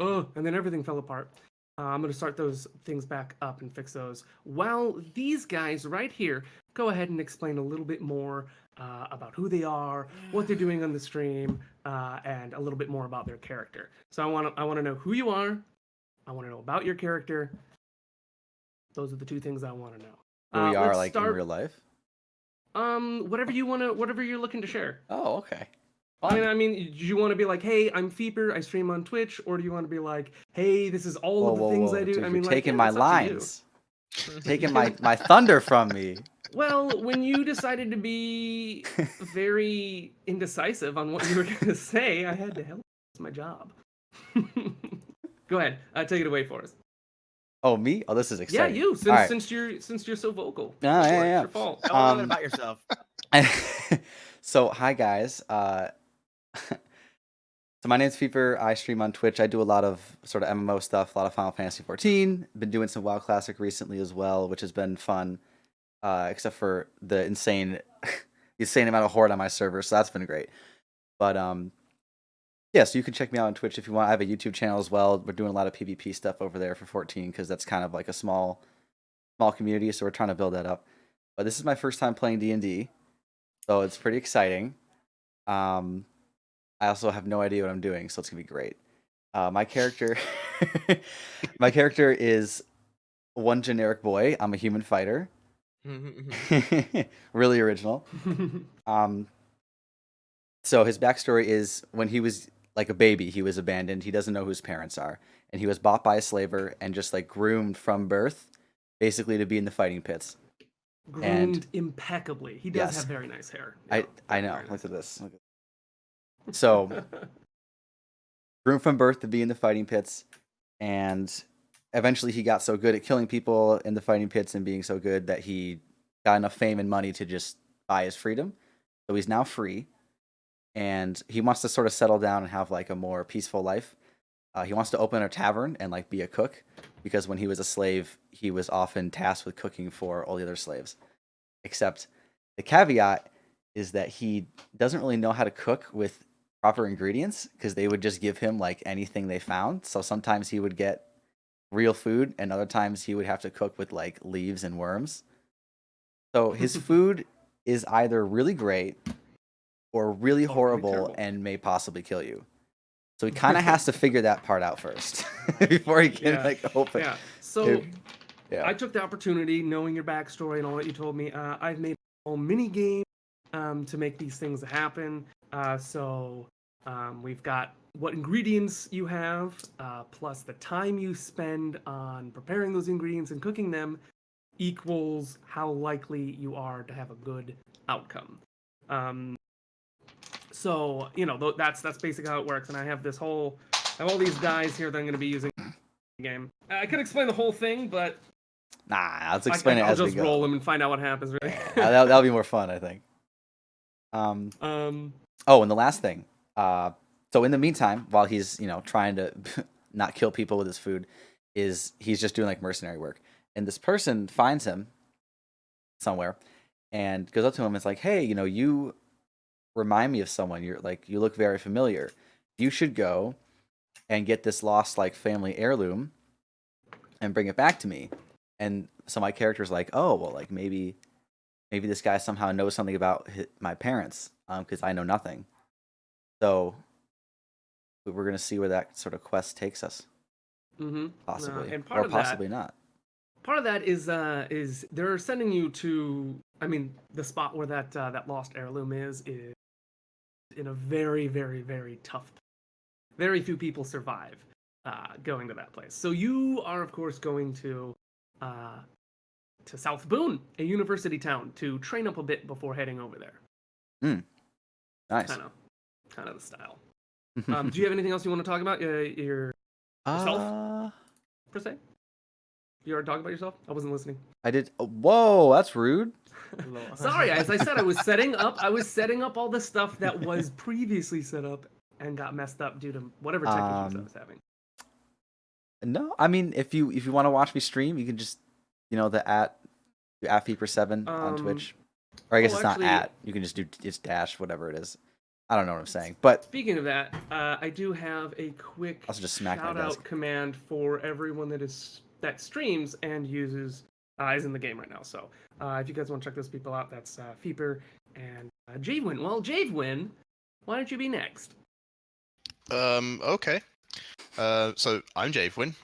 oh, and then everything fell apart. I'm going to start those things back up and fix those. While these guys right here go ahead and explain a little bit more about who they are, what they're doing on the stream, and a little bit more about their character. So I want to know who you are. I want to know about your character. Those are the two things I want to know. Who we are Let's like in start. real life? Whatever you want to, whatever you're looking to share. Oh, okay. I mean, do you want to be like, hey, I'm Feeper, I stream on Twitch, or do you want to be like, hey, this is all of the things I do? Dude, I you're mean, taking like, my yeah, it's up to you. lines. Taking my thunder from me. Well, when you decided to be very indecisive on what you were going to say, I had to help. It's my job. Go ahead, take it away for us. Oh, me? Oh, this is exciting. Yeah, you. Since you're so vocal. Oh, yeah. It's your fault. Tell a little bit about yourself. So, hi guys. So my name's Feeper. I stream on Twitch. I do a lot of sort of MMO stuff, a lot of Final Fantasy 14. Been doing some WoW Classic recently as well, which has been fun. Except for the insane amount of horde on my server, so that's been great. But yeah, so you can check me out on Twitch if you want. I have a YouTube channel as well. We're doing a lot of PvP stuff over there for 14 because that's kind of like a small community, so we're trying to build that up. But this is my first time playing D&D, so it's pretty exciting. I also have no idea what I'm doing, so it's gonna be great. My character, my character is one generic boy. I'm a human fighter. Really original. So his backstory is when he was like a baby, he was abandoned. He doesn't know who his parents are, and he was bought by a slaver and just like groomed from birth, basically to be in the fighting pits. Groomed impeccably. He does Yes. have very nice hair. I know. Look at this. So groomed from birth to be in the fighting pits, and eventually he got so good at killing people in the fighting pits and being so good that he got enough fame and money to just buy his freedom. So he's now free, and he wants to sort of settle down and have like a more peaceful life. He wants to open a tavern and like be a cook, because when he was a slave, he was often tasked with cooking for all the other slaves. Except the caveat is that he doesn't really know how to cook with proper ingredients, because they would just give him like anything they found. So sometimes he would get real food, and other times he would have to cook with like leaves and worms. So his food is either really great or really horrible and may possibly kill you. So he kind of has to figure that part out first before he can like open. Yeah. So I took the opportunity, knowing your backstory and all that you told me. I've made a whole mini game to make these things happen. So we've got what ingredients you have, plus the time you spend on preparing those ingredients and cooking them equals how likely you are to have a good outcome. So that's basically how it works. And I have all these dice here that I'm going to be using in the game. I could explain the whole thing, but nah, let's explain it as we go. I'll just roll them and find out what happens. Really. That'll be more fun, I think. Oh, and the last thing. So in the meantime, while he's trying to not kill people with his food, he's just doing like mercenary work. And this person finds him somewhere and goes up to him and is like, "Hey, you remind me of someone. You look very familiar. You should go and get this lost like family heirloom and bring it back to me." And so my character's like, "Oh, well, like maybe this guy somehow knows something about my parents, because I know nothing." So we're gonna see where that sort of quest takes us. Possibly, and or possibly not. Part of that is they're sending you to, the spot where that lost heirloom is in a very, very, very tough. Very few people survive going to that place. So you are, of course, going to South Boone, a university town, to train up a bit before heading over there. Nice. Kind of the style. Do you have anything else you want to talk about? Yourself, per se? You already talked about yourself? I wasn't listening. I did. Whoa, that's rude. Sorry, as I said, I was setting up all the stuff that was previously set up and got messed up due to whatever tech issues I was having. No, if you want to watch me stream, you can just the at Feeper7 on Twitch, or I guess it's actually not at. You can just do it's dash whatever it is. I don't know what I'm saying, but Speaking of that, I do have a quick also just smack my shout out desk. command for everyone that streams and uses is in the game right now. So if you guys want to check those people out, that's Feeper and Javewin. Well, Javewin, why don't you be next? Okay. So I'm Javewin.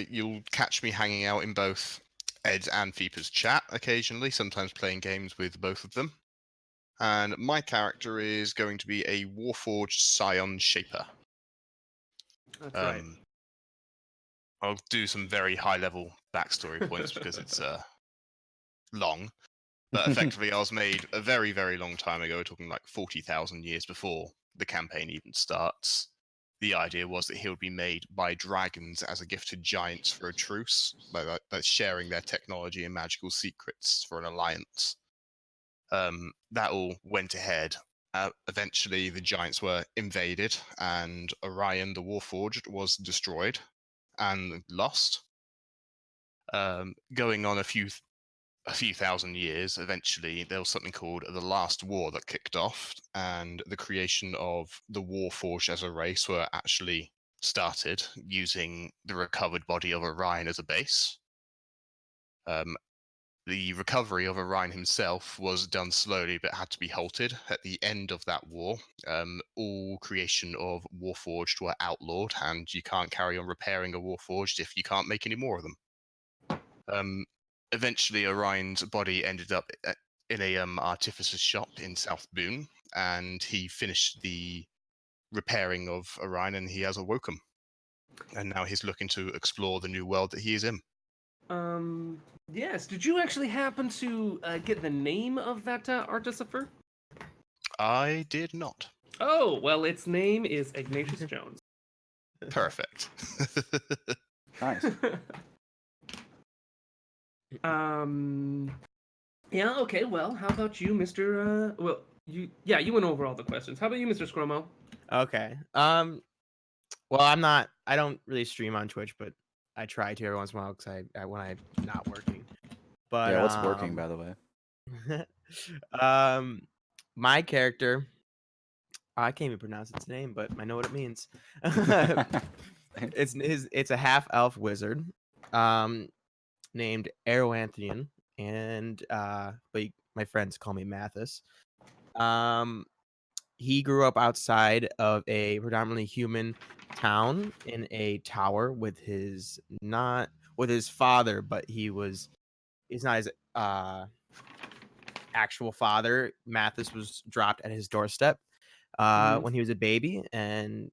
You'll catch me hanging out in both Ed's and Feeper's chat occasionally, sometimes playing games with both of them. And my character is going to be a Warforged Scion Shaper. That's right. I'll do some very high-level backstory points because it's long. But effectively, I was made a very, very long time ago, we're talking like 40,000 years before the campaign even starts. The idea was that he would be made by dragons as a gift to giants for a truce, that's sharing their technology and magical secrets for an alliance. That all went ahead. Eventually, the giants were invaded, and Orion the Warforged was destroyed and lost. Going on a few thousand years, eventually there was something called the Last War that kicked off, and the creation of the Warforged as a race were actually started using the recovered body of Orion as a base. The recovery of Orion himself was done slowly but had to be halted. At the end of that war, all creation of Warforged were outlawed, and you can't carry on repairing a Warforged if you can't make any more of them. Eventually, Orion's body ended up in a artificer's shop in South Boone, and he finished the repairing of Orion, and he has awoken. And now he's looking to explore the new world that he is in. Yes. Did you actually happen to get the name of that artificer? I did not. Oh, well, its name is Ignatius Jones. Perfect. Nice. Yeah, okay, well, how about you, Mr. You went over all the questions. How about you, Mr. Scromo? Okay. Well, I don't really stream on Twitch, but I try to every once in a while because I when I'm not working. But Yeah, what's working, by the way? my character, I can't even pronounce its name, but I know what it means. It's a half elf wizard, named Aroanthian, and but my friends call me Mathis. He grew up outside of a predominantly human town in a tower with his father, but he's not his actual father. Mathis was dropped at his doorstep when he was a baby, and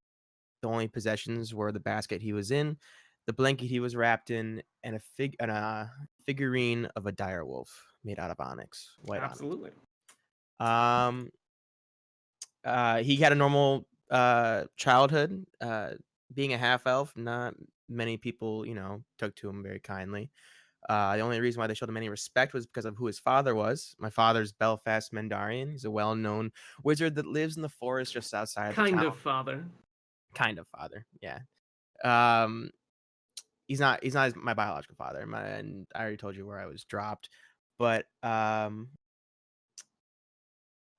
the only possessions were the basket he was in, the blanket he was wrapped in, and a figurine of a dire wolf made out of onyx, white Absolutely. onyx. He had a normal childhood. Being a half elf, not many people, took to him very kindly. The only reason why they showed him any respect was because of who his father was. My father's Belfast Mendarian. He's a well-known wizard that lives in the forest just outside of the Kind town. of father. Kind of father, yeah. Um, he's not my biological father. And I already told you where I was dropped, but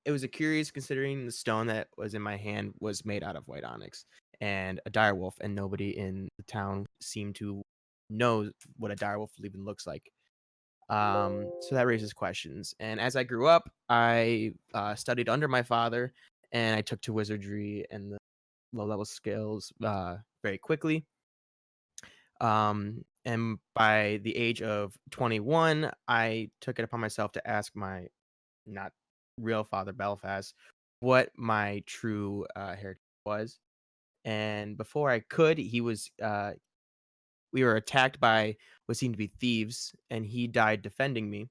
it was a curious considering the stone that was in my hand was made out of white onyx and a direwolf, and nobody in the town seemed to know what a direwolf even looks like. So that raises questions. And as I grew up, I studied under my father, and I took to wizardry and the low-level skills very quickly. And by the age of 21, I took it upon myself to ask my not real father Belfast what my true heritage was. And before I could, we were attacked by what seemed to be thieves, and he died defending me.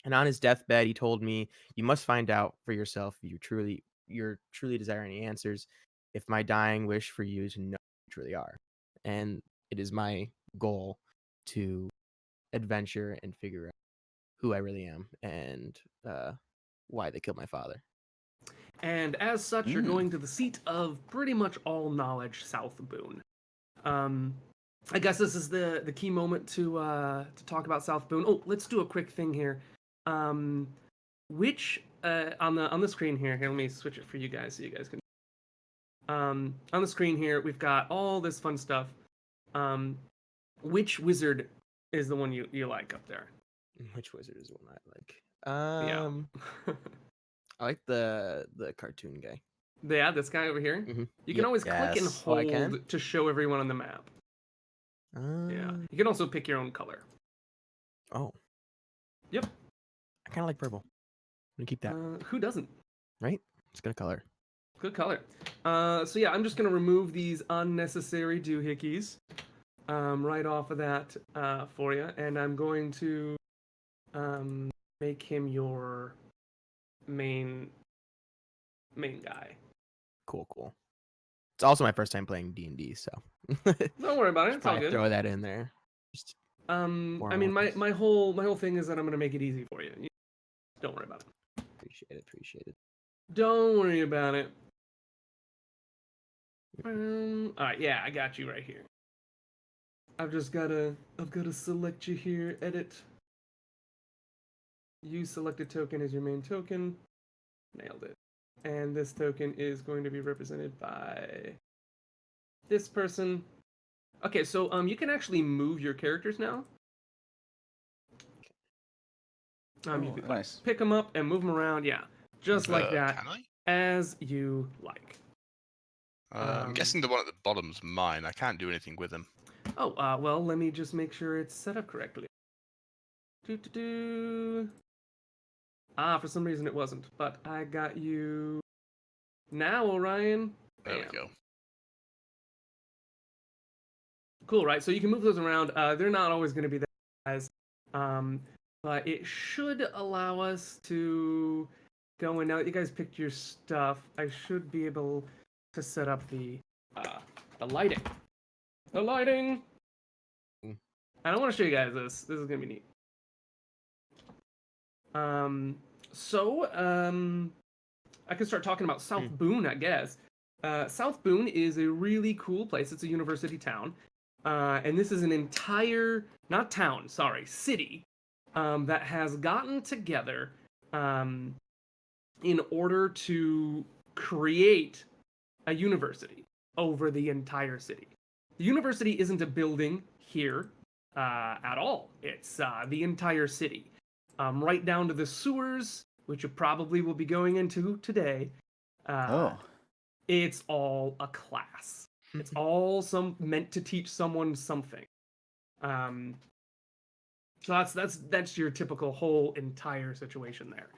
And on his deathbed, he told me, "You must find out for yourself if you're truly desire any answers. If my dying wish for you to know who you truly are." And it is my goal to adventure and figure out who I really am and why they killed my father. And as such, you're going to the seat of pretty much all knowledge, South Boone. I guess this is the key moment to talk about South Boone. Oh, let's do a quick thing here. Which on the screen here, let me switch it for you guys so you guys can. On the screen here, we've got all this fun stuff. Which wizard is the one you like up there? Which wizard is the one I like? Yeah. I like the cartoon guy. Yeah, this guy over here. Mhm. You can Yep. always click and Yes. Oh, I hold can? to show everyone on the map. Yeah. You can also pick your own color. Oh. Yep. I kind of like purple. I'm gonna keep that. Who doesn't? Right? It's good color. Good color. So yeah, I'm just gonna remove these unnecessary doohickeys right off of that for you, and I'm going to make him your main guy. Cool. It's also my first time playing D&D, so Don't worry about it. It's all probably good. throw that in there. Just I mean, my whole thing is that I'm gonna make it easy for you. Don't worry about it. appreciate it. Don't worry about it. All right, yeah, I got you right here. I've gotta select you here. Edit. Use selected token as your main token. Nailed it. And this token is going to be represented by this person. Okay, so you can actually move your characters now. You can nice. pick them up and move them around. Yeah, just like that. Can I? As you like. I'm guessing the one at the bottom's mine. I can't do anything with him. Oh, well, let me just make sure it's set up correctly. For some reason it wasn't, but I got you now, Orion. There we Bam. go. Cool, right? So you can move those around. They're not always going to be that size, but it should allow us to go in. Now that you guys picked your stuff, I should be able to set up the lighting. The lighting. And I want to show you guys this. This is going to be neat. I can start talking about South Boone, I guess. South Boone is a really cool place. It's a university town. And this is an entire, not town, sorry, city, that has gotten together in order to create a university over the entire city. The university isn't a building here at all. It's the entire city. Right down to the sewers, which you probably will be going into today. It's all a class. It's all meant to teach someone something. So that's your typical whole entire situation there.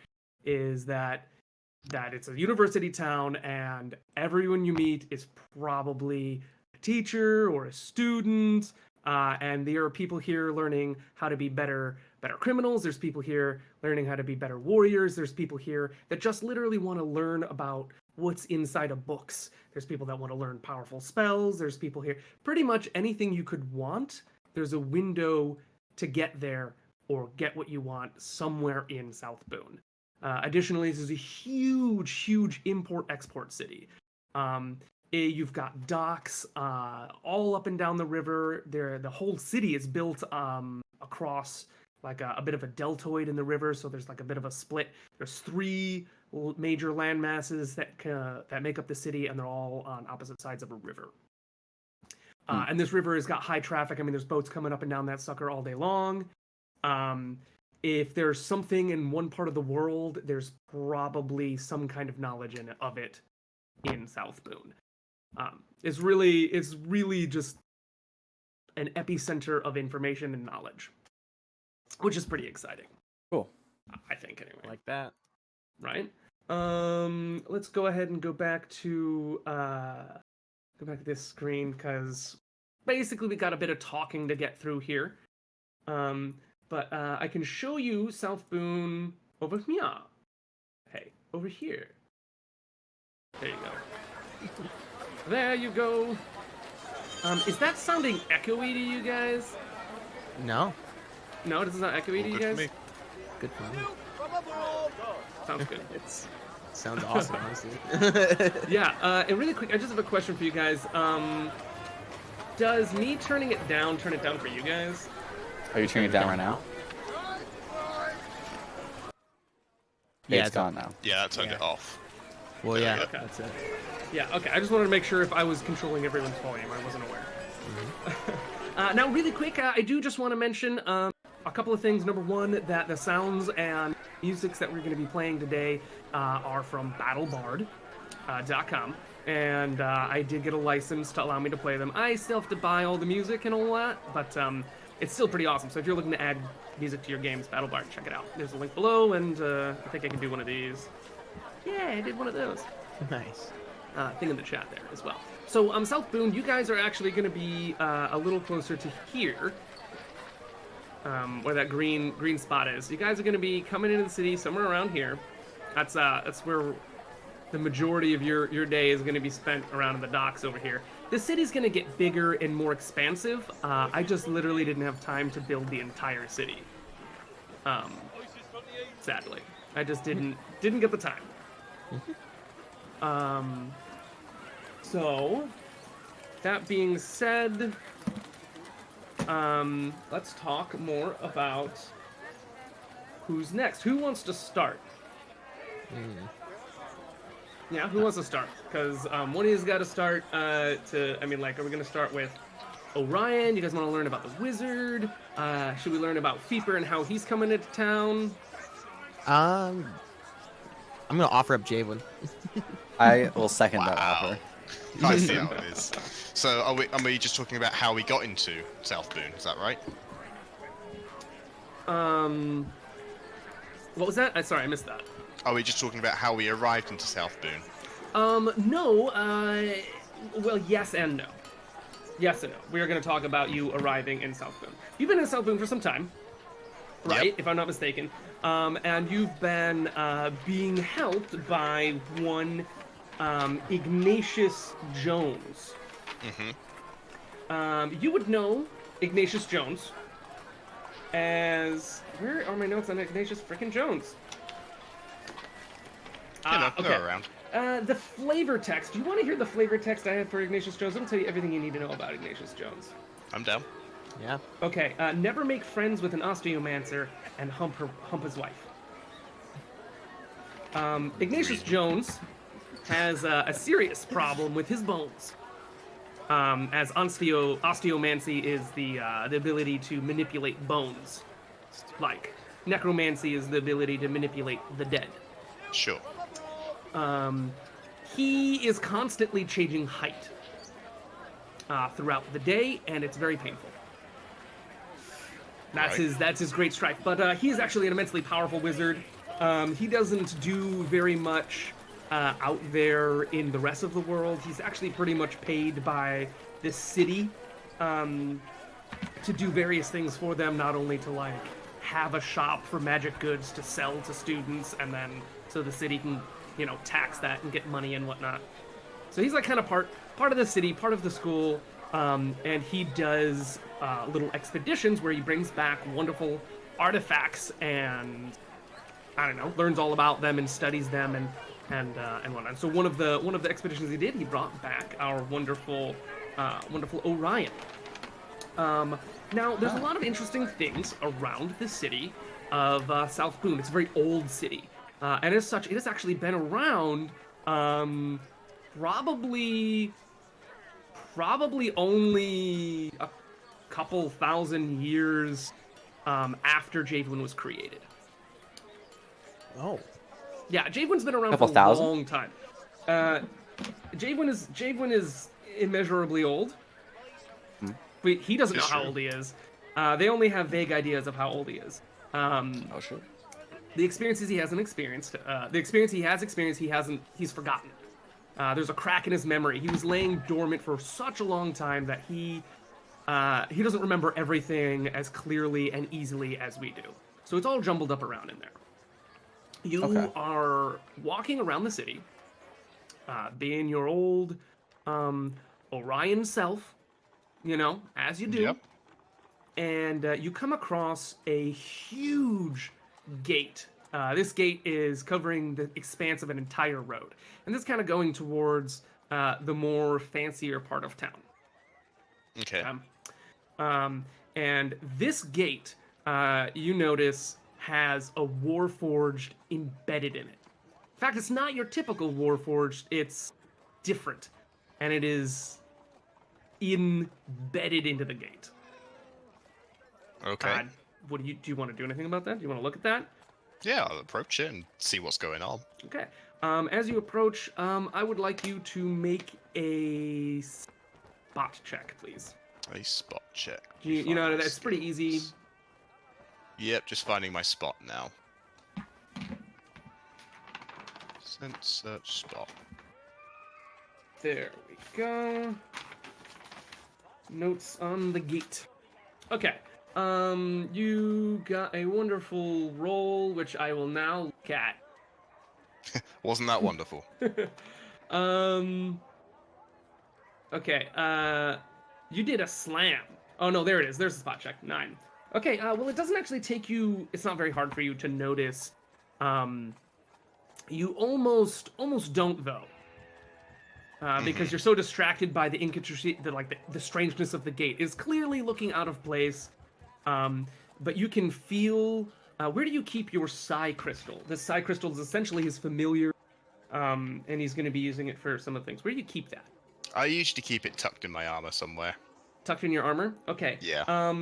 Is that it's a university town and everyone you meet is probably a teacher or a student, and there are people here learning how to be better criminals. There's people here learning how to be better warriors. There's people here that just literally want to learn about what's inside of books. There's people that want to learn powerful spells. There's people here, pretty much anything you could want. There's a window to get there or get what you want somewhere in South Boone. Additionally, this is a huge import-export city. You've got docks all up and down the river. The whole city is built across like a bit of a deltoid in the river, so there's like a bit of a split. There's 3 major land masses that make up the city, and they're all on opposite sides of a river. And this river has got high traffic. I mean, there's boats coming up and down that sucker all day long. If there's something in one part of the world, there's probably some kind of knowledge of it in South Boone. It's really just an epicenter of information and knowledge, which is pretty exciting. Cool. I think anyway. I like that. Right? Let's go ahead and go back to this screen, because basically we got a bit of talking to get through here. But I can show you South Boone over here. Hey, over here. There you go. There you go. Is that sounding echoey to you guys? No. No, it doesn't sound echoey to you guys? Good for me. Sounds good. It sounds awesome, honestly. Yeah, and really quick, I just have a question for you guys. Does me turn it down for you guys? Are you turning it down right now? Okay, Yeah, it's gone now. Yeah, that turned Yeah. it off. Well, There yeah, we go. Okay. that's it. Yeah, okay. I just wanted to make sure if I was controlling everyone's volume. I wasn't aware. Now, really quick, I do just want to mention a couple of things. Number one, that the sounds and musics that we're going to be playing today are from BattleBard.com. And I did get a license to allow me to play them. I still have to buy all the music and all that, but it's still pretty awesome. So if you're looking to add music to your games, BattleBard, check it out. There's a link below, and I think I can do one of these. Yeah, I did one of those. Nice. Thing in the chat there as well. So, South Boone, you guys are actually going to be a little closer to here, where that green spot is. You guys are going to be coming into the city somewhere around here. That's where the majority of your day is going to be spent around in the docks over here. The city's going to get bigger and more expansive. I just literally didn't have time to build the entire city. Sadly, I just didn't get the time. So, that being said, let's talk more about who's next. Who wants to start? Yeah, who wants to start? Because one of you's got to start. Are we going to start with Orion? You guys want to learn about the wizard? Should we learn about Feeper and how he's coming into town? I'm gonna offer up Javelin. I will second that Wow. offer. I see how it is. So are we just talking about how we got into South Boone? Is that right? What was that? Sorry, I missed that. Are we just talking about how we arrived into South Boone? No, well, yes and no. Yes and no. We are going to talk about you arriving in South Boone. You've been in South Boone for some time, right? Yep. If I'm not mistaken. And you've been being helped by one Ignatius Jones. You would know Ignatius Jones as... Where are my notes on Ignatius frickin' Jones? They're around. The flavor text. Do you want to hear the flavor text I have for Ignatius Jones? I'm going to tell you everything you need to know about Ignatius Jones. I'm down. Yeah. Okay, never make friends with an osteomancer and hump his wife. Ignatius Jones has a serious problem with his bones. As osteomancy is the ability to manipulate bones. Like, necromancy is the ability to manipulate the dead. Sure. He is constantly changing height throughout the day, and it's very painful. That's his great strife. But he is actually an immensely powerful wizard. He doesn't do very much out there in the rest of the world. He's actually pretty much paid by this city to do various things for them, not only to like have a shop for magic goods to sell to students, and then so the city can, tax that and get money and whatnot. So he's like kind of part of the city, part of the school, and he does little expeditions where he brings back wonderful artifacts and learns all about them and studies them and whatnot. So one of the expeditions he did, he brought back our wonderful Orion. Now there's a lot of interesting things around the city of South Boone. It's a very old city. And as such, it has actually been around probably only a couple thousand years after Javelin was created. Oh. Yeah, Javelin's been around Couple for a thousand? long time. Javelin is immeasurably old. But he doesn't know It's how true. old he is. They only have vague ideas of how old he is. Oh, sure. The experiences he hasn't experienced, the experience he has experienced, he's forgotten. There's a crack in his memory. He was laying dormant for such a long time that he doesn't remember everything as clearly and easily as we do. So it's all jumbled up around in there. You are walking around the city, being your old Orion self, as you do. Yep. And you come across a huge gate. This gate is covering the expanse of an entire road. And this is kind of going towards the more fancier part of town. Okay. And this gate, you notice, has a Warforged embedded in it. In fact, it's not your typical Warforged, it's different. And it is embedded into the gate. Okay. Do you want to do anything about that? Do you want to look at that? Yeah, I'll approach it and see what's going on. Okay. As you approach, I would like you to make a spot check, please. A spot check. You know, Find my that's pretty easy. skills. Yep, just finding my spot now. Sense search spot. There we go. Notes on the gate. Okay. You got a wonderful roll, which I will now look at. Wasn't that wonderful? Okay, you did a slam. Oh no, there it is. There's the spot check. 9. Okay, well it doesn't actually take you, it's not very hard for you to notice. You almost don't though. Because you're so distracted by the intricacy, the strangeness of the gate is clearly looking out of place. But you can feel, where do you keep your psi crystal? This psi crystal is essentially his familiar, and he's going to be using it for some of the things. Where do you keep that? I usually keep it tucked in my armor somewhere. Tucked in your armor? Okay. Yeah.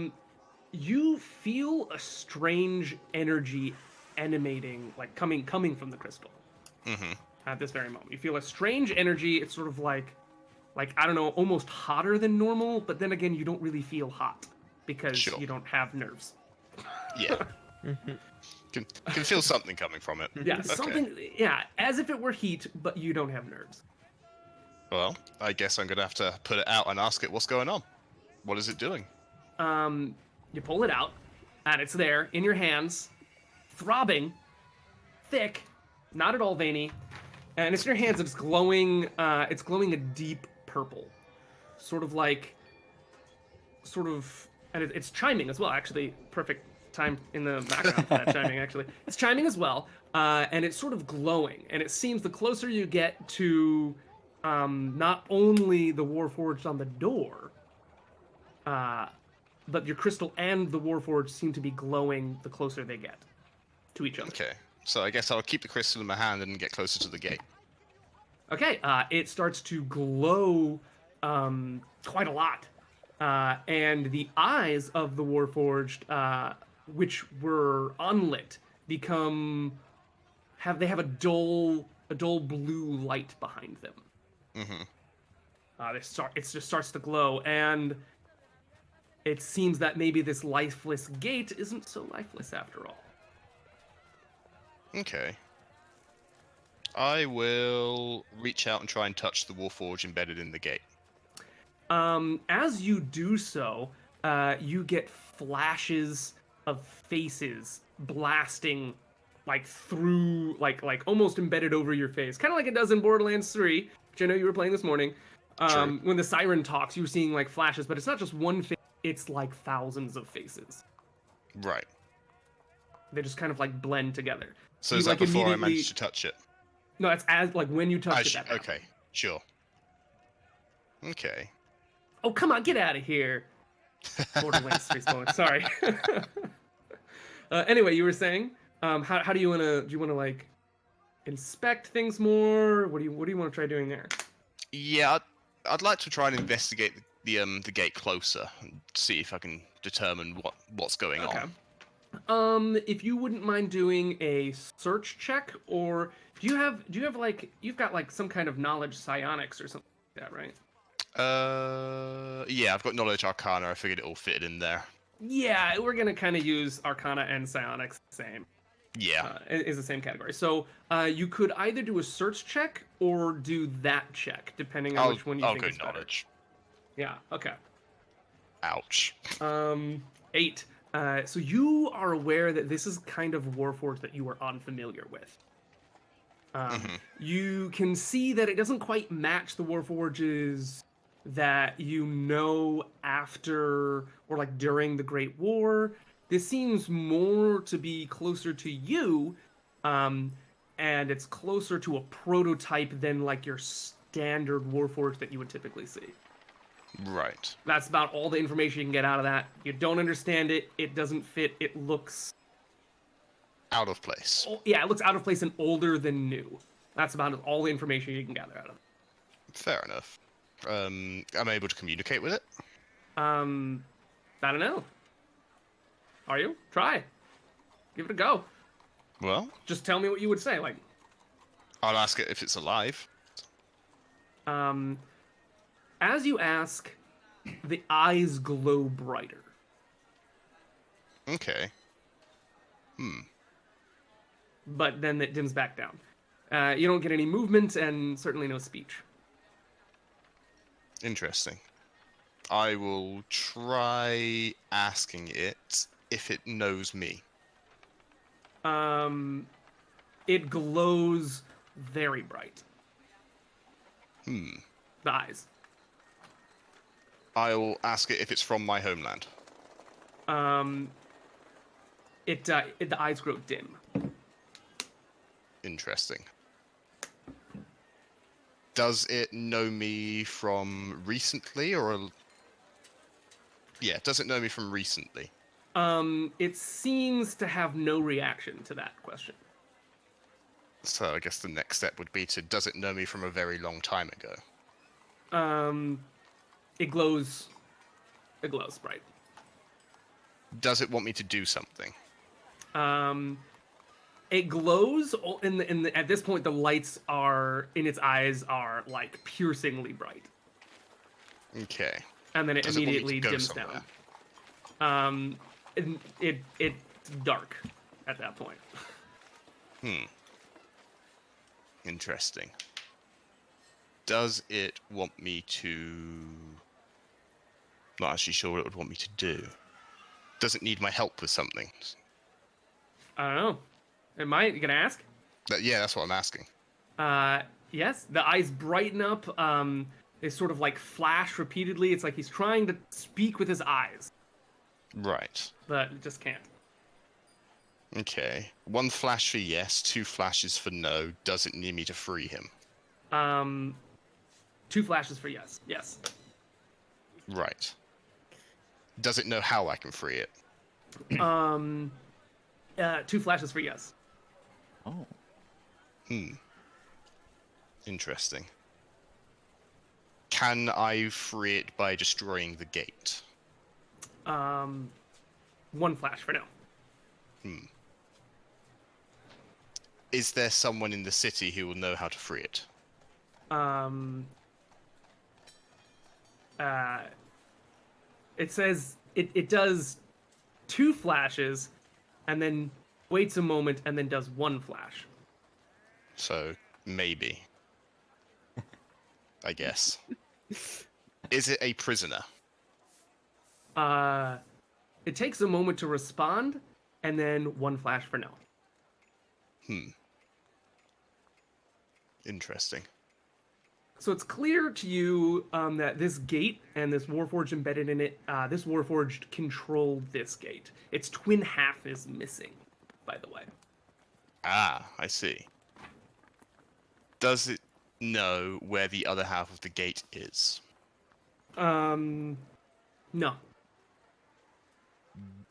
You feel a strange energy emanating, like coming from the crystal. Mm-hmm. At this very moment, you feel a strange energy. It's sort of like I don't know, almost hotter than normal. But then again, you don't really feel hot because you don't have nerves. Yeah. Can feel something coming from it. Yeah, Okay. something. Yeah, as if it were heat, but you don't have nerves. Well, I guess I'm gonna have to put it out and ask it what's going on. What is it doing? You pull it out, and it's there in your hands, throbbing, thick, not at all veiny, and it's in your hands. And it's glowing. It's glowing a deep purple, and it's chiming as well. Actually, perfect time in the background for that chiming. Actually, it's chiming as well, and it's sort of glowing. And it seems the closer you get to not only the Warforged on the door, but your crystal and the Warforged seem to be glowing the closer they get to each other. Okay. So I guess I'll keep the crystal in my hand and get closer to the gate. Okay, it starts to glow quite a lot. And the eyes of the Warforged, which were unlit, have a dull blue light behind them. Mm-hmm. It just starts to glow, and it seems that maybe this lifeless gate isn't so lifeless after all. Okay. I will reach out and try and touch the Warforge embedded in the gate. As you do so, you get flashes of faces blasting through, almost embedded over your face, kind of like it does in Borderlands 3, which I know you were playing this morning. When the siren talks, you're seeing flashes, but it's not just one face; it's thousands of faces. Right. They just kind of blend together. So You, is that before I immediately- managed to touch it? No, it's as when you touch it. That happens. Okay, sure. Okay. Oh, come on, get out of here. Borderlands 3 spoiler. Sorry. Anyway, you were saying, how do you wanna inspect things more? What do you want to try doing there? Yeah, I'd like to try and investigate the gate closer and see if I can determine what's going on. If you wouldn't mind doing a search check, or do you have you've got some kind of knowledge psionics or something like that, right? Yeah, I've got knowledge arcana. I figured it all fitted in there. Yeah, we're gonna kind of use arcana and psionics the same. Yeah. Is the same category. So you could either do a search check or do that check, depending on which one you think is better. I'll go knowledge. Yeah. Okay. Ouch. 8. So you are aware that this is kind of Warforged that you are unfamiliar with. You can see that it doesn't quite match the Warforges that you know after or during the Great War. This seems more to be closer to you, and it's closer to a prototype than your standard Warforged that you would typically see. Right. That's about all the information you can get out of that. You don't understand it. It doesn't fit. It looks out of place. Oh, yeah, it looks out of place and older than new. That's about all the information you can gather out of it. Fair enough. Am I able to communicate with it? I don't know. Are you? Try. Give it a go. Well, Just tell me what you would say. Like, I'll ask it if it's alive. as you ask, the eyes glow brighter. Okay. But then it dims back down. You don't get any movement and certainly no speech. Interesting. I will try asking it if it knows me. It glows very bright. The eyes. I'll ask it if it's from my homeland. The eyes grow dim. Interesting. Does it know me from recently, or... Yeah, does it know me from recently? It seems to have no reaction to that question. So I guess the next step would be to, does it know me from a very long time ago? It glows bright. Does it want me to do something? It glows at this point. The lights are in its eyes are like piercingly bright, Okay. and then it Does it want me to immediately go dims somewhere? down. It's dark at that point. Interesting. Does it want me to... Not actually sure what it would want me to do. Does it need my help with something? I don't know. Am I gonna ask? Yeah, that's what I'm asking. Yes. The eyes brighten up. They sort of like flash repeatedly. It's like he's trying to speak with his eyes, Right. but it just can't. Okay. 1 flash for yes, 2 flashes for no. Does it need me to free him? 2 flashes for yes. Yes. Right. Does it know how I can free it? 2 flashes for yes. Oh. Interesting. Can I free it by destroying the gate? 1 flash for no. Is there someone in the city who will know how to free it? It says it does 2 flashes, and then waits a moment, and then does 1 flash. So, maybe. I guess. Is it a prisoner? It takes a moment to respond, and then 1 flash for no. Interesting. So it's clear to you that this gate and this Warforged embedded in it, this Warforged controlled this gate. Its twin half is missing, by the way. Ah, I see. Does it know where the other half of the gate is? No.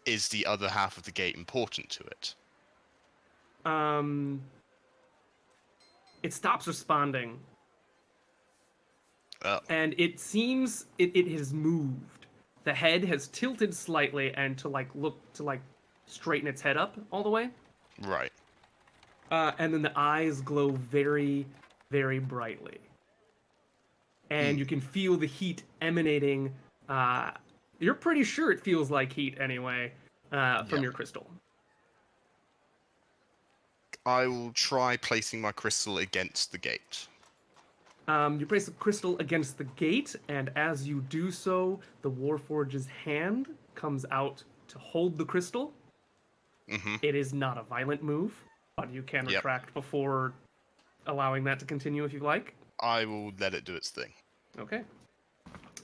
Is the other half of the gate important to it? It stops responding, Oh, and it seems it has moved. The head has tilted slightly, and to straighten its head up all the way. right. And then the eyes glow very, very brightly. And you can feel the heat emanating. You're pretty sure it feels like heat anyway, from your crystal. I will try placing my crystal against the gate. You place the crystal against the gate, and as you do so, the Warforge's hand comes out to hold the crystal. It is not a violent move, but you can retract before allowing that to continue if you like. I will let it do its thing. Okay.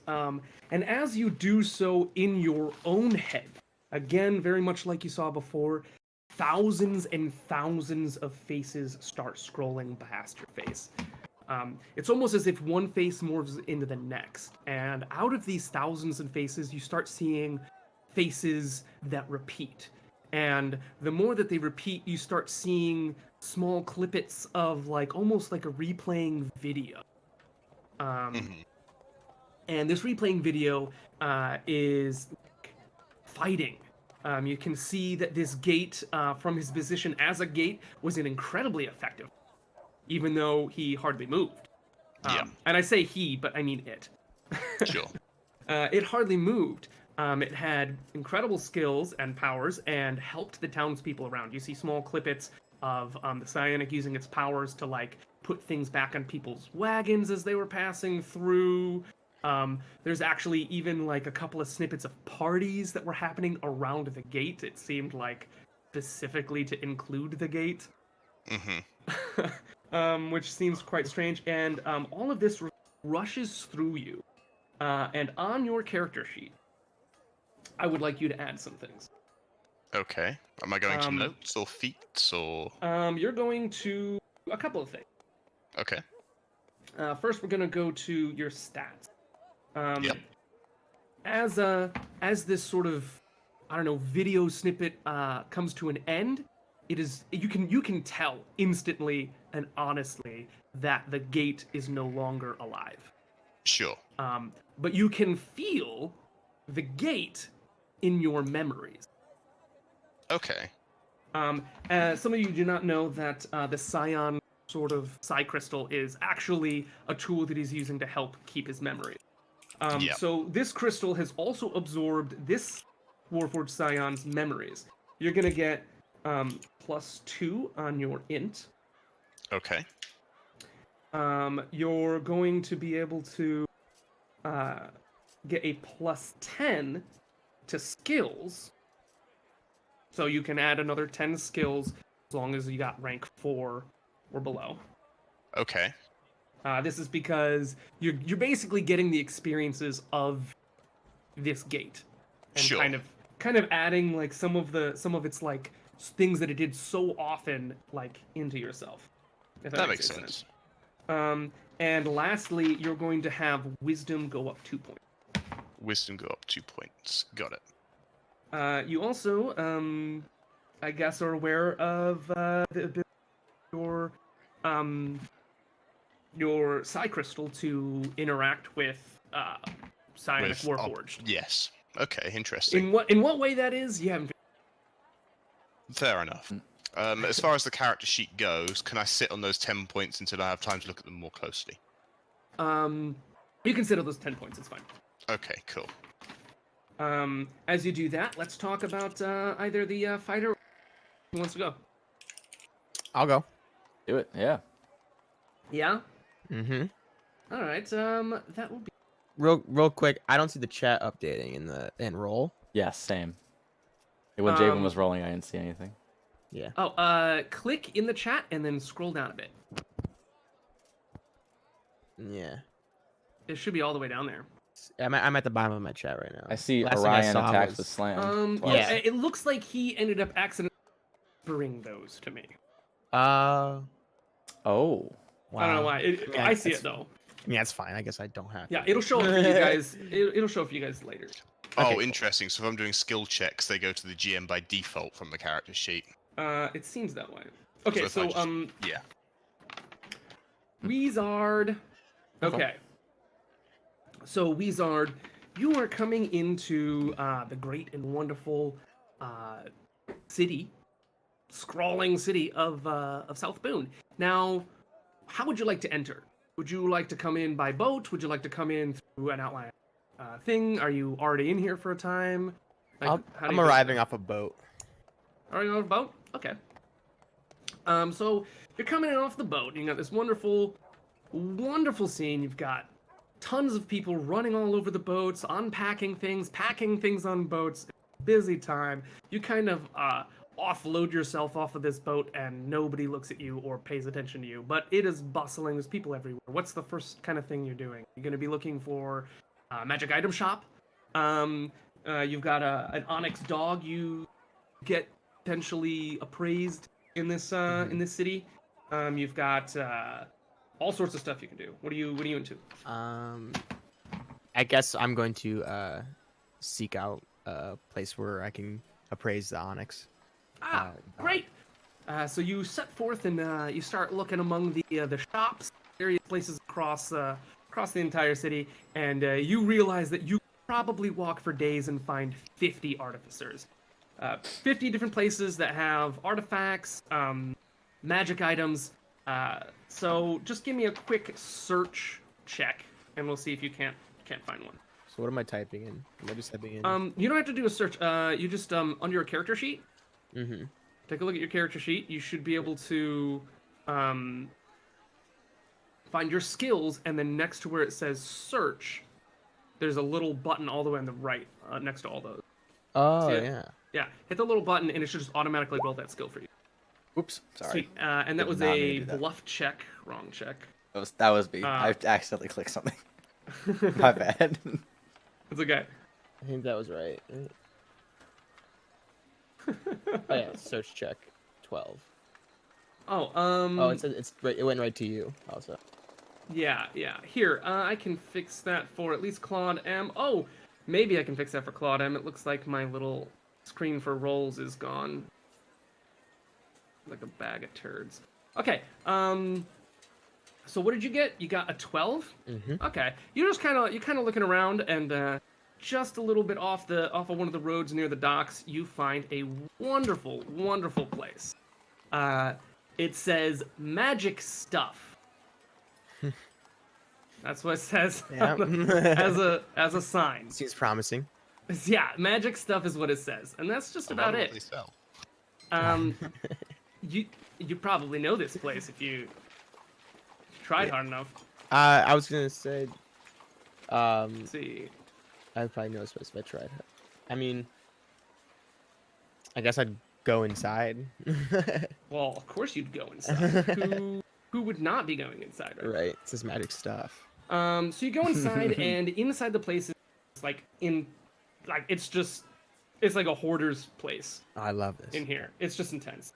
And as you do so in your own head, again, very much like you saw before, thousands and thousands of faces start scrolling past your face. It's almost as if one face morphs into the next. And out of these thousands of faces, you start seeing faces that repeat. And the more that they repeat, you start seeing small clippets of like almost like a replaying video. Mhm. And this replaying video is fighting. You can see that this gate, from his position as a gate, was an incredibly effective, even though he hardly moved. Yeah. And I say he, but I mean it. Sure. It hardly moved. It had incredible skills and powers and helped the townspeople around. You see small clippets of the psionic using its powers to like put things back on people's wagons as they were passing through. There's actually even like a couple of snippets of parties that were happening around the gate. It seemed like specifically to include the gate, which seems quite strange. And all of this rushes through you. And on your character sheet, I would like you to add some things. Okay. Am I going to Um, notes or feats or? You're going to a couple of things. Okay. First, we're going to go to your stats. Yep. As this sort of, I don't know, video snippet comes to an end, it is you can tell instantly and honestly that the gate is no longer alive. Sure. But you can feel the gate in your memories. Okay. Some of you do not know that the Scion sort of Psi crystal is actually a tool that he's using to help keep his memory. Yeah. So this crystal has also absorbed this Warforged Scion's memories. You're gonna get +2 on your int. Okay. You're going to be able to get a +10 to skills. So you can add another 10 skills as long as you got rank 4 or below. Okay. This is because you're basically getting the experiences of this gate, and Sure. kind of adding like some of its like things that it did so often like into yourself. If That makes makes any sense. And lastly, you're going to have wisdom go up 2 points. Wisdom go up 2 points. Got it. You also, I guess, are aware of the ability of your psi crystal to interact with psionic warforged. Yes. Okay. Interesting. In what way that is, you haven't. Fair enough. As far as the character sheet goes, can I sit on those 10 points until I have time to look at them more closely? You consider those 10 points. It's fine. Okay. Cool. As you do that, let's talk about either the fighter or who wants to go. I'll go. Do it. Yeah. Yeah. Mm-hmm. All right. That will be. Real quick. I don't see the chat updating in roll. Yeah. Same. When Javen was rolling, I didn't see anything. Yeah. Oh, click in the chat and then scroll down a bit. Yeah. It should be all the way down there. I'm at the bottom of my chat right now. I see Last thing I Orion saw attacks was- with slam. Yeah. Yeah. It looks like he ended up accidentally bring those to me. Oh. Wow. I don't know why. Yeah, I see it's- it though. Yeah, it's fine. I guess I don't have. Yeah, to. it'll show up for you guys. It'll show up for you guys later. Oh, Okay. interesting. So if I'm doing skill checks, they go to the GM by default from the character sheet. It seems that way. Okay, if I so just- Yeah. Wizard. Okay. So Wizard, you are coming into the great and wonderful city, sprawling city of South Boone. Now, how would you like to enter? Would you like to come in by boat? Would you like to come in through an outline thing? Are you already in here for a time? Like, how do I'm you go arriving about off a boat. it? Already on a boat? Okay. So you're coming in off the boat. You got this wonderful, wonderful scene. You've got tons of people running all over the boats, unpacking things, packing things on boats. Busy time. You kind of offload yourself off of this boat, and nobody looks at you or pays attention to you. But it is bustling. There's people everywhere. What's the first kind of thing you're doing? You're going to be looking for a magic item shop. You've got an onyx dog. You get potentially appraised in this city. You've got all sorts of stuff you can do. What are you into? I guess I'm going to seek out a place where I can appraise the onyx. Ah, great. So you set forth and you start looking among the shops, various places across the entire city, and you realize that you probably walk for days and find 50 artificers, 50 different places that have artifacts, magic items. So just give me a quick search check, and we'll see if you can't find one. So what am I typing in? Am I just typing in? You don't have to do a search. You just under your character sheet. Mm-hmm. Take a look at your character sheet. You should be able to find your skills, and then next to where it says search, there's a little button all the way on the right next to all those. Oh, See it? yeah. Yeah, hit the little button, and it should just automatically roll that skill for you. Oops, sorry. Sweet. And that Did was not mean to a do that. bluff check. Wrong check. That was me. I accidentally clicked something. My bad. It's okay. I think that was right. Oh yeah, search check 12. Oh, Oh, it's right. It went right to you also. Yeah. Here, I can fix that for at least Claude M. Oh, maybe I can fix that for Claude M. It looks like my little screen for rolls is gone. Like a bag of turds. Okay. So what did you get? You got a 12. Mm-hmm. Okay. You're kind of looking around, and just a little bit off of one of the roads near the docks, you find a wonderful, wonderful place. It says magic stuff. That's what it says Yeah. as a sign. Seems promising. Yeah, magic stuff is what it says, and that's just I about wonder what they it. sell. You probably know this place if you tried hard enough. I was gonna say, Let's see. I probably know this place if I tried. I mean, I guess I'd go inside. Well, of course you'd go inside. Who would not be going inside, right? Right. It's this magic stuff. So you go inside, and inside the place is it's like a hoarder's place Oh, I love this. in here. It's just intense.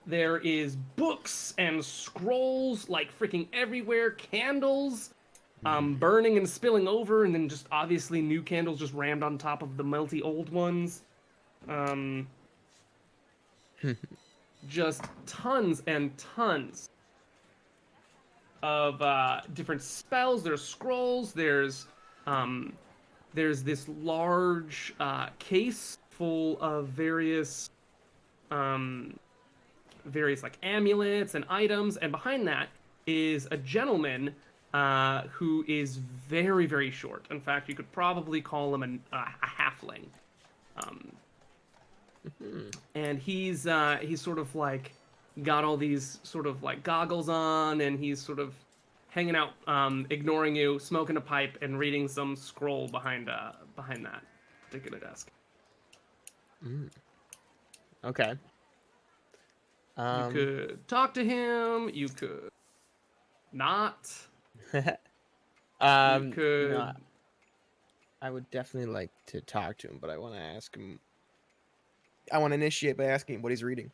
There is books and scrolls like freaking everywhere, candles, burning and spilling over, and then just obviously new candles just rammed on top of the melty old ones. Just tons and tons of different spells. There's scrolls. There's this large case full of various like amulets and items, and behind that is a gentleman who is very, very short. In fact, you could probably call him a halfling. And he's sort of like got all these sort of like goggles on, and he's sort of hanging out, ignoring you, smoking a pipe, and reading some scroll behind that particular desk. Okay. You could talk to him. You could not. You could. No, I would definitely like to talk to him, but I want to ask him. I want to initiate by asking him what he's reading.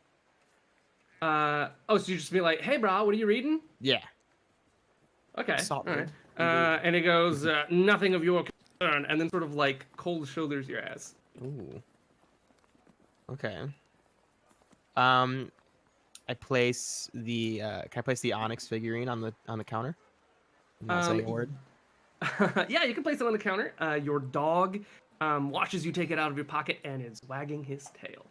So you just be like, "Hey, bro, what are you reading?" Yeah. Okay. Assault All right. mode. And he goes, "Nothing of your concern," and then sort of like cold shoulders your ass. Ooh. Okay. I place the can I place the Onyx figurine on the counter? Not saying a word. Yeah, you can place it on the counter. Your dog watches you take it out of your pocket and is wagging his tail.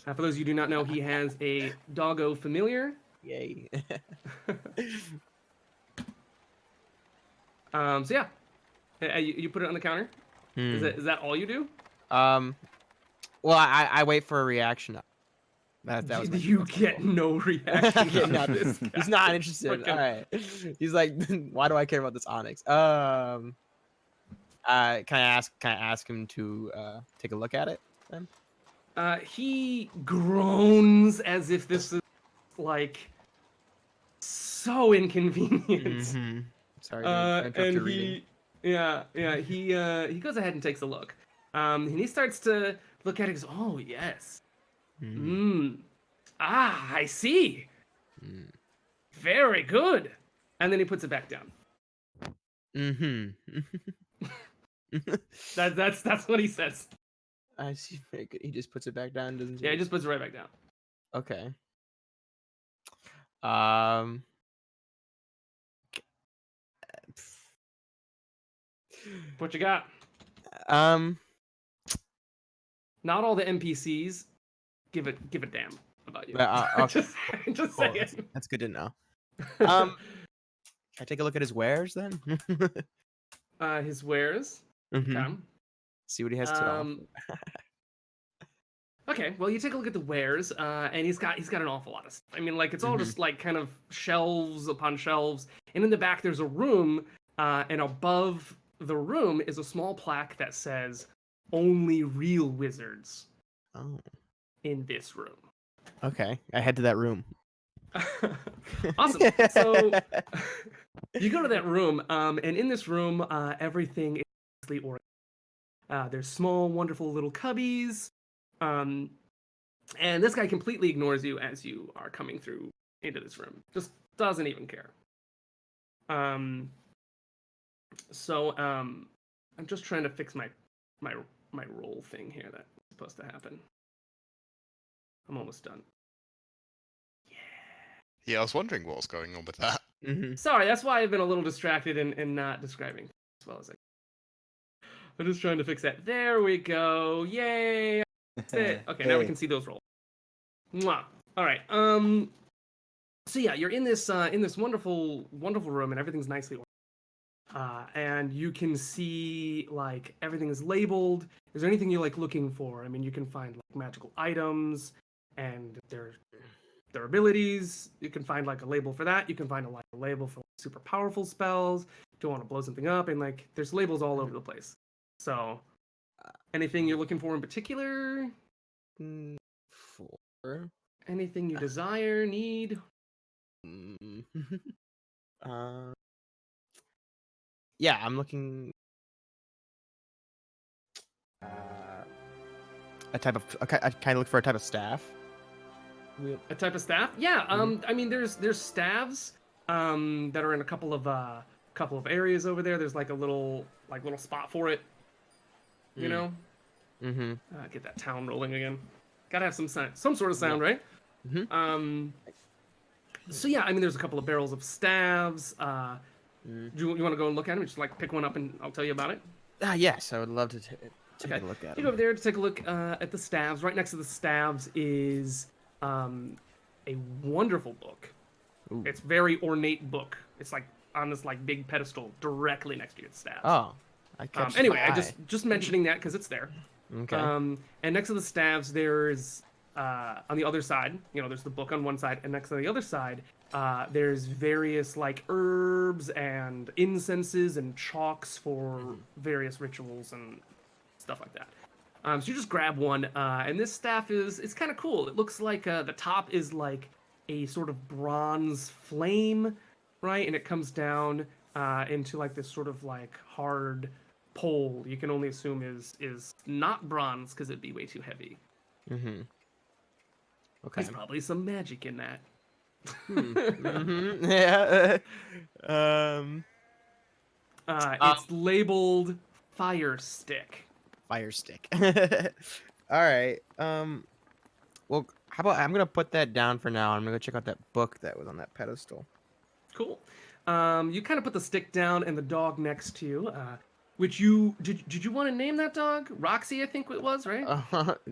For those of you who do not know, he has a doggo familiar. Yay. So yeah, you put it on the counter. Is that all you do? Well, I wait for a reaction. That was my you get no reaction. Yeah, no, this guy. he's not interested. Fucking- All right. He's like, why do I care about this Onyx? Can I ask him to take a look at it then? He groans as if this is like so inconvenient. Mm-hmm. Sorry to interrupt And your reading. he goes ahead and takes a look. And he starts to look at it and goes, "Oh yes. I see. Very good." And then he puts it back down. Mm-hmm. That's what he says. I see. Very good. He just puts it back down, doesn't he? Yeah, he just puts it right back down. Okay. Um. What you got? Um. Not all the NPCs give a damn about you. Okay. just Cool. saying. That's good to know. Can I take a look at his wares then? His wares. Mhm. Okay. See what he has to offer. Okay, well, you take a look at the wares, and he's got an awful lot of stuff. I mean, like it's all Mhm. just like kind of shelves upon shelves, and in the back there's a room, and above the room is a small plaque that says, "Only real wizards Oh. in this room." Okay. I head to that room. Awesome. So you go to that room, and in this room, everything is nicely organized. There's small, wonderful little cubbies. And this guy completely ignores you as you are coming through into this room. Just doesn't even care. I'm just trying to fix my roll thing here that's supposed to happen. I'm almost done. Yeah, I was wondering what was going on with that. Mhm. Sorry, that's why I've been a little distracted and not describing as well as I can. I'm just trying to fix that. There we go. Yay. That's it. Okay, now we can see those rolls. Mwah. All right. So yeah, you're in this wonderful room, and everything's nicely organized. And you can see like everything is labeled. Is there anything you're like looking for? I mean, you can find like magical items and their abilities. You can find like a label for that. You can find a label for like, super powerful spells. Do you want to blow something up? And like there's labels all over the place. So anything you're looking for in particular? Four. Anything you desire, need? Mm. Yeah, I'm looking. A type of. I kind of look for a type of staff. A type of staff? Yeah. I mean, there's staves that are in a couple of areas over there. There's like a little spot for it. You know. Mm-hmm. Get that town rolling again. Gotta have some sort of sound, right? Mm-hmm. So yeah, I mean, there's a couple of barrels of staves. Do you want to go and look at them? Just like pick one up and I'll tell you about it. Yes, I would love to take a look at You them. go over there to take a look at the staves. Right next to the staves is a wonderful book. Ooh. It's very ornate book. It's like on this like big pedestal directly next to your staves. Oh, I catch anyway, my I eye. just mentioning that because it's there. Okay. And next to the staves, there's on the other side, there's the book on one side, and next to the other side, there's various like herbs and incenses and chalks for various rituals and stuff like that. So you just grab one, and this staff it's kind of cool. It looks like the top is like a sort of bronze flame, right? And it comes down into like this sort of like hard pole. You can only assume is not bronze because it'd be way too heavy. Mm-hmm. Okay. There's probably some magic in that. Mm-hmm. Yeah. It's labeled Fire Stick. Fire stick. All right. Well, how about I'm gonna put that down for now. I'm gonna go check out that book that was on that pedestal. Cool. You kind of put the stick down and the dog next to you. Which you did you want to name that dog? Roxy, I think it was, right?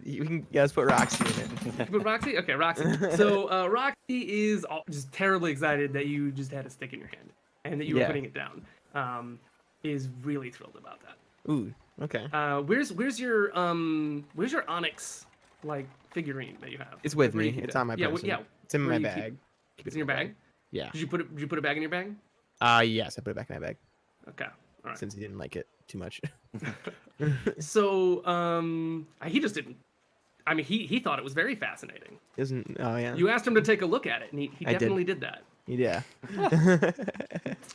You can put Roxy in it. You put Roxy? Okay, Roxy. So Roxy is just terribly excited that you just had a stick in your hand and that you were putting it down. Is really thrilled about that. Ooh, okay. Where's your onyx like figurine that you have? It's with Where do me. you keep It's that? on my person. Yeah. It's in Where my do you keep- bag. It's in your bag. Yeah. Did you put a bag in your bag? Yes, I put it back in my bag. Okay. All right. Since he didn't like it too much. So he just didn't. I mean, he thought it was very fascinating. Isn't? Oh yeah. You asked him to take a look at it, and he I did. definitely did that. Yeah.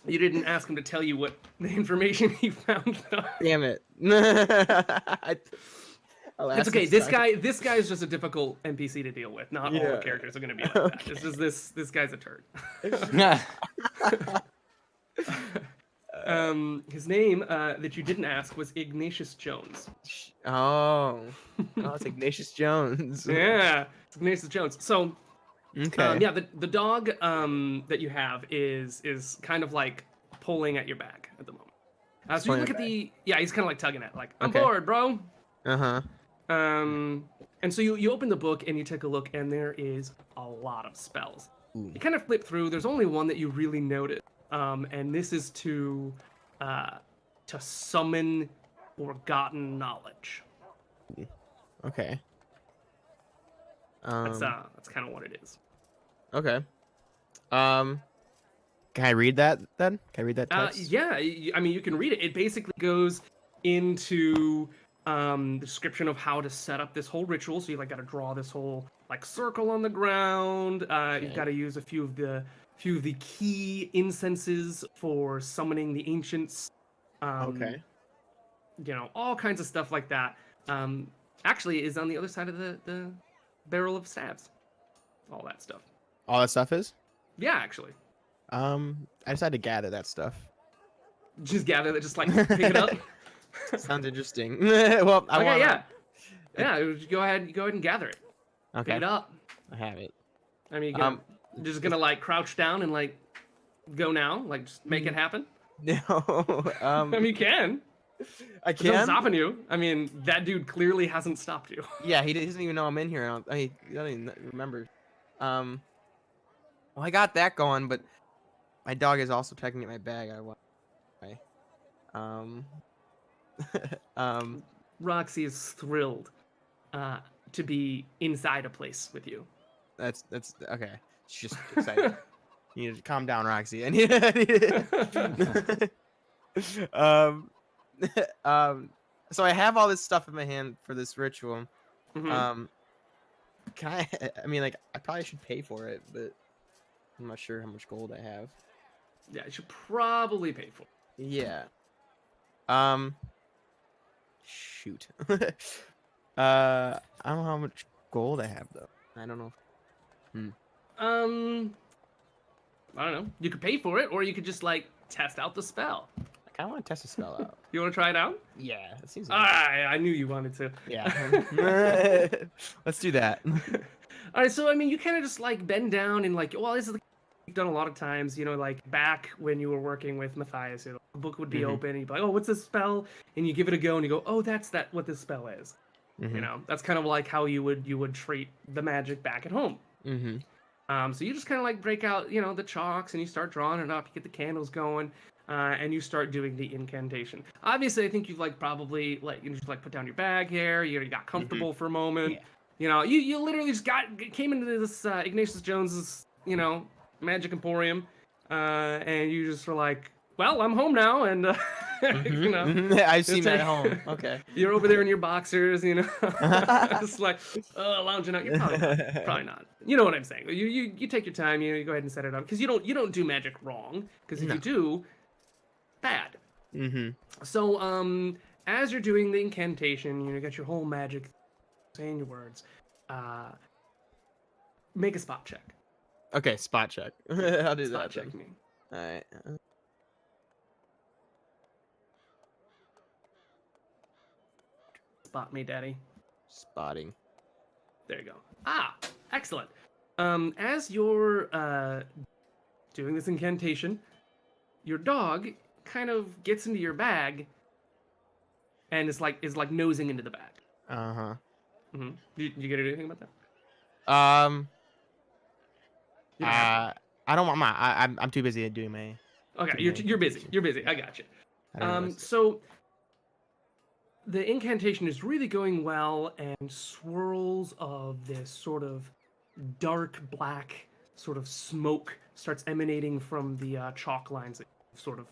You didn't ask him to tell you what the information he found, though. Damn it. It's okay. This guy is just a difficult NPC to deal with. Not all the Yeah. characters are going to be like that. It's just this guy's a turd. His name that you didn't ask was Ignatius Jones. Oh, it's Ignatius Jones. Yeah, it's Ignatius Jones. So, Okay. yeah, the dog that you have is kind of like pulling at your back at the moment. So you pulling look at at yeah, he's kind of like tugging at, like, I'm Okay. bored, bro. Uh-huh. And so you open the book and you take a look, and there is a lot of spells. Ooh. You kind of flip through. There's only one that you really notice, and this is to summon forgotten knowledge. Okay. That's kind of what it is. Okay. Can I read that then? Can I read that text? Yeah, I mean, you can read it. It basically goes into the description of how to set up this whole ritual. So you like got to draw this whole like circle on the ground. You've got to use a few of the key incenses for summoning the ancients. Okay. You know, all kinds of stuff like that. Actually, is on the other side of the barrel of stabs. All that stuff. All that stuff is? Yeah, actually. I decided to gather that stuff. Just gather that. Just like pick it up. Sounds interesting. Well, I want. Yeah. Go ahead and gather it. Okay. Pick it up. I have it. I mean, you're just gonna like crouch down and like go now, like just make it happen. No. I mean, you can. I There's no can. stopping you. I mean, that dude clearly hasn't stopped you. Yeah, he doesn't even know I'm in here. He doesn't even remember. Well, I got that going, but my dog is also tugging at my bag. Roxy is thrilled to be inside a place with you. That's okay. She's just excited. You need to calm down, Roxy. I need so I have all this stuff in my hand for this ritual. Mm-hmm. Can I mean, like, I probably should pay for it, but I'm not sure how much gold I have. Yeah, you should probably pay for it. Yeah. Shoot. I don't know how much gold I have though. I don't know. I don't know. You could pay for it, or you could just like test out the spell. I kind of want to test the spell out. You want to try it out? Yeah, it seems. I knew you wanted to. Yeah. Let's do that. All right, so I mean, you kind of just like bend down and like, well, this is you've done a lot of times, you know, like back when you were working with Matthias, you know, the book would be open, and you'd be like, oh, what's this spell? And you give it a go, and you go, oh, that's what this spell is. You know, that's kind of like how you would treat the magic back at home. So you just kind of like break out, you know, the chalks, and you start drawing it up. You get the candles going, and you start doing the incantation. Obviously, I think you've like probably like you just like put down your bag here. You got comfortable for a moment. Yeah. You know, you literally just came into this Ignatius Jones's, you know, magic emporium, and you just were like, well, I'm home now, and you know, I've seen that at home. Okay. you're over there in your boxers, you know, just like lounging out. You're probably not. You know what I'm saying? You take your time. You go ahead and set it up because you don't do magic wrong. Because if you do, bad. So as you're doing the incantation, you got your whole magic, saying your words. Make a spot check. Okay, spot check. I'll do Spot that. check me. All right. Spot me, daddy. Spotting. There you go. Excellent. As you're doing this incantation, your dog kind of gets into your bag and is like nosing into the bag. Uh-huh. Did you get anything about that? I don't want I'm too busy doing my. Okay, you're busy. You're busy. I got you. So the incantation is really going well, and swirls of this sort of dark black sort of smoke starts emanating from the chalk lines that you've sort of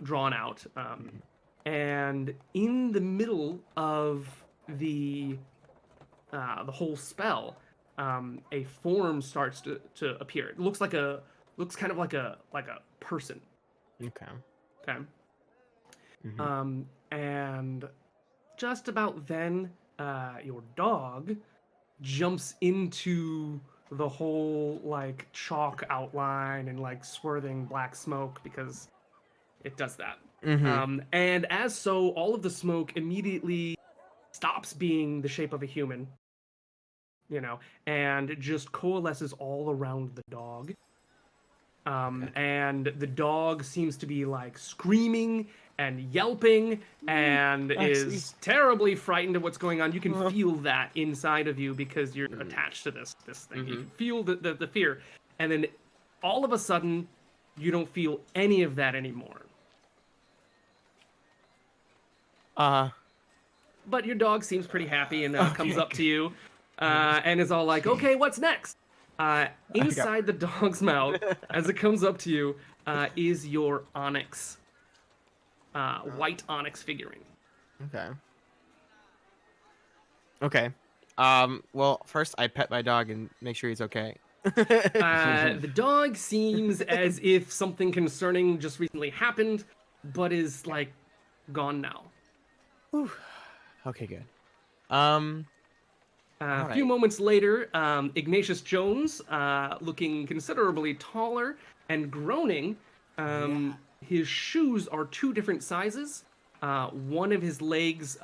drawn out. And in the middle of the whole spell, a form starts to appear. It looks kind of like a person. Okay. Okay. And just about then, your dog jumps into the whole like chalk outline and like swirling black smoke because it does that. Mm-hmm. And as so, all of the smoke immediately stops being the shape of a human, and just coalesces all around the dog. And the dog seems to be like screaming and yelping and I is see. terribly frightened of what's going on. You can Uh-huh. feel that inside of you because you're Mm. attached to this thing. You Mhm. can feel the fear. And then all of a sudden, you don't feel any of that anymore. Uh, But your dog seems pretty happy and comes okay. up to you and is all like, okay, what's next? Inside the dog's mouth, as it comes up to you, is your onyx, white onyx figurine. Okay. Okay. Well, first I pet my dog and make sure he's okay. The dog seems as if something concerning just recently happened, but is like gone now. Whew. Okay, good. A All few right. moments later, Ignatius Jones, looking considerably taller and groaning, his shoes are two different sizes. One of his legs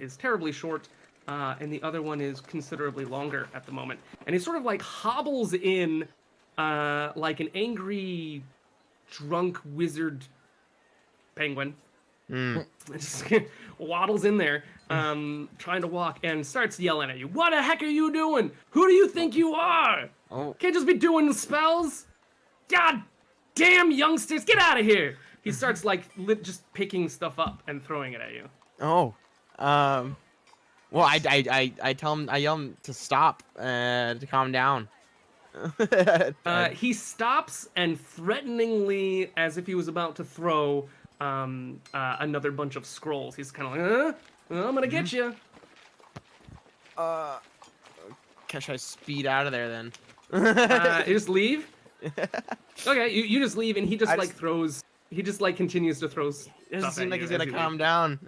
is terribly short, and the other one is considerably longer at the moment. And he sort of like hobbles in like an angry, drunk wizard penguin. Mm. Just waddles in there, trying to walk, and starts yelling at you. What the heck are you doing? Who do you think you are? Oh. Can't just be doing spells. God damn youngsters, get out of here! He starts like just picking stuff up and throwing it at you. Oh. Well, I tell him, I yell him to stop and to calm down. He stops and threateningly, as if he was about to throw another bunch of scrolls. He's kind of like, I'm gonna get you. Should I speed out of there then? You just leave. Okay, you just leave, and he just I like just- throws. He just like continues to throw. It doesn't stuff seem at like you he's gonna as you calm leave. down.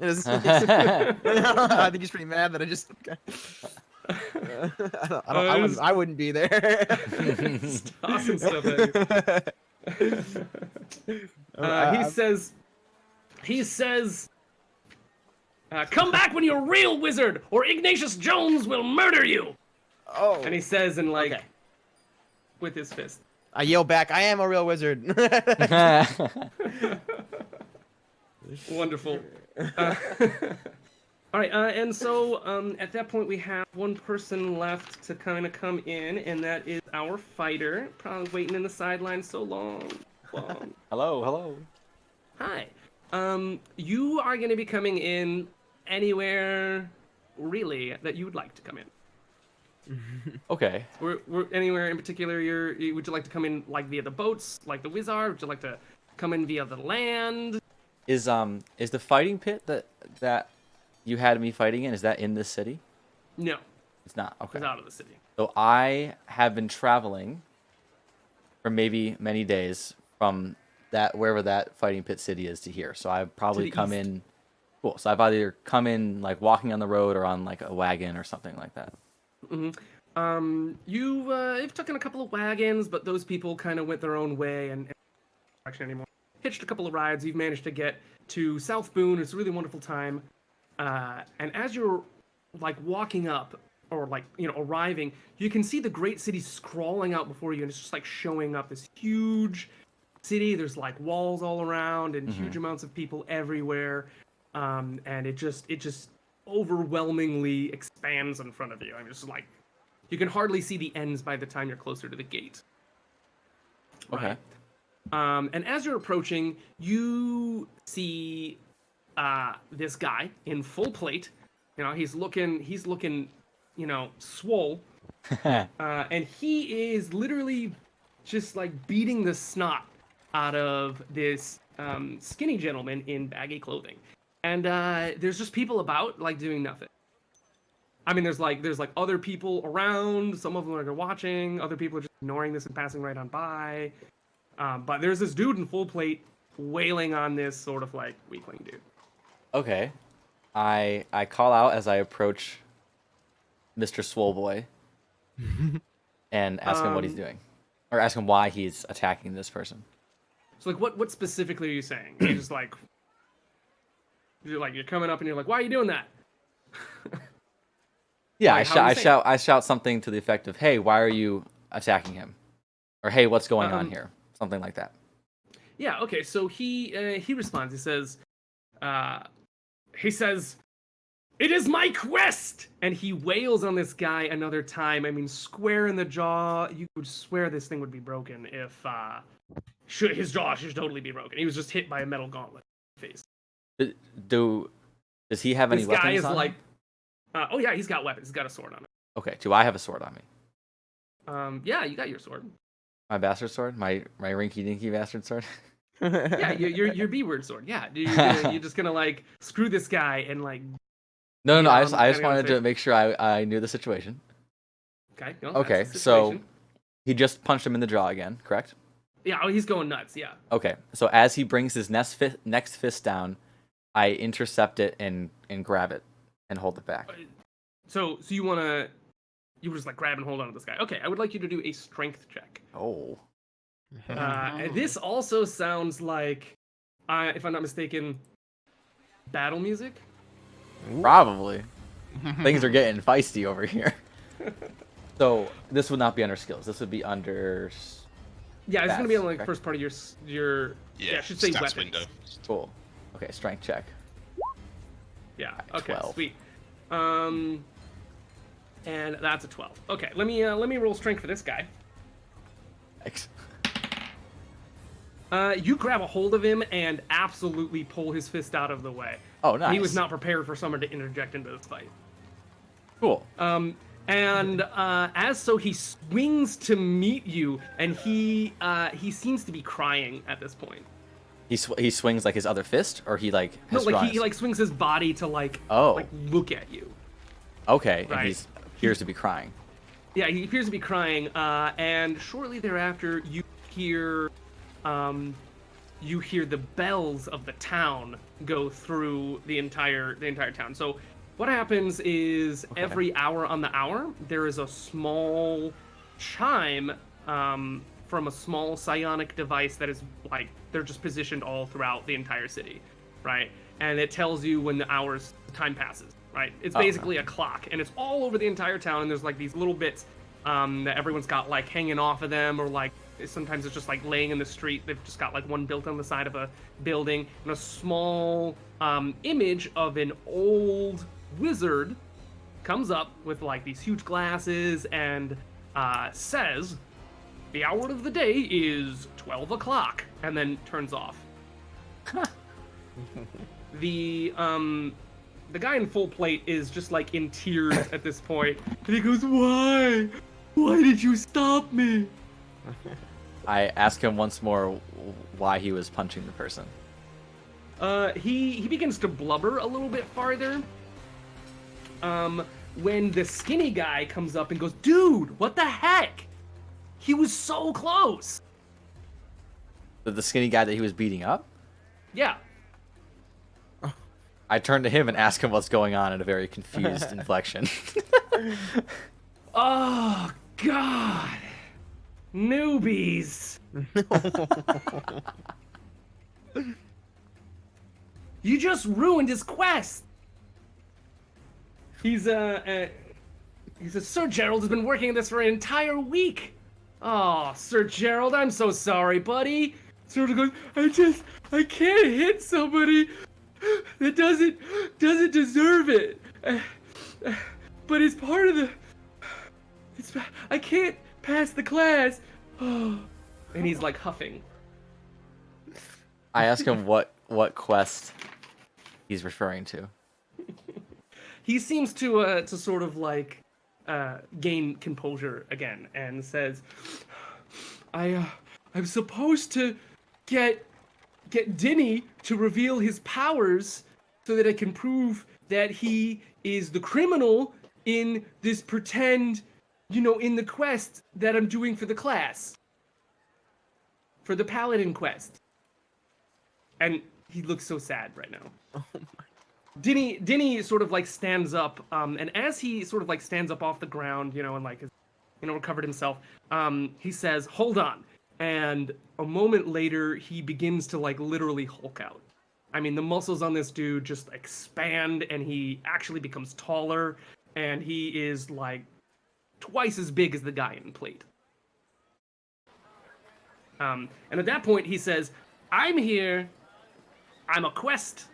I think he's pretty mad that I just. I wouldn't be there. Tossing stuff at you. He says, "Come back when you're a real wizard, or Ignatius Jones will murder you." Oh. And he says, in like, Okay. with his fist. I yell back, I am a real wizard. Wonderful. All right, and so at that point we have one person left to kind of come in, and that is our fighter, probably waiting in the sidelines so long. Hello. Hi. You are going to be coming in anywhere, really, that you would like to come in. Okay. We're anywhere in particular would you like to come in like via the boats, like the Wizard? Would you like to come in via the land? Is the fighting pit that you had me fighting in, is that in this city? No, It's not. Okay. it's out of the city. So I have been traveling for maybe many days from that wherever that fighting pit city is to here. So I've probably the come east. in. Cool. So I've either come in like walking on the road or on like a wagon or something like that. You've taken a couple of wagons, but those people kind of went their own way and direction anymore. Hitched a couple of rides. You've managed to get to South Boone. It's a really wonderful time. And as you're like walking up or like arriving, you can see the great city scrawling out before you, and it's just like showing up this huge city. There's like walls all around and huge amounts of people everywhere, and it just overwhelmingly expands in front of you. I mean, just like you can hardly see the ends by the time you're closer to the gate. Okay. And as you're approaching, you see this guy in full plate. He's looking, swole. And he is literally just like beating the snot out of this skinny gentleman in baggy clothing. And there's just people about, like, doing nothing. I mean, there's like other people around. Some of them are watching. Other people are just ignoring this and passing right on by. But there's this dude in full plate wailing on this sort of like weakling dude. Okay. I call out as I approach Mr. Swole Boy. and ask him what he's doing, or ask him why he's attacking this person. So like, what specifically are you saying? You're just like, you're coming up and you're like, why are you doing that? Yeah, Like, how are you saying? I shout something to the effect of, "Hey, why are you attacking him?" Or, "Hey, what's going on here?" Something like that. Yeah. Okay. So he responds. He says, "It is my quest!" And he wails on this guy another time. I mean, square in the jaw. You would swear this thing would be broken if his jaw should totally be broken. He was just hit by a metal gauntlet in the face. Does he have any This guy weapons is on like, him? oh yeah, he's got weapons. He's got a sword on him. Okay, do I have a sword on me? Yeah, you got your sword. My bastard sword? My rinky dinky bastard sword? Yeah, your B word sword. Yeah, you're just gonna like screw this guy and like. No. Yeah, I just depending on wanted the to make sure I knew the situation. Okay. No, Okay, that's the so situation. he just punched him in the jaw again, correct? Yeah, oh, he's going nuts. Yeah. Okay, so as he brings his next fist down, I intercept it and grab it and hold it back. So you you just like grab and hold on to this guy. Okay, I would like you to do a strength check. Oh. And this also sounds like, if I'm not mistaken, battle music. Probably. Things are getting feisty over here. So this would not be under skills. This would be under. Yeah, it's gonna be on like correct? first part of your Yeah, I should say stats weapons. window. Cool. Okay, strength check. Yeah. Alright, Okay. 12. Sweet. And that's a 12. Okay. Let me roll strength for this guy. Thanks. You grab a hold of him and absolutely pull his fist out of the way. Oh, nice. He was not prepared for someone to interject into this fight. Cool. And as so, he swings to meet you, and he seems to be crying at this point. He swings like his other fist, or he like No, has like drawn he like swings his body to like look at you. Okay, Right. and he appears to be crying. Yeah, he appears to be crying, and shortly thereafter, you hear the bells of the town go through the entire town. So what happens is every hour on the hour, there is a small chime from a small psionic device that is like they're just positioned all throughout the entire city, right? And it tells you when the time passes, right? It's basically a clock, and it's all over the entire town. And there's like these little bits that everyone's got like hanging off of them, or like sometimes it's just like laying in the street. They've just got like one built on the side of a building, and a small image of an old wizard comes up with like these huge glasses and says, "The hour of the day is 12 o'clock," and then turns off. The guy in full plate is just like in tears at this point, and he goes, "Why? Why did you stop me?" I ask him once more why he was punching the person. He begins to blubber a little bit farther. When the skinny guy comes up and goes, "Dude, what the heck? He was so close." The skinny guy that he was beating up? Yeah. I turn to him and ask him what's going on in a very confused inflection. Oh, God. Newbies. You just ruined his quest. He says, "Sir Gerald has been working on this for an entire week." "Oh, Sir Gerald, I'm so sorry, buddy." Sir goes, I can't hit somebody that doesn't deserve it. But it's part of the... I can't pass the class. And he's like huffing. I ask him what quest he's referring to. He seems to sort of like gain composure again and says, I'm supposed to get Dinny to reveal his powers so that I can prove that he is the criminal in this pretend, in the quest that I'm doing for the class. For the paladin quest." And he looks so sad right now. Oh my. Dinny sort of like stands up, and as he sort of like stands up off the ground, and like recovered himself. He says, "Hold on," and a moment later, he begins to like literally Hulk out. I mean, the muscles on this dude just expand, and he actually becomes taller, and he is like twice as big as the guy in plate. And at that point, he says, "I'm here. I'm a quest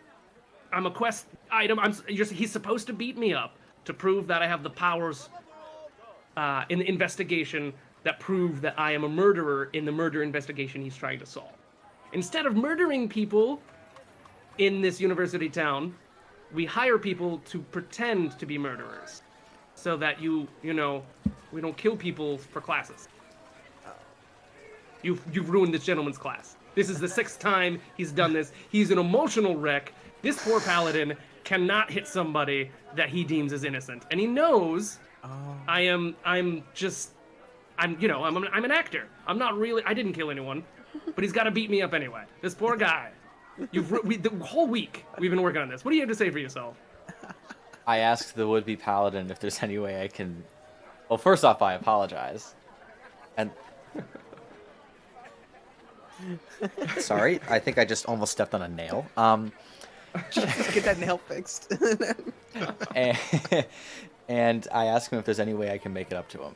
item. He's supposed to beat me up to prove that I have the powers in the investigation that prove that I am a murderer in the murder investigation he's trying to solve. Instead of murdering people in this university town, we hire people to pretend to be murderers so that we don't kill people for classes. You've ruined this gentleman's class. This is the 6th time he's done this. He's an emotional wreck. This poor paladin cannot hit somebody that he deems as innocent, and he knows I'm an actor. I'm not really. I didn't kill anyone, but he's got to beat me up anyway. This poor guy. The whole week we've been working on this. What do you have to say for yourself?" I asked the would-be paladin if there's any way I can. Well, first off, I apologize, and sorry, I think I just almost stepped on a nail. Just get that nail fixed. and I asked him if there's any way I can make it up to him.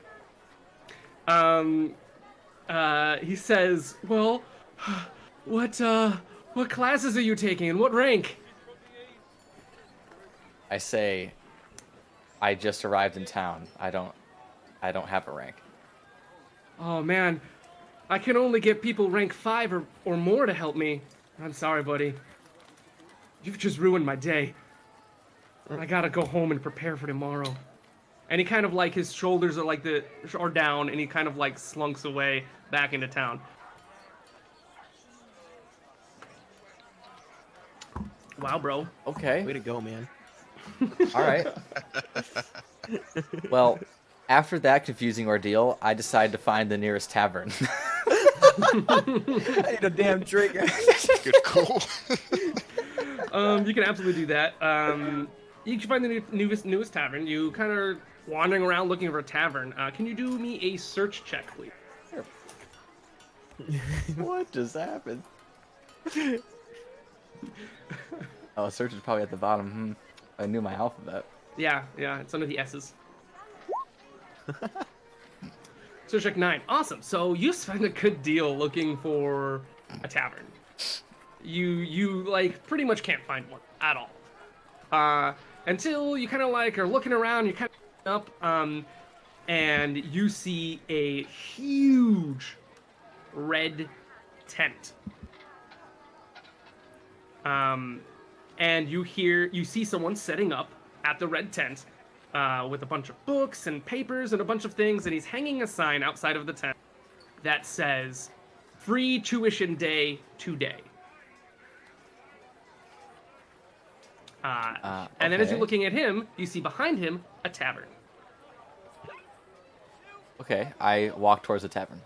He says, "Well, what classes are you taking and what rank?" I say, I just arrived in town. I don't have a rank. "Oh man, I can only get people rank 5 or more to help me. I'm sorry, buddy. You've just ruined my day. I gotta go home and prepare for tomorrow." And he kind of like, his shoulders are down, and he kind of like slunks away back into town. Wow, bro. Okay. Way to go, man. All right. Well, after that confusing ordeal, I decided to find the nearest tavern. I need a damn drink. Good call. You can absolutely do that. You can find the newest tavern. You kind of wandering around looking for a tavern. Can you do me a search check, please? What just happened? Oh, search is probably at the bottom. I knew my alphabet. Yeah, it's under the S's. Search check 9. Awesome. So you spend a good deal looking for a tavern. You like pretty much can't find one at all. Until you kind of like are looking around, you're kind of up, and you see a huge red tent. And you see someone setting up at the red tent with a bunch of books and papers and a bunch of things, and he's hanging a sign outside of the tent that says, "Free tuition day today." And then as you're looking at him, you see behind him a tavern. Okay, I walk towards the tavern.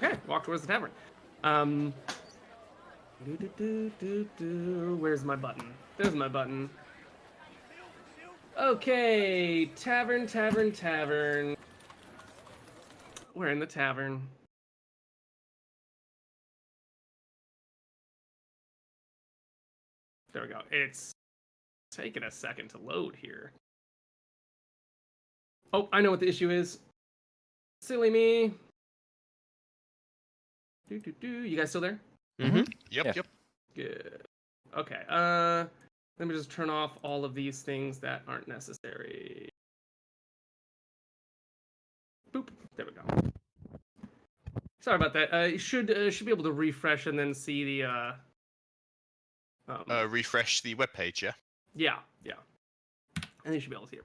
Okay, walk towards the tavern. Where's my button? There's my button. Okay, tavern. We're in the tavern. There we go. It's taking a second to load here. Oh, I know what the issue is. Silly me. You guys still there? Mm-hmm. Yep. Good. Okay. Let me just turn off all of these things that aren't necessary. Boop. There we go. Sorry about that. You should be able to refresh and then see the. Refresh the webpage, yeah? Yeah. And you should be able to hear.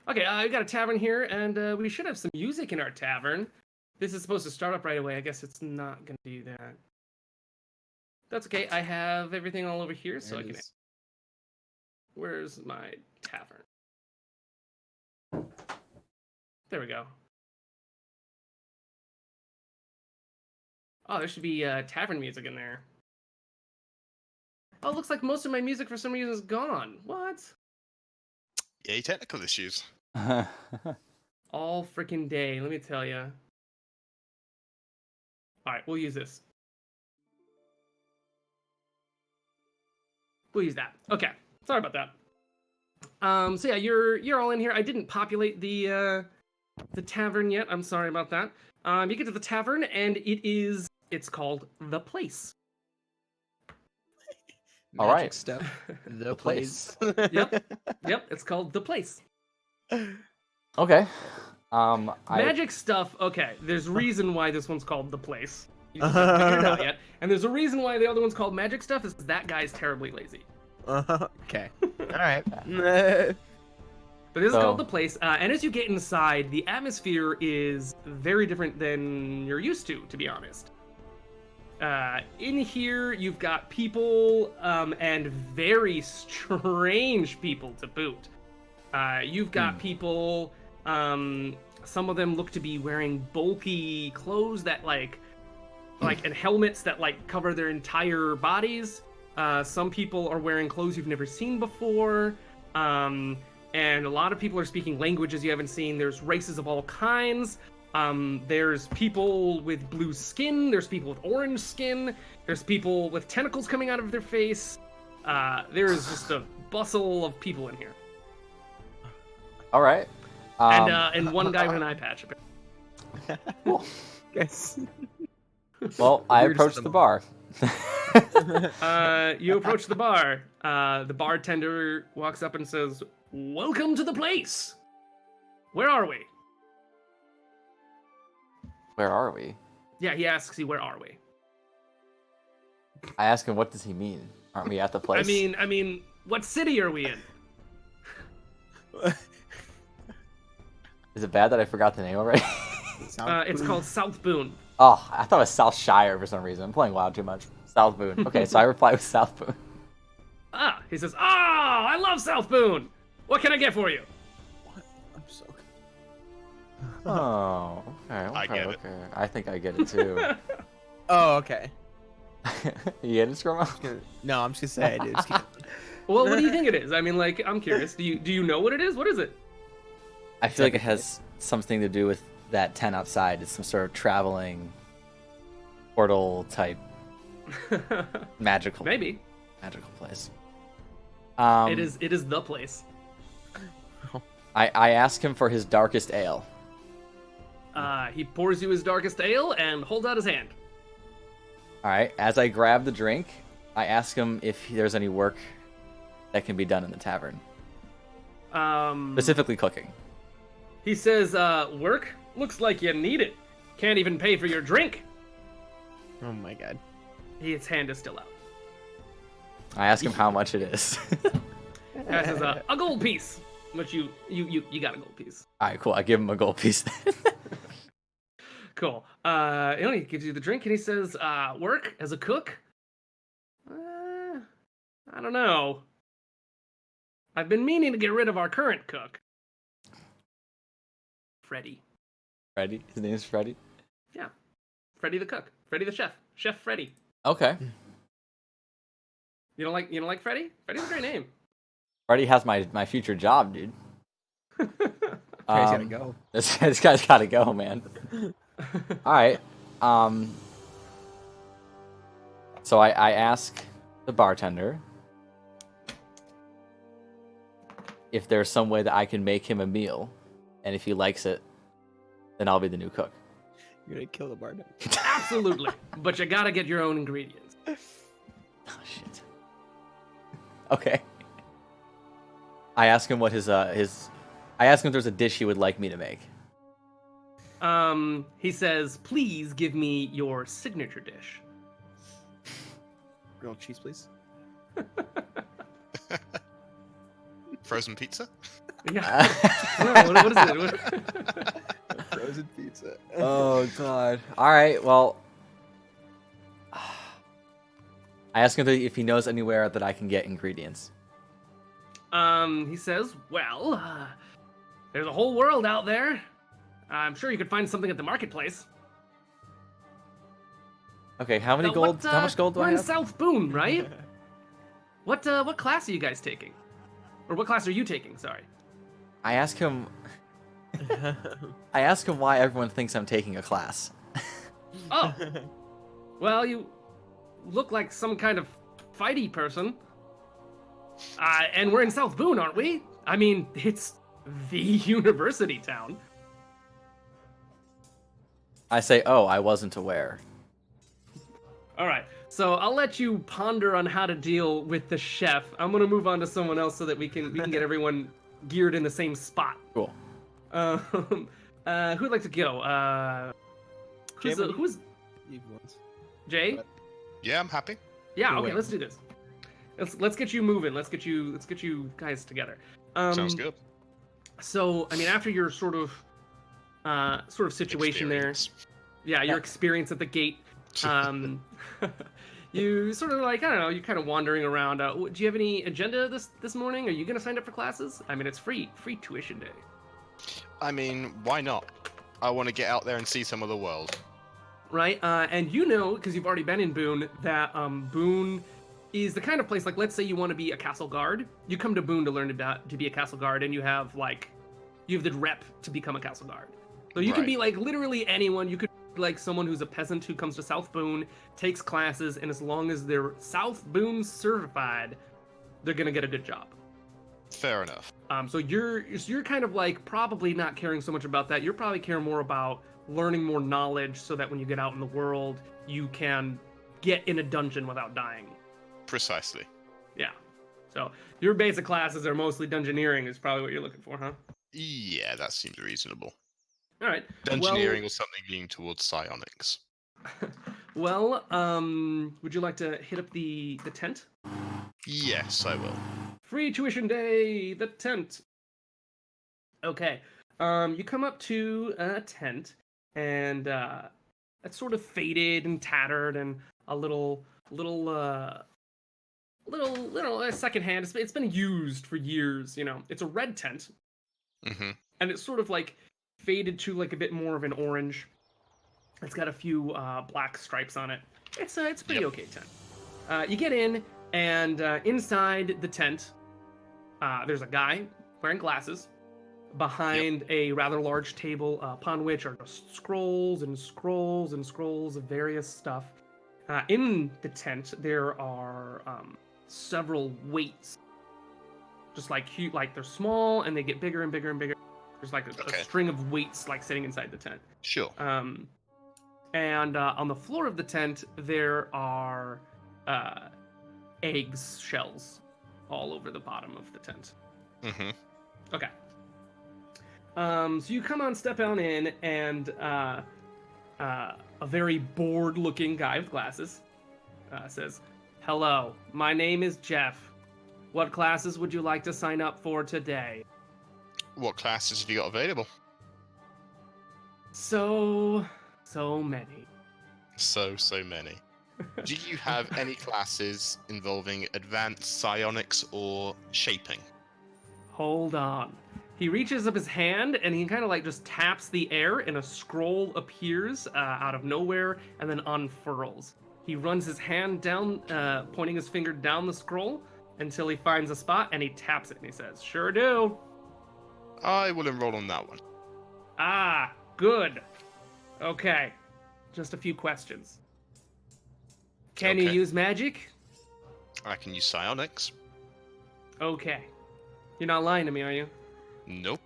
Okay, we got a tavern here, and we should have some music in our tavern. This is supposed to start up right away. I guess it's not going to do that. That's okay. I have everything all over here, so I can. Where's my tavern? There we go. Oh, there should be tavern music in there. Oh, it looks like most of my music for some reason is gone. What? Yay, technical issues. all freaking day. Let me tell you. All right, we'll use this. We'll use that. Okay, sorry about that. So yeah, you're all in here. I didn't populate the tavern yet. I'm sorry about that. You get to the tavern, and it's called The Place. All Magic right. stuff. The place. Yep, it's called The Place. Okay. Magic stuff. Okay, there's reason why this one's called The Place. You just haven't figured it out yet. And there's a reason why the other one's called Magic Stuff. Is that guy's terribly lazy. Okay. All right. But this is So- called The Place, and as you get inside, the atmosphere is very different than you're used to be honest. In here, you've got people, and very strange people to boot. You've got people, some of them look to be wearing bulky clothes that and helmets that cover their entire bodies. Some people are wearing clothes you've never seen before. And a lot of people are speaking languages you haven't seen. There's races of all kinds. There's people with blue skin. There's people with orange skin. There's people with tentacles coming out of their face. There is just a bustle of people in here. All right. And one guy with an eye patch. Cool. Yes. Well, I Weirdest approached of the them bar. You approach the bar. The bartender walks up and says, "Welcome to the place. Where are we?" Where are we? Yeah, he asks you, "Where are we?" I ask him, what does he mean? Aren't we at the place? I mean, what city are we in? Is it bad that I forgot the name already? It's called South Boone. Oh, I thought it was South Shire for some reason. I'm playing WoW too much. South Boone. Okay, so I reply with South Boone. He says, "Oh, I love South Boone. What can I get for you?" I'm so. Oh, okay. I get it. Okay. I think I get it too. Oh, okay. You get it, Skirmo? No, I'm just gonna say I did. Just keep- Well, what do you think it is? I mean, I'm curious. Do you know what it is? What is it? I feel like it has something to do with that tent outside. It's some sort of traveling portal type magical Maybe. place. It is the place. I ask him for his darkest ale. He pours you his darkest ale and holds out his hand. All right. As I grab the drink, I ask him if there's any work that can be done in the tavern, specifically cooking. He says, "Work? Looks like you need it. Can't even pay for your drink." Oh my god. His hand is still out. I ask him how much it is. That says, "A gold piece." Which you got a gold piece. All right, cool. I give him a gold piece then. Cool. And he gives you the drink and he says, "Work as a cook? I don't know. I've been meaning to get rid of our current cook, Freddy." Freddy? His name is Freddy? Yeah, Freddy the cook, Freddy the chef, Chef Freddy. Okay. You don't like Freddy? Freddy's a great name. Freddy has my future job, dude. Freddy's gotta go. This guy's gotta go, man. All right. So I ask the bartender if there's some way that I can make him a meal, and if he likes it, then I'll be the new cook. You're gonna kill the bartender. Absolutely, but you gotta get your own ingredients. Oh shit. Okay. I ask him what his I ask him if there's a dish he would like me to make. He says, "Please give me your signature dish." Grilled cheese, please. Frozen pizza? Yeah. No, what is it? Frozen pizza. Oh god. All right. Well, I ask him if he knows anywhere that I can get ingredients. He says, "Well, there's a whole world out there. I'm sure you could find something at the marketplace." Okay. How many Now, gold? How much gold do we're I in have? South Boone, right? What class are you guys taking? Or what class are you taking? Sorry. I ask him. I ask him why everyone thinks I'm taking a class. Oh, well, you look like some kind of fighty person. And we're in South Boone, aren't we? I mean, it's the university town. I say, oh, I wasn't aware. All right, so I'll let you ponder on how to deal with the chef. I'm gonna move on to someone else so that we can get everyone geared in the same spot. Cool. Who'd like to go? Who's Jay? Yeah, I'm happy. Yeah, Go okay, away. let's do this. Let's get you moving. Let's get you guys together. Sounds good. So, I mean, after your sort of situation Experience. there, yeah, your experience at the gate, you sort of like, I don't know, you're kind of wandering around. Do you have any agenda this morning? Are you gonna sign up for classes? I mean, it's free tuition day. I mean, why not? I want to get out there and see some of the world. Right? And you know, because you've already been in Boone, that Boone is the kind of place, like, let's say you want to be a castle guard. You come to Boone to learn to be a castle guard, and you have the rep to become a castle guard. So you can be like literally anyone. You could be like someone who's a peasant who comes to South Boone, takes classes, and as long as they're South Boone certified, they're gonna get a good job. Fair enough. So you're kind of like probably not caring so much about that. You're probably caring more about learning more knowledge so that when you get out in the world, you can get in a dungeon without dying. Precisely. Yeah. So your basic classes are mostly dungeoneering is probably what you're looking for, huh? Yeah, that seems reasonable. All right. Dungeoneering or something leaning towards psionics. Well, would you like to hit up the tent? Yes, I will. Free tuition day, the tent. Okay. You come up to a tent, and it's sort of faded and tattered and a little secondhand. It's been used for years. You know, it's a red tent, Mm-hmm. and it's sort of like faded to like a bit more of an orange. It's got a few black stripes on it. It's a pretty okay tent. You get in, and inside the tent, there's a guy wearing glasses behind a rather large table upon which are just scrolls and scrolls and scrolls of various stuff. In the tent, there are several weights, just like they're small and they get bigger and bigger and bigger. There's like a string of weights like sitting inside the tent. Sure. And on the floor of the tent, there are eggs, shells, all over the bottom of the tent. Mm-hmm. Okay. So you step on in, and a very bored-looking guy with glasses says, "Hello, my name is Jeff. What classes would you like to sign up for today?" What classes have you got available? So many. So many. Do you have any classes involving advanced psionics or shaping? Hold on. He reaches up his hand and he kind of like just taps the air and a scroll appears out of nowhere and then unfurls. He runs his hand down, pointing his finger down the scroll until he finds a spot and he taps it and he says, "Sure do." I will enroll on that one. Ah, good. Okay. Just a few questions. Can you Okay. use magic? I can use psionics. Okay. You're not lying to me, are you? Nope.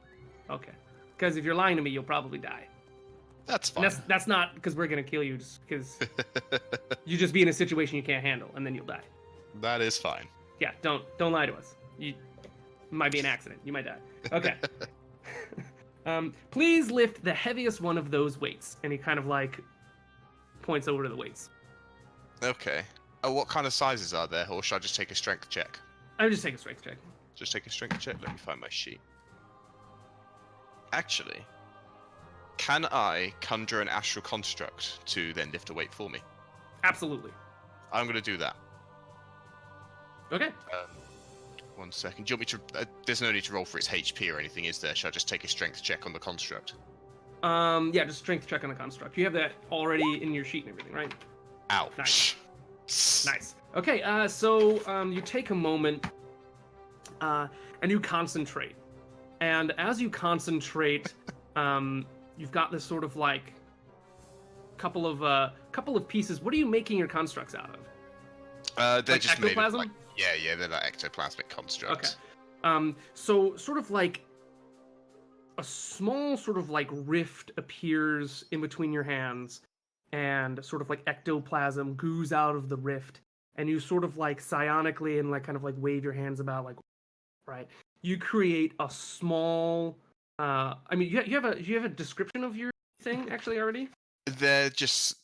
Okay. Because if you're lying to me, you'll probably die. That's fine. And that's not because we're gonna kill you, just because you just be in a situation you can't handle, and then you'll die. That is fine. Yeah, don't lie to us. It might be an accident. You might die. Okay. Please lift the heaviest one of those weights, and he kind of like points over to the weights. Okay. What kind of sizes are there, or should I just take a strength check? I would just take a strength check. Just take a strength check. Let me find my sheet. Actually, can I conjure an astral construct to then lift a weight for me? Absolutely. I'm going to do that. Okay. 1 second. Do you want me to... there's no need to roll for its HP or anything, is there? Should I just take a strength check on the construct? Yeah, just strength check on the construct. You have that already in your sheet and everything, right? Ouch. Nice. Okay, so you take a moment and you concentrate. And as you concentrate, you've got this sort of like couple of pieces. What are you making your constructs out of? They're Like just made of, ectoplasm? like, yeah, they're like ectoplasmic constructs. Okay. So sort of like a small sort of like rift appears in between your hands, and sort of like ectoplasm goos out of the rift, and you sort of like psionically and like kind of like wave your hands about, like, right. You create a small. I mean, you have a description of your thing actually already. They're just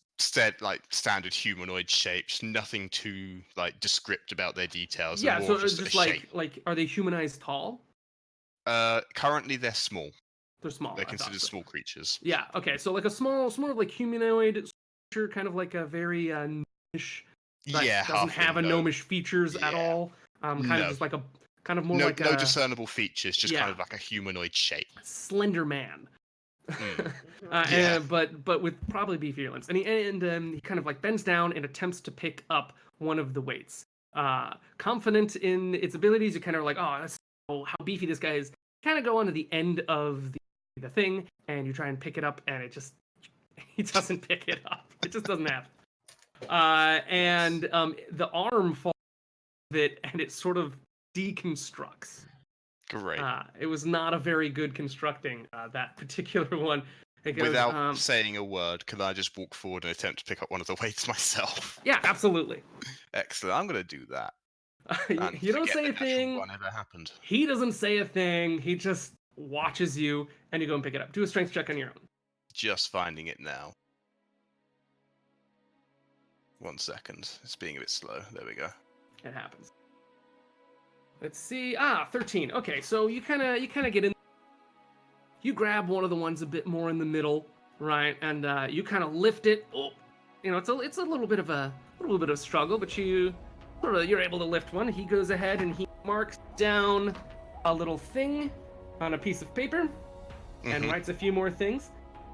like standard humanoid shapes, nothing too like descript about their details. Yeah, More so of just a just shape. like are they humanized tall? Currently they're small. They're small. They're I thought considered so. small creatures. Yeah. Okay. So like a small like humanoid structure, kind of like a very gnomish. That Yeah, doesn't half have a no, gnomish features at Yeah. all. Kind No. of just like a kind of more no, like no a discernible features, just kind yeah. of like a humanoid shape. slender man. Mm. Yeah. But with probably beefier limbs, and he kind of like bends down and attempts to pick up one of the weights. Confident in its abilities, you kind of like, oh, that's how beefy this guy is. Kind of go onto the end of the thing, and you try and pick it up, and he doesn't pick it up. It just doesn't happen. And the arm falls of it, and it sort of deconstructs. Great. It was not a very good constructing, that particular one. It goes, Without saying a word, can I just walk forward and attempt to pick up one of the weights myself? Yeah, absolutely. Excellent. I'm going to do that. You don't say a thing. One ever happened. He doesn't say a thing. He just watches you, and you go and pick it up. Do a strength check on your own. Just finding it now. 1 second. It's being a bit slow. There we go. It happens. Let's see. 13. Okay, so you kind of get in. You grab one of the ones a bit more in the middle, right? And you kind of lift it. Oh, it's a little bit of a struggle, but you're able to lift one. He goes ahead and he marks down a little thing on a piece of paper and writes a few more things.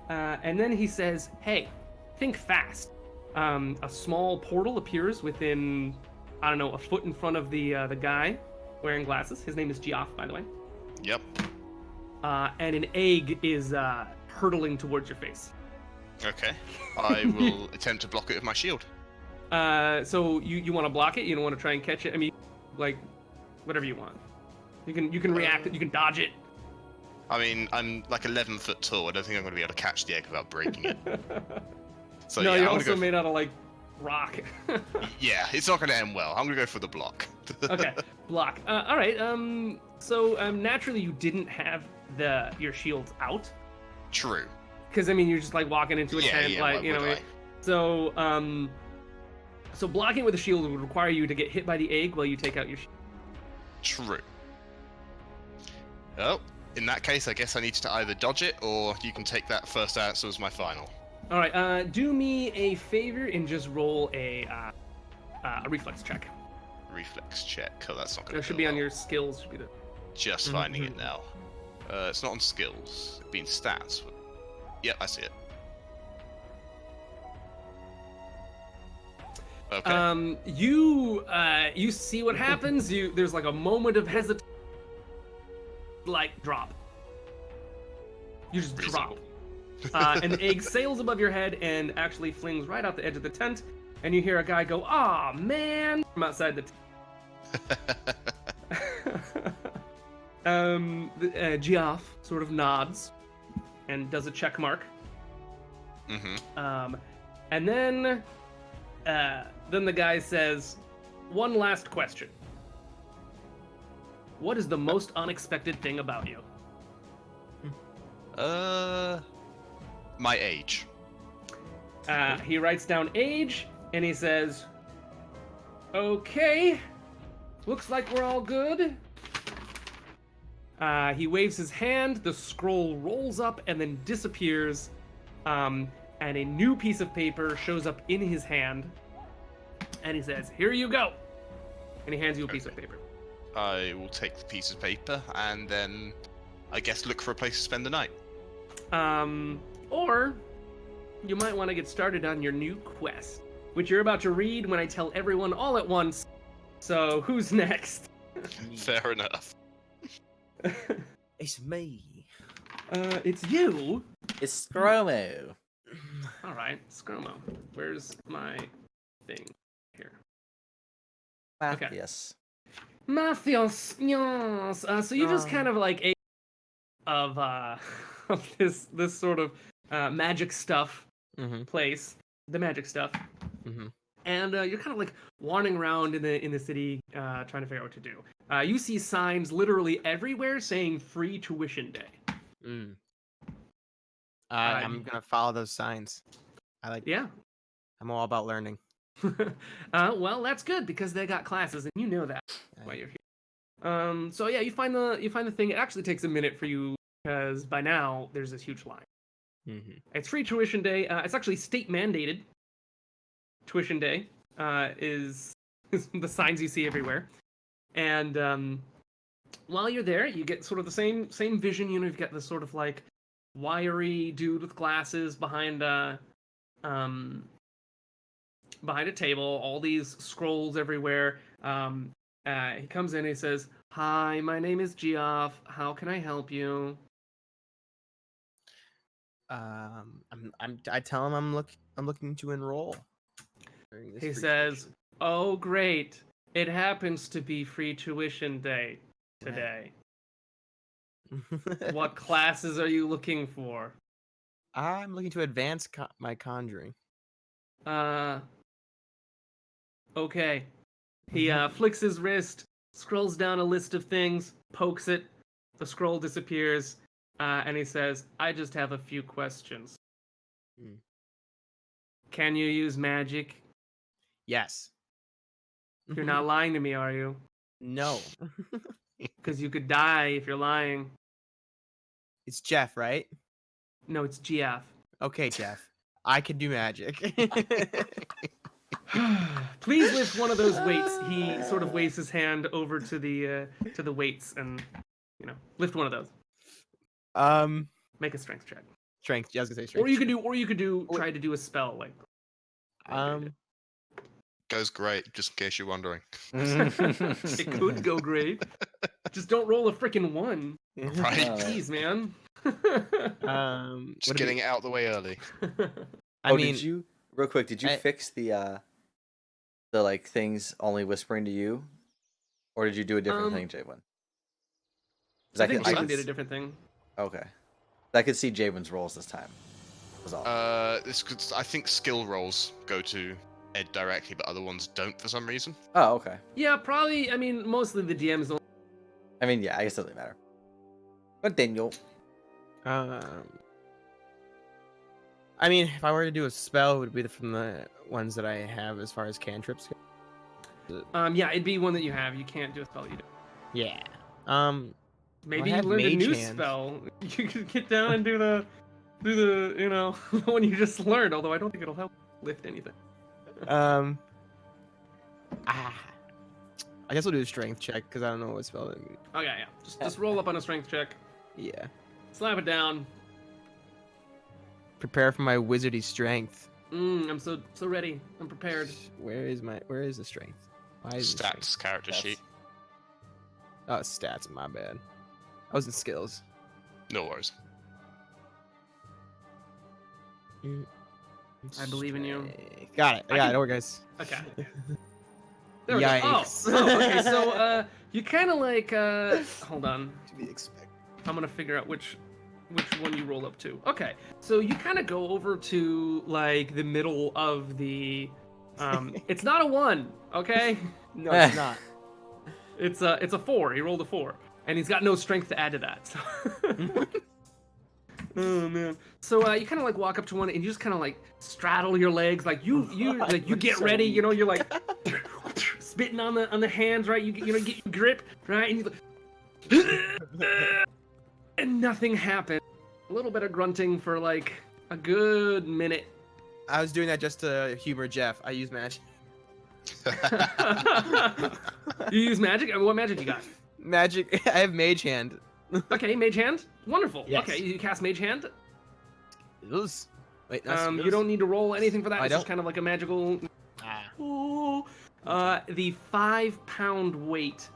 And then he says, "Hey, think fast." A small portal appears within, I don't know, a foot in front of the guy wearing glasses. His name is Geoff, by the way. Yep. And an egg is hurtling towards your face. Okay. I will attempt to block it with my shield. So you want to block it? You don't want to try and catch it? I mean, like, whatever you want. You can react it. You can dodge it. I mean, I'm like 11 foot tall. I don't think I'm going to be able to catch the egg without breaking it. So no, yeah, you're I'm also gonna go made out of like rock. Yeah, it's not going to end well. I'm going to go for the block. Okay, block. All right. So naturally you didn't have your shields out. True. Because I mean, you're just like walking into a tent, like, you know. I? So blocking with a shield would require you to get hit by the egg while you take out your shield. True. Well, in that case, I guess I need to either dodge it, or you can take that first answer as my final. All right. Do me a favor and just roll a reflex check. Reflex check. Oh, that's not going to. It should be on your skills. Should be the. Just finding it now. It's not on skills. It'd be in stats. Yep, I see it. Okay. You see what happens. There's like a moment of hesitation. Like drop. You just drop. And the egg sails above your head and actually flings right out the edge of the tent. And you hear a guy go, "Ah, man!" from outside the tent. Geoff sort of nods and does a check mark. And then the guy says, "One last question. What is the most unexpected thing about you?" My age. He writes down age, and he says, "Okay, looks like we're all good." He waves his hand, the scroll rolls up and then disappears, and a new piece of paper shows up in his hand, and he says, "Here you go," and he hands you a piece of paper. I will take the piece of paper and then, I guess, look for a place to spend the night. Or you might want to get started on your new quest, which you're about to read when I tell everyone all at once. So who's next? Fair enough. It's me. It's you. It's Scromo. All right, Skromo. Where's my thing? Here. Okay. Yes. Mathios, yes. So you just kind of like a of of this sort of magic stuff place, the magic stuff, and you're kind of like wandering around in the city trying to figure out what to do. You see signs literally everywhere saying free tuition day. I'm gonna follow those signs. Yeah. I'm all about learning. Well, that's good because they got classes, and you know that why you're here. So yeah, you find the thing. It actually takes a minute for you because by now there's this huge line. It's free tuition day. It's actually state mandated. Tuition day is the signs you see everywhere, and while you're there, you get sort of the same vision. You know, you've got this sort of like wiry dude with glasses behind a table, all these scrolls everywhere. He comes in and he says, "Hi, my name is Geoff. How can I help you?" I tell him I'm looking to enroll. during this He free says, "Oh, great. It happens to be free tuition day today. tuition." What classes are you looking for?" I'm looking to advance my conjuring. Okay. He flicks his wrist, scrolls down a list of things, pokes it, the scroll disappears, and he says, "I just have a few questions. Can you use magic? Yes. You're not lying to me, are you? No. Because you could die if you're lying." It's Jeff, right? No, it's GF. Okay, Jeff. I can do magic. Please lift one of those weights. He sort of waves his hand over to the weights and lift one of those. Make a strength check. Strength. Yeah, I was gonna say strength. Or you could do try to do a spell like. Goes great, just in case you're wondering. It could go great. Just don't roll a freaking 1. Right? Jeez, man. Just getting it out the way early. I mean, did you real quick? Did you fix the like things only whispering to you, or did you do a different thing, J1? I think Javen did a different thing. Okay, I could see Javen's rolls this time. Was all. I think skill rolls go to Ed directly, but other ones don't for some reason. Oh, okay. Yeah, probably. I mean, mostly the DMs. I mean, yeah, I guess it doesn't matter. Continue. I mean, if I were to do a spell, it would be from the ones that I have as far as cantrips go. Yeah, it'd be one that you have. You can't do a spell you do. Yeah. Maybe you learned a new spell. You could get down and do the the one you just learned. Although I don't think it'll help lift anything. I guess we'll do a strength check because I don't know what spell. Okay, yeah. Just roll up on a strength check. Yeah. Slap it down. Prepare for my wizardy strength. I'm so ready. I'm prepared. Where is the strength? Why is Stats, character sheet. Oh, stats. My bad. I was in skills. No worries. I believe in you. Got it. I got it. Don't worry, guys. Okay. There we go. Oh, okay. So you kind of like hold on. To be expected. I'm gonna figure out which one you roll up to. Okay. So you kind of go over to like the middle of the. It's not a 1. Okay. No, it's not. It's a 4. He rolled a 4, and he's got no strength to add to that. So. Oh man. So you kind of like walk up to one and you just kind of like straddle your legs, like you get ready, you're like spitting on the hands, right? You get your grip, right? And and nothing happened. A little bit of grunting for like a good minute. I was doing that just to humor Jeff. I use magic. You use magic? I mean, what magic you got? Magic. I have mage hand. Okay, mage hand. Wonderful. Yes. Okay, you cast mage hand. Wait, you don't need to roll anything for that. I It's don't. just kind of like a magical. The 5-pound weight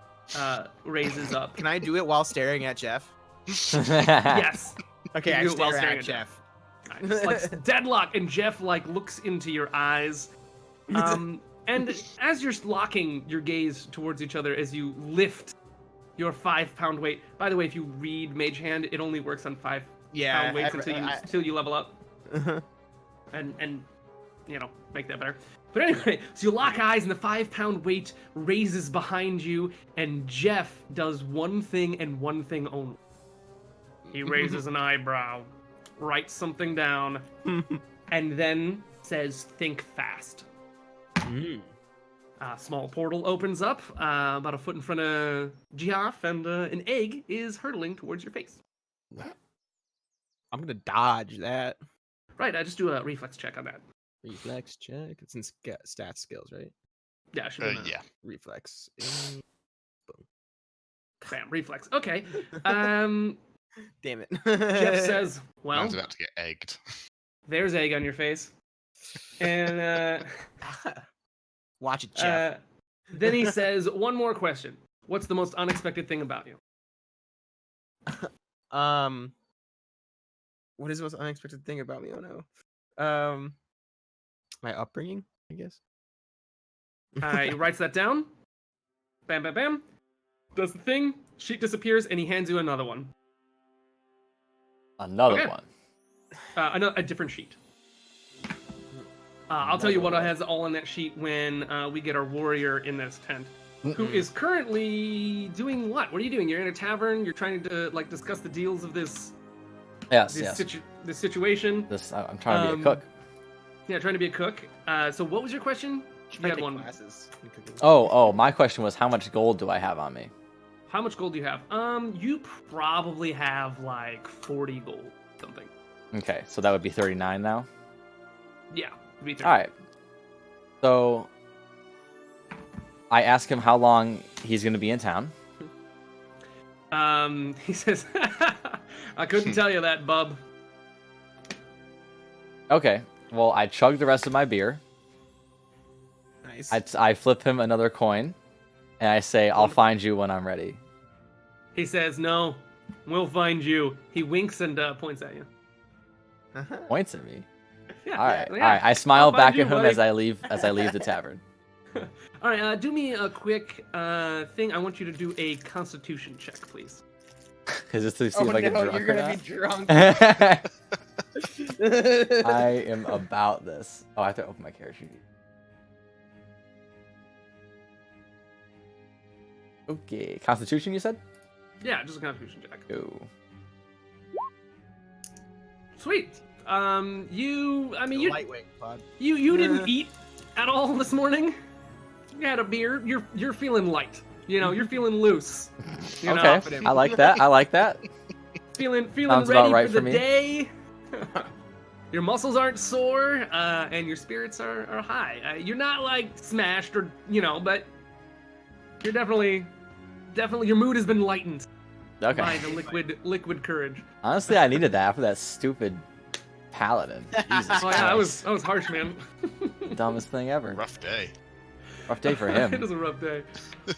raises up. Can I do it while staring at Jeff? Yes. Okay, You I do it while stare staring at at Jeff. Just like deadlock, and Jeff like looks into your eyes. And as you're locking your gaze towards each other, as you lift your 5-pound weight. By the way, if you read Mage Hand, it only works on 5-pound weights until you level up. And you know, make that better. But anyway, so you lock eyes, and the 5-pound weight raises behind you, and Jeff does one thing and one thing only. He raises an eyebrow, writes something down, and then says, "Think fast." A small portal opens up, about a foot in front of Geoff, and an egg is hurtling towards your face. I'm gonna dodge that. Right, I just do a reflex check on that. Reflex check. It's in stat skills, right? Yeah, I should do that. Yeah. Reflex. Bam, reflex. Okay. Damn it. Jeff says, "Well, Man's about to get egged. there's egg on your face," and Watch it, Jeff. then he says, "One more question. What's the most unexpected thing about you?" What is the most unexpected thing about me? Oh no. My upbringing, I guess. He writes that down. Bam, bam, bam. Does the thing. Sheet disappears, and he hands you another one. Another Okay. one. A different sheet. I'll tell you what has all in that sheet when we get our warrior in this tent, who is currently doing what? What are you doing? You're in a tavern. You're trying to like discuss the deals of this Yes, this, yes. this situation. I'm trying to be a cook. Yeah, trying to be a cook. So what was your question? You had one. Classes in cooking. Oh, my question was, how much gold do I have on me? How much gold do you have? You probably have like 40 gold, something. Okay, so that would be 39 now. Yeah. It'd be 30. All right. So I ask him how long he's going to be in town. He says, "I couldn't tell you that, bub." Okay. Well, I chug the rest of my beer. Nice. I flip him another coin, and I say, "I'll find you when I'm ready." He says, "No, we'll find you." He winks and points at you. Points at me. Yeah, All right. yeah. All right. I smile I'll find back you, at him buddy. as I leave the tavern. All right, do me a quick thing. I want you to do a Constitution check, please. Because it's to see if I get drunk you're or gonna not. be drunk. I am about this. Oh, I have to open my character sheet. Okay, Constitution, you said? Yeah, just a Constitution check. Go. Sweet. You Lightweight, Pod. you didn't eat at all this morning. You had a beer. You're feeling light. You know, you're feeling loose. You know, Okay, I like that. I like that. feeling Sounds ready about right for the for me. day. Your muscles aren't sore, and your spirits are high. You're not like smashed or but you're definitely your mood has been lightened by Okay. the liquid courage. Honestly, I needed that after that stupid paladin. Jesus Oh yeah, Christ. that was harsh, man. Dumbest thing ever. Rough day. Rough day for It him. is a rough day.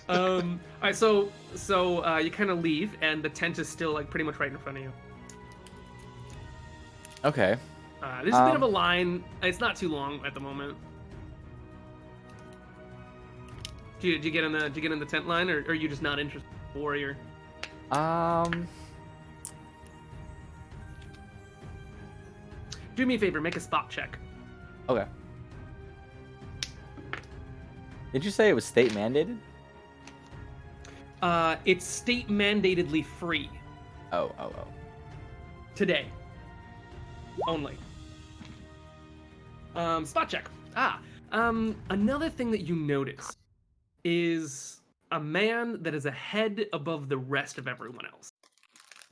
All right, so you kind of leave, and the tent is still like pretty much right in front of you. Okay. There's a bit of a line. It's not too long at the moment. Do you get in the tent line, or are you just not interested in warrior? Do me a favor, make a spot check. Okay. Did you say it was state mandated? It's state mandatedly free Oh. today. Only. Spot check. Another thing that you notice is a man that is a head above the rest of everyone else.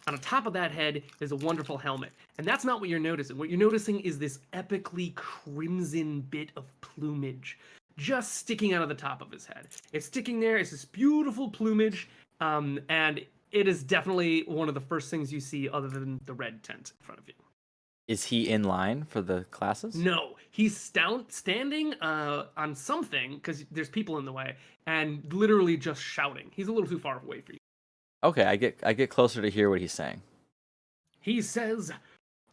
On the top of that head is a wonderful helmet. And that's not what you're noticing. What you're noticing is this epically crimson bit of plumage just sticking out of the top of his head. It's sticking there. It's this beautiful plumage. And it is definitely one of the first things you see other than the red tent in front of you. Is he in line for the classes? No, he's standing on something because there's people in the way, and literally just shouting. He's a little too far away for you. Okay, I get closer to hear what he's saying. He says,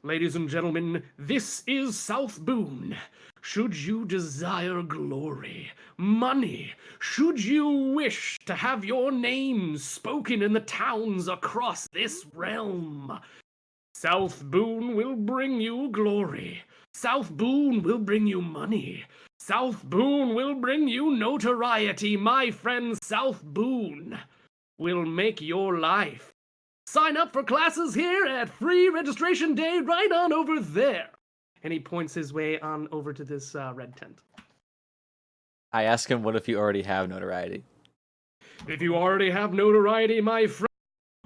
"Ladies and gentlemen, this is South Boone. Should you desire glory, money, should you wish to have your name spoken in the towns across this realm, South Boone will bring you glory. South Boone will bring you money. South Boone will bring you notoriety. My friend, South Boone will make your life. Sign up for classes here at free registration day right on over there." And he points his way on over to this red tent. I ask him, what if you already have notoriety? If you already have notoriety, my friend,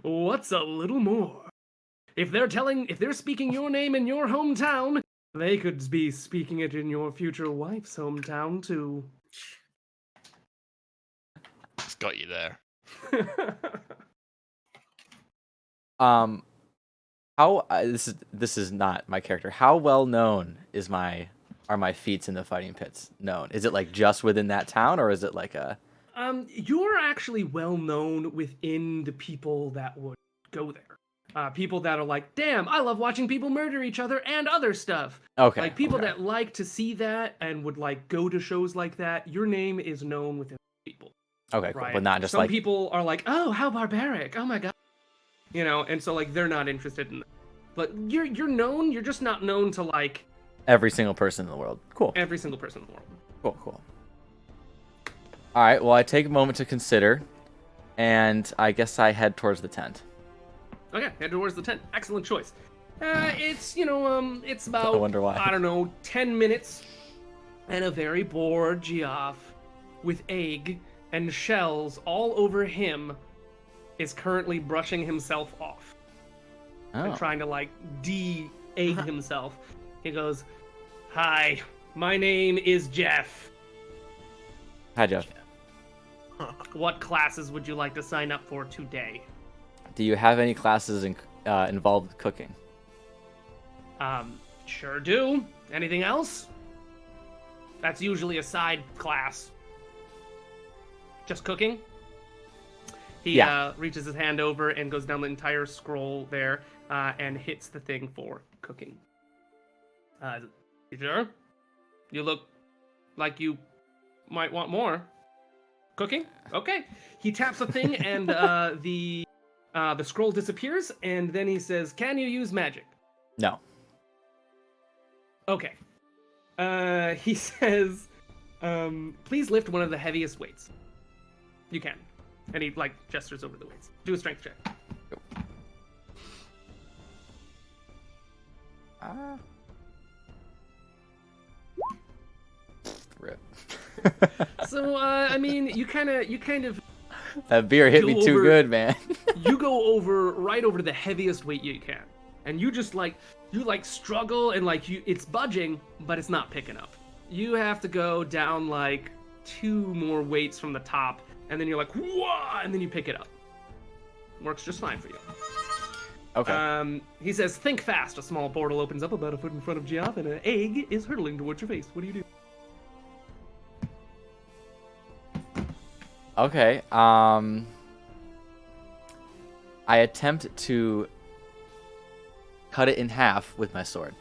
what's a little more? If they're speaking your name in your hometown, they could be speaking it in your future wife's hometown too. It's got you there. How this is not my character. How well known are my feats in the fighting pits known? Is it like just within that town, or is it like a? You're actually well known within the people that would go there. People that are like, damn, I love watching people murder each other and other stuff. Okay. Like people okay. that like to see that and would like go to shows like that. Your name is known within people. Okay, cool. Right? But not just Some like people are like, oh, how barbaric! Oh my god, and so like they're not interested in that. But you're known. You're just not known to like every single person in the world. Cool. every single person in the world. Cool. All right. Well, I take a moment to consider, and I guess I head towards the tent. Okay, head towards the tent. Excellent choice. It's it's about I wonder why. I don't know, 10 minutes, and a very bored Geoff with egg and shells all over him is currently brushing himself off and Oh. trying to like de-egg himself. He goes, "Hi, my name is Jeff. Hi, Jeff. What classes would you like to sign up for today?" Do you have any classes involved with cooking? Sure do. Anything else? That's usually a side class. Just cooking? He Yeah. reaches his hand over and goes down the entire scroll there and hits the thing for cooking. You sure? You look like you might want more. Cooking? Okay. He taps the thing and the scroll disappears, and then he says, "Can you use magic?" No. Okay. He says, "Please lift one of the heaviest weights. You can." And he, like, gestures over the weights. Do a strength check. Rip. So, I mean, you kind of, That beer hit me Go too over- good, man. you go right over to the heaviest weight you can. And you just, like, struggle, and, like, it's budging, but it's not picking up. You have to go down, like, 2 more weights from the top, and then you're like, whoa, and then you pick it up. Works just fine for you. Okay. He says, "Think fast." A small portal opens up about a foot in front of Geoff, and an egg is hurtling towards your face. What do you do? Okay. I attempt to cut it in half with my sword.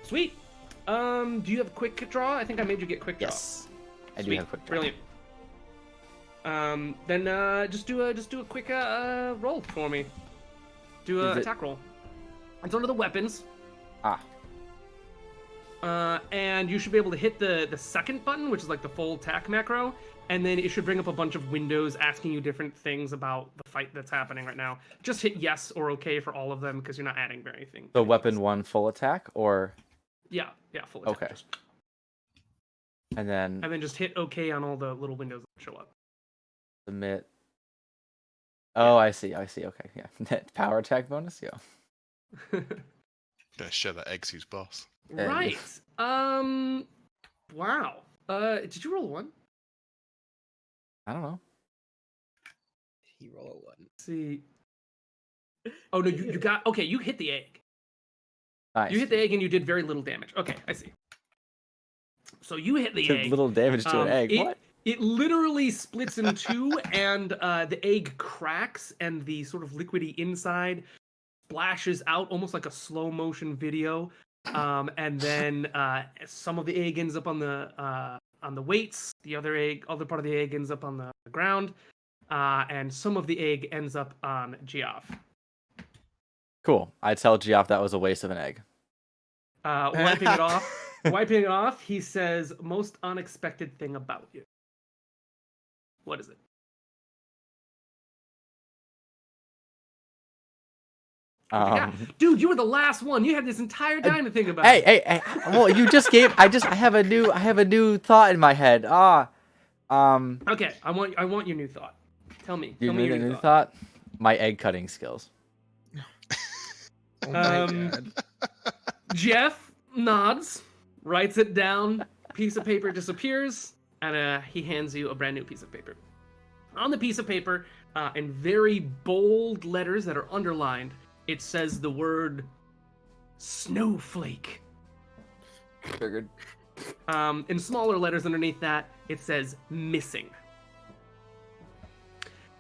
Sweet. Do you have a quick draw? I think I made you get quick draw. Yes. I do Sweet. have quick draw. Brilliant. Then just do a quick roll for me. Do a Is it- attack roll. It's under the weapons. Ah. And you should be able to hit the second button, which is like the full attack macro, and then it should bring up a bunch of windows asking you different things about the fight that's happening right now. Just hit yes or okay for all of them because you're not adding anything. So weapon 1 full attack, or Yeah, full attack. Okay. and then And then just hit okay on all the little windows that show up. submit. Oh, I see. Okay, yeah. Net power attack bonus. Yeah. Gonna show that egg's who's boss. Right. Wow. Did you roll a 1? I don't know. He rolled a 1. Let's see. Oh no, you got okay. You hit the egg. Nice. You hit the egg and you did very little damage. Okay, I see. So you hit the Did egg. little damage to an egg. What? It literally splits in two, and the egg cracks, and the sort of liquidy inside splashes out almost like a slow motion video, and then some of the egg ends up on the weights. The other part of the egg ends up on the ground, and some of the egg ends up on Geoff. Cool. I tell Geoff that was a waste of an egg. Wiping it off, he says, "Most unexpected thing about you." What is it? Dude, you were the last one. You had this entire time to think about it. Hey. Well, you just gave. I have a new thought in my head. Okay, I want your new thought. Tell me You your need a new new thought. thought? My egg cutting skills. Oh my god. Jeff nods, writes it down. Piece of paper disappears, and he hands you a brand new piece of paper. On the piece of paper, in very bold letters that are underlined, it says the word snowflake. Figured. In smaller letters underneath that, it says missing.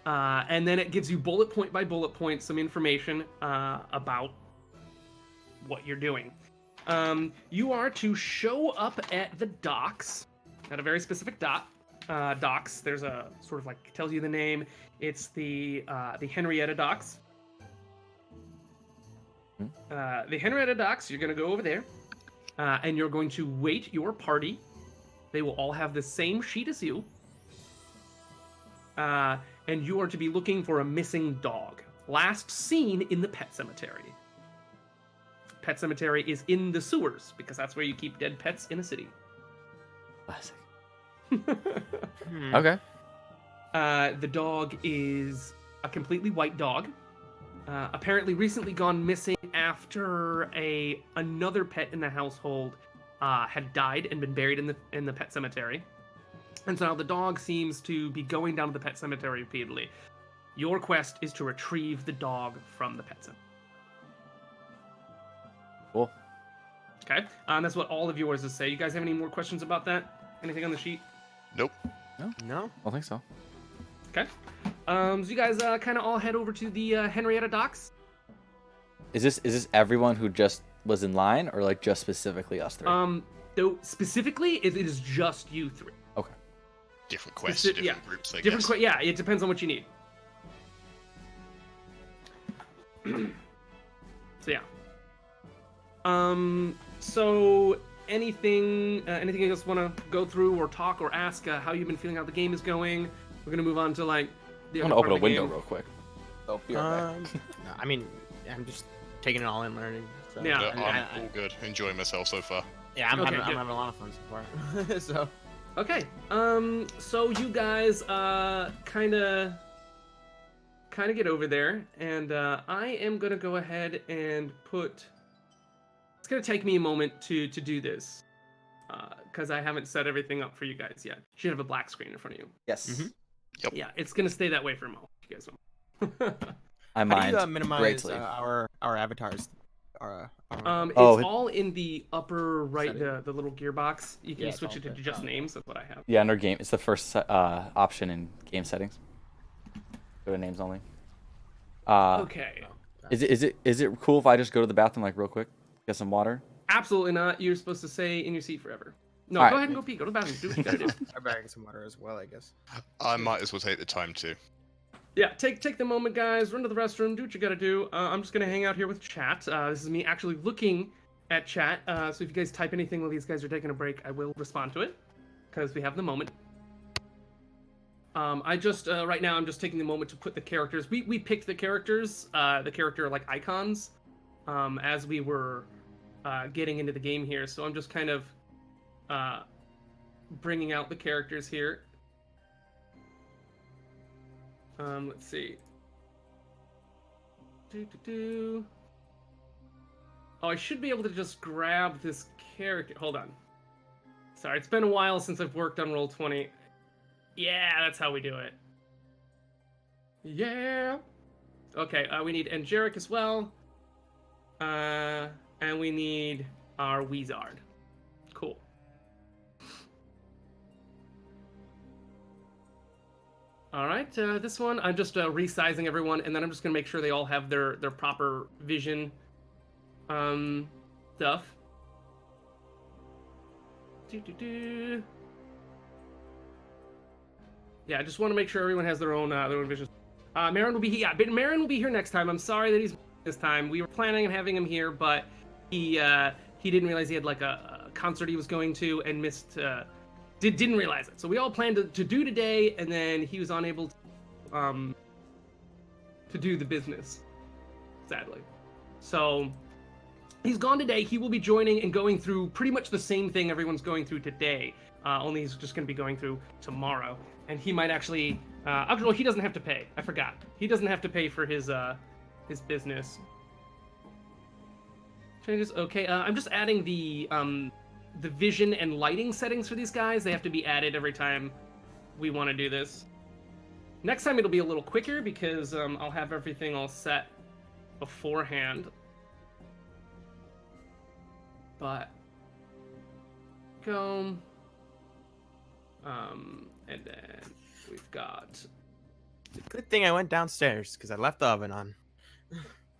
And then it gives you bullet point by bullet point some information about what you're doing. You are to show up at the docks, at a very specific docks. There's a sort of like tells you the name. It's the Henrietta docks. The Henrietta docks. You're gonna go over there, and you're going to wait your party. They will all have the same sheet as you. And you are to be looking for a missing dog. Last seen in the pet cemetery. Pet cemetery is in the sewers, because that's where you keep dead pets in a city. Classic. Okay. The dog is a completely white dog. Apparently recently gone missing after another pet in the household had died and been buried in the pet cemetery. And so now the dog seems to be going down to the pet cemetery repeatedly. Your quest is to retrieve the dog from the pet cemetery. Cool. Okay, and that's what all of yours is say. You guys have any more questions about that? Anything on the sheet? Nope. No. I don't think so. Okay. So you guys kind of all head over to the Henrietta docks. Is this everyone who just was in line, or like just specifically us three? Though specifically, it is just you three. Okay. Different quests, different groups, I guess. Yeah, it depends on what you need. So yeah. So anything you guys want to go through or talk or ask how you've been feeling, how the game is going? We're gonna move on to like the I'm other gonna part open a of the window game. real quick. Oh, be right back. No, I mean, I'm just taking it all in, learning. So. Yeah. No, I'm all good. Enjoying myself so far. Yeah, I'm Okay, having good. a lot of fun so far. So. Okay. So you guys kind of get over there, and I am gonna go ahead and put. It's gonna take me a moment to do this, because I haven't set everything up for you guys yet. You should have a black screen in front of you. Yes. Mhm. Yep. Yeah, it's gonna stay that way for a moment. You guys know. I How mind do you minimize greatly. our avatars? It's Oh, all in the upper right, Setting. the little gearbox. You can Yeah, it's switch all it to there. just Oh, okay. names. That's what I have. Yeah, under game, it's the first option in game settings. Go to names only. Okay. Is it cool if I just go to the bathroom like real quick, get some water? Absolutely not. You're supposed to stay in your seat forever. No, All go right. ahead and go pee. Go to the bathroom. Do what you gotta do. I'm bagging some water as well, I guess. I might as well take the time too. Yeah, take the moment, guys. Run to the restroom. Do what you gotta do. I'm just gonna hang out here with chat. This is me actually looking at chat. So if you guys type anything while these guys are taking a break, I will respond to it because we have the moment. I just right now I'm just taking the moment to put the characters. We picked the characters, the character like icons, as we were getting into the game here. So I'm just kind of bringing out the characters here. Let's see. Oh, I should be able to just grab this character. Hold on. Sorry, it's been a while since I've worked on Roll20. Yeah, that's how we do it. Yeah. Okay, we need Angeric as well. And we need our Wizard. Cool. All right, this one I'm just resizing everyone, and then I'm just gonna make sure they all have their proper vision stuff. Yeah, I just want to make sure everyone has their own vision. Marin will be here. Yeah, but Marin will be here next time. I'm sorry that he's this time. We were planning on having him here, but he didn't realize he had like a concert he was going to and missed. Didn't realize it. So we all planned to do today, and then he was unable to do the business, sadly. So he's gone today. He will be joining and going through pretty much the same thing everyone's going through today. Only he's just going to be going through tomorrow, and he might actually. Actually, he doesn't have to pay. I forgot. He doesn't have to pay for his business. Changes. Okay. I'm just adding the vision and lighting settings for these guys. They have to be added every time we want to do this. Next time it'll be a little quicker because I'll have everything all set beforehand. But go. And then we've got. Good thing I went downstairs because I left the oven on.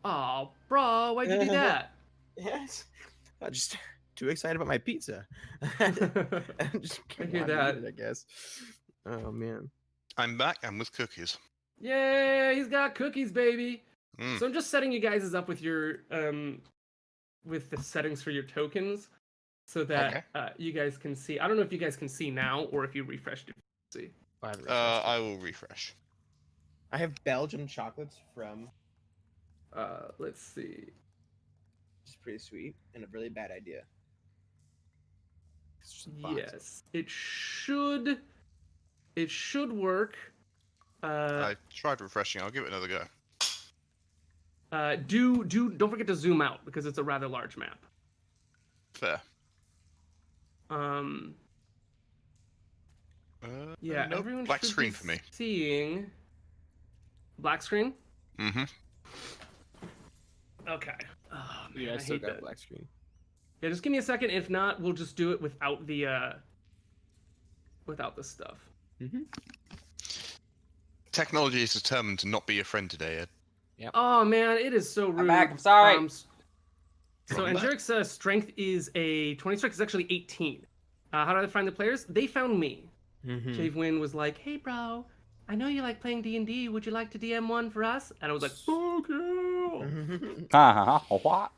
Oh, bro, why'd you do that? Yes, I'm just too excited about my pizza. I Just hear wanted to that. eat it, I guess. Oh man. I'm back and with cookies. Yay, he's got cookies, baby. Mm. So I'm just setting you guys up with your with the settings for your tokens, so that you guys can see. I don't know if you guys can see now or if you refreshed it. See. I will refresh. I have Belgian chocolates from. Let's see. It's pretty sweet and a really bad idea. Yes, it should. It should work. I tried refreshing. I'll give it another go. Don't forget to zoom out because it's a rather large map. Fair. Yeah, no everyone black should screen be for me. Seeing black screen. Mm-hmm. Okay. Oh, man, Yeah, I I still hate got that. black screen. Yeah, just give me a second. If not, we'll just do it without the stuff. Mm-hmm. Technology is determined to not be your friend today, Ed. Yep. Oh man, it is so rude. I'm back. I'm sorry. So Welcome back. Angeric's strength is a 20. Strength is actually 18. How did I find the players? They found me. Mm-hmm. Jave Wynn was like, "Hey, bro, I know you like playing D&D. Would you like to DM one for us?" And I was like, "Fuck yeah!" What?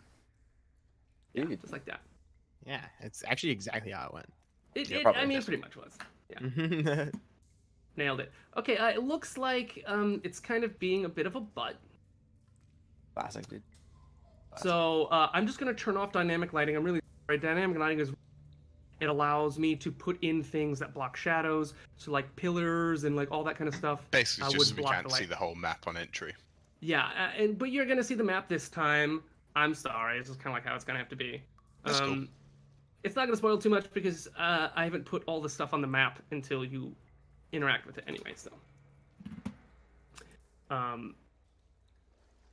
Yeah, Dude. just like that. Yeah, it's actually exactly how it went. It probably I mean, does. it pretty much was. Yeah, nailed it. Okay, it looks like it's kind of being a bit of a butt. Classic, dude. So I'm just gonna turn off dynamic lighting. I'm really sorry. Dynamic lighting is it allows me to put in things that block shadows, so like pillars and like all that kind of stuff. Basically, would just so we block can't the see light. the whole map on entry. Yeah, but you're gonna see the map this time. I'm sorry. It's just kind of like how it's gonna have to be. That's cool. It's not gonna spoil too much because I haven't put all the stuff on the map until you interact with it anyway. So,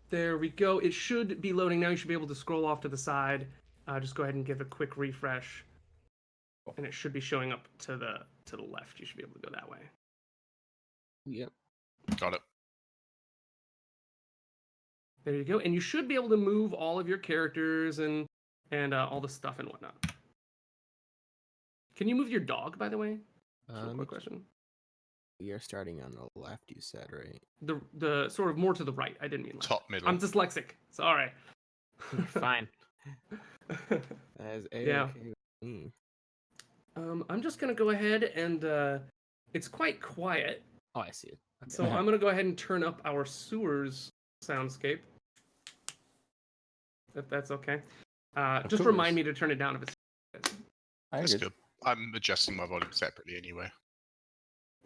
there we go. It should be loading now. You should be able to scroll off to the side. Just go ahead and give a quick refresh, and it should be showing up to the left. You should be able to go that way. Yep. Got it. There you go, and you should be able to move all of your characters and all the stuff and whatnot. Can you move your dog, by the way? That's a quick question. We are starting on the left, you said, right? The sort of more to the right. I didn't mean left. Top middle. I'm dyslexic. Sorry. Fine. As Yeah. okay with me. I'm just gonna go ahead and it's quite quiet, Oh, I see it. Okay. so I'm gonna go ahead and turn up our sewers soundscape. If that's okay. Just course. remind me to turn it down if it's. That's good. I'm adjusting my volume separately anyway.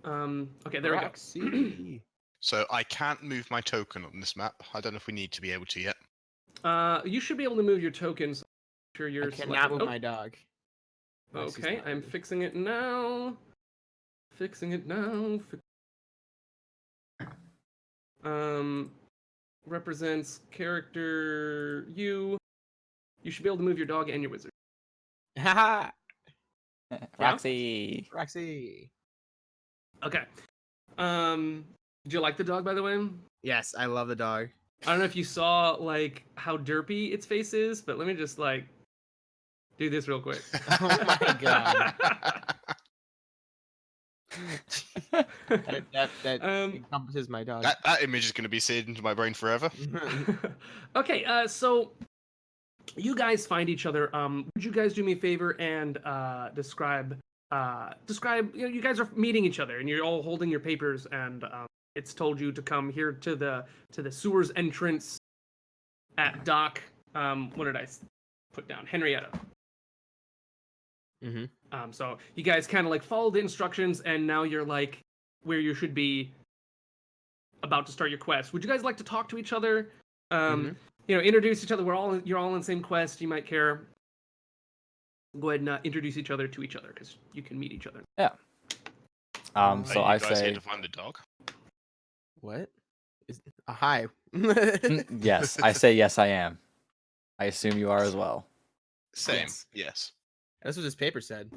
Okay, there we go. Roxy. So I can't move my token on this map. I don't know if we need to be able to yet. You should be able to move your tokens. Sure, you're I cannot move oh, my dog. Roxy's okay, not I'm moving. fixing it now. Fixing it now. Represents character you. You should be able to move your dog and your wizard. Haha. Roxy. Roxy. Okay. Did you like the dog, by the way? Yes, I love the dog. I don't know if you saw like how derpy its face is, but let me just like do this real quick. Oh my god. That Um, encompasses my dog. That image is going to be seared into my brain forever. okay, so you guys find each other. Would you guys do me a favor and describe? You know, you guys are meeting each other, and you're all holding your papers, and it's told you to come here to the sewers entrance at dock. What did I put down? Henrietta. Mm-hmm. So you guys kind of like follow the instructions, and now you're like where you should be about to start your quest. Would you guys like to talk to each other? You know, introduce each other. You're all in the same quest. You might care. Go ahead and introduce each other to each other because you can meet each other. Yeah. So Are you I guys say here to find the dog? What? Hi. yes. I say yes. I am. I assume you are as well. Same. Yes. Yes. That's what this paper said.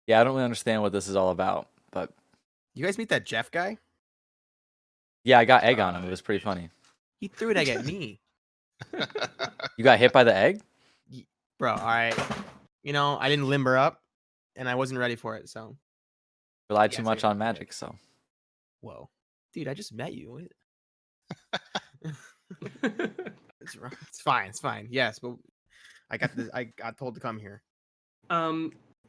Yeah, I don't really understand what this is all about, but You guys meet that Jeff guy? yeah, I got egg on him. It was pretty funny. He threw an egg at me. You got hit by the egg? Bro, all right. You know, I didn't limber up, and I wasn't ready for it, so. Relied Yeah, too so much you're on right. magic, so. Whoa. Dude, I just met you. It's fine. It's fine. Yes, but I got this. I got told to come here.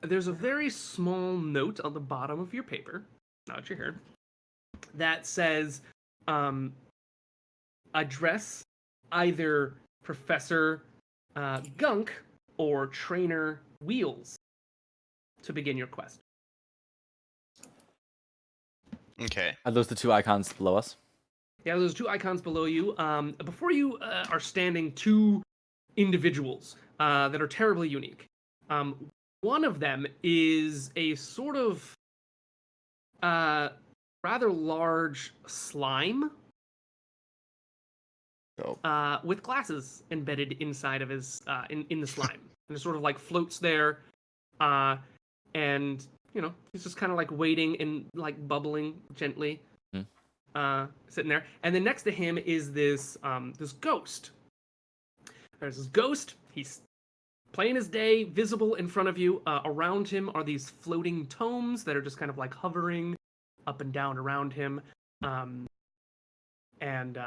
There's a very small note on the bottom of your paper, now that you're here, that says, address either Professor Gunk or Trainer Wheels to begin your quest. Okay. Are those the two icons below us? Yeah, those two icons below you. Before you are standing two individuals that are terribly unique. One of them is a sort of rather large slime with glasses embedded inside of his in the slime, and it sort of like floats there, and you know he's just kind of like waiting and like bubbling gently, sitting there. And then next to him is this this ghost. There's this ghost. He's plain as day, visible in front of you. Around him are these floating tomes that are just kind of like hovering up and down around him. And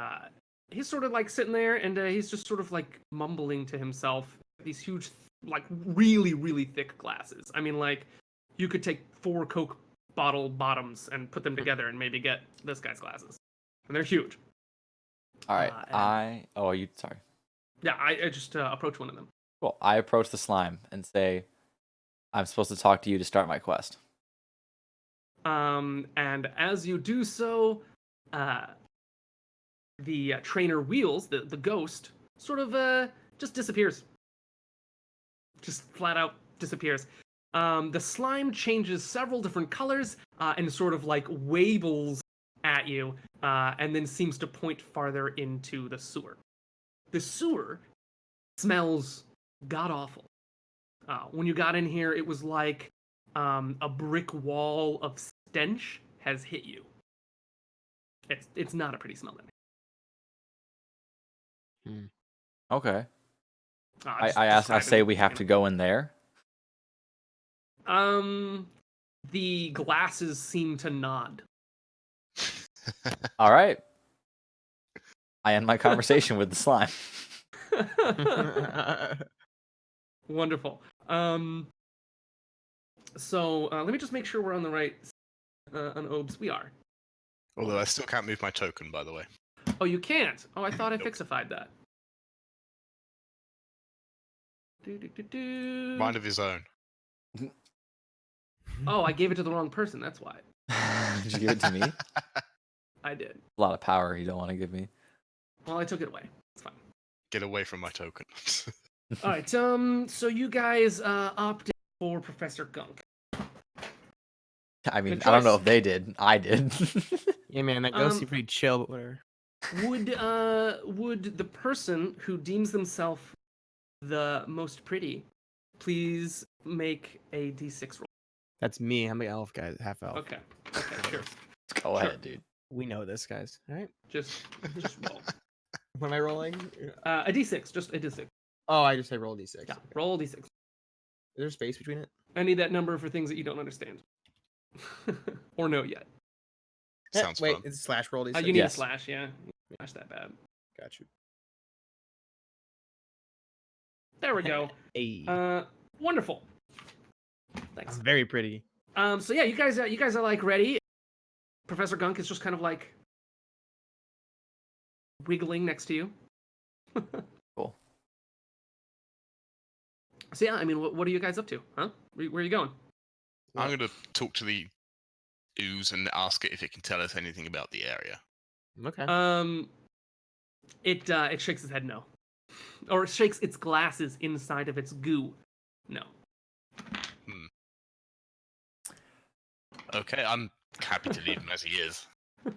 he's sort of like sitting there, and he's just sort of like mumbling to himself. These huge, like really, really thick glasses. I mean, like you could take 4 Coke bottle bottoms and put them together and maybe get this guy's glasses. And they're huge. All right. Are you sorry? Yeah, I just approach one of them. Cool. I approach the slime and say, I'm supposed to talk to you to start my quest. And as you do so, the trainer Wheels, the ghost, sort of just disappears. Just flat out disappears. The slime changes several different colors and sort of like wables at you, and then seems to point farther into the sewer. The sewer smells god-awful. When you got in here, it was like a brick wall of stench has hit you. It's not a pretty smell in here. Okay. I say we have to go in there. The glasses seem to nod. All right. I end my conversation with the slime. Wonderful. So let me just make sure we're on the right on Obes. We are. Although I still can't move my token, by the way. Oh, you can't. Oh, I thought I fixified that. Mind of his own. Oh, I gave it to the wrong person. That's why. Did you give it to me? I did. A lot of power you don't want to give me. Well, I took it away. It's fine. Get away from my token. All right. So you guys opted for Professor Gunk. I mean, Good I don't know choice. if they did. I did. Yeah, man, that ghost seemed pretty chill, but whatever. Would the person who deems themselves the most pretty please make a d6 roll? That's me. I'm the elf guy, half elf. Okay. Sure. Go ahead, dude. We know this, guys. All right. Just roll. What am I rolling? A d6. Just a d6. Oh, I just say roll d6. Yeah. Okay. Roll a d6. Is there a space between it? I need that number for things that you don't understand. Or know yet. Sounds Wait, fun. it's slash roll d6. You need a Yes. slash, yeah. Slash that bad. Got you. There we go. Hey. Wonderful. Thanks. I'm very pretty. So yeah, you guys are like ready. Professor Gunk is just kind of like wiggling next to you. Cool. So yeah, I mean, what are you guys up to? Huh? Where are you going? I'm going to talk to the ooze and ask it if it can tell us anything about the area. Okay. It shakes its head no, or it shakes its glasses inside of its goo. No. Okay, I'm happy to leave him as he is.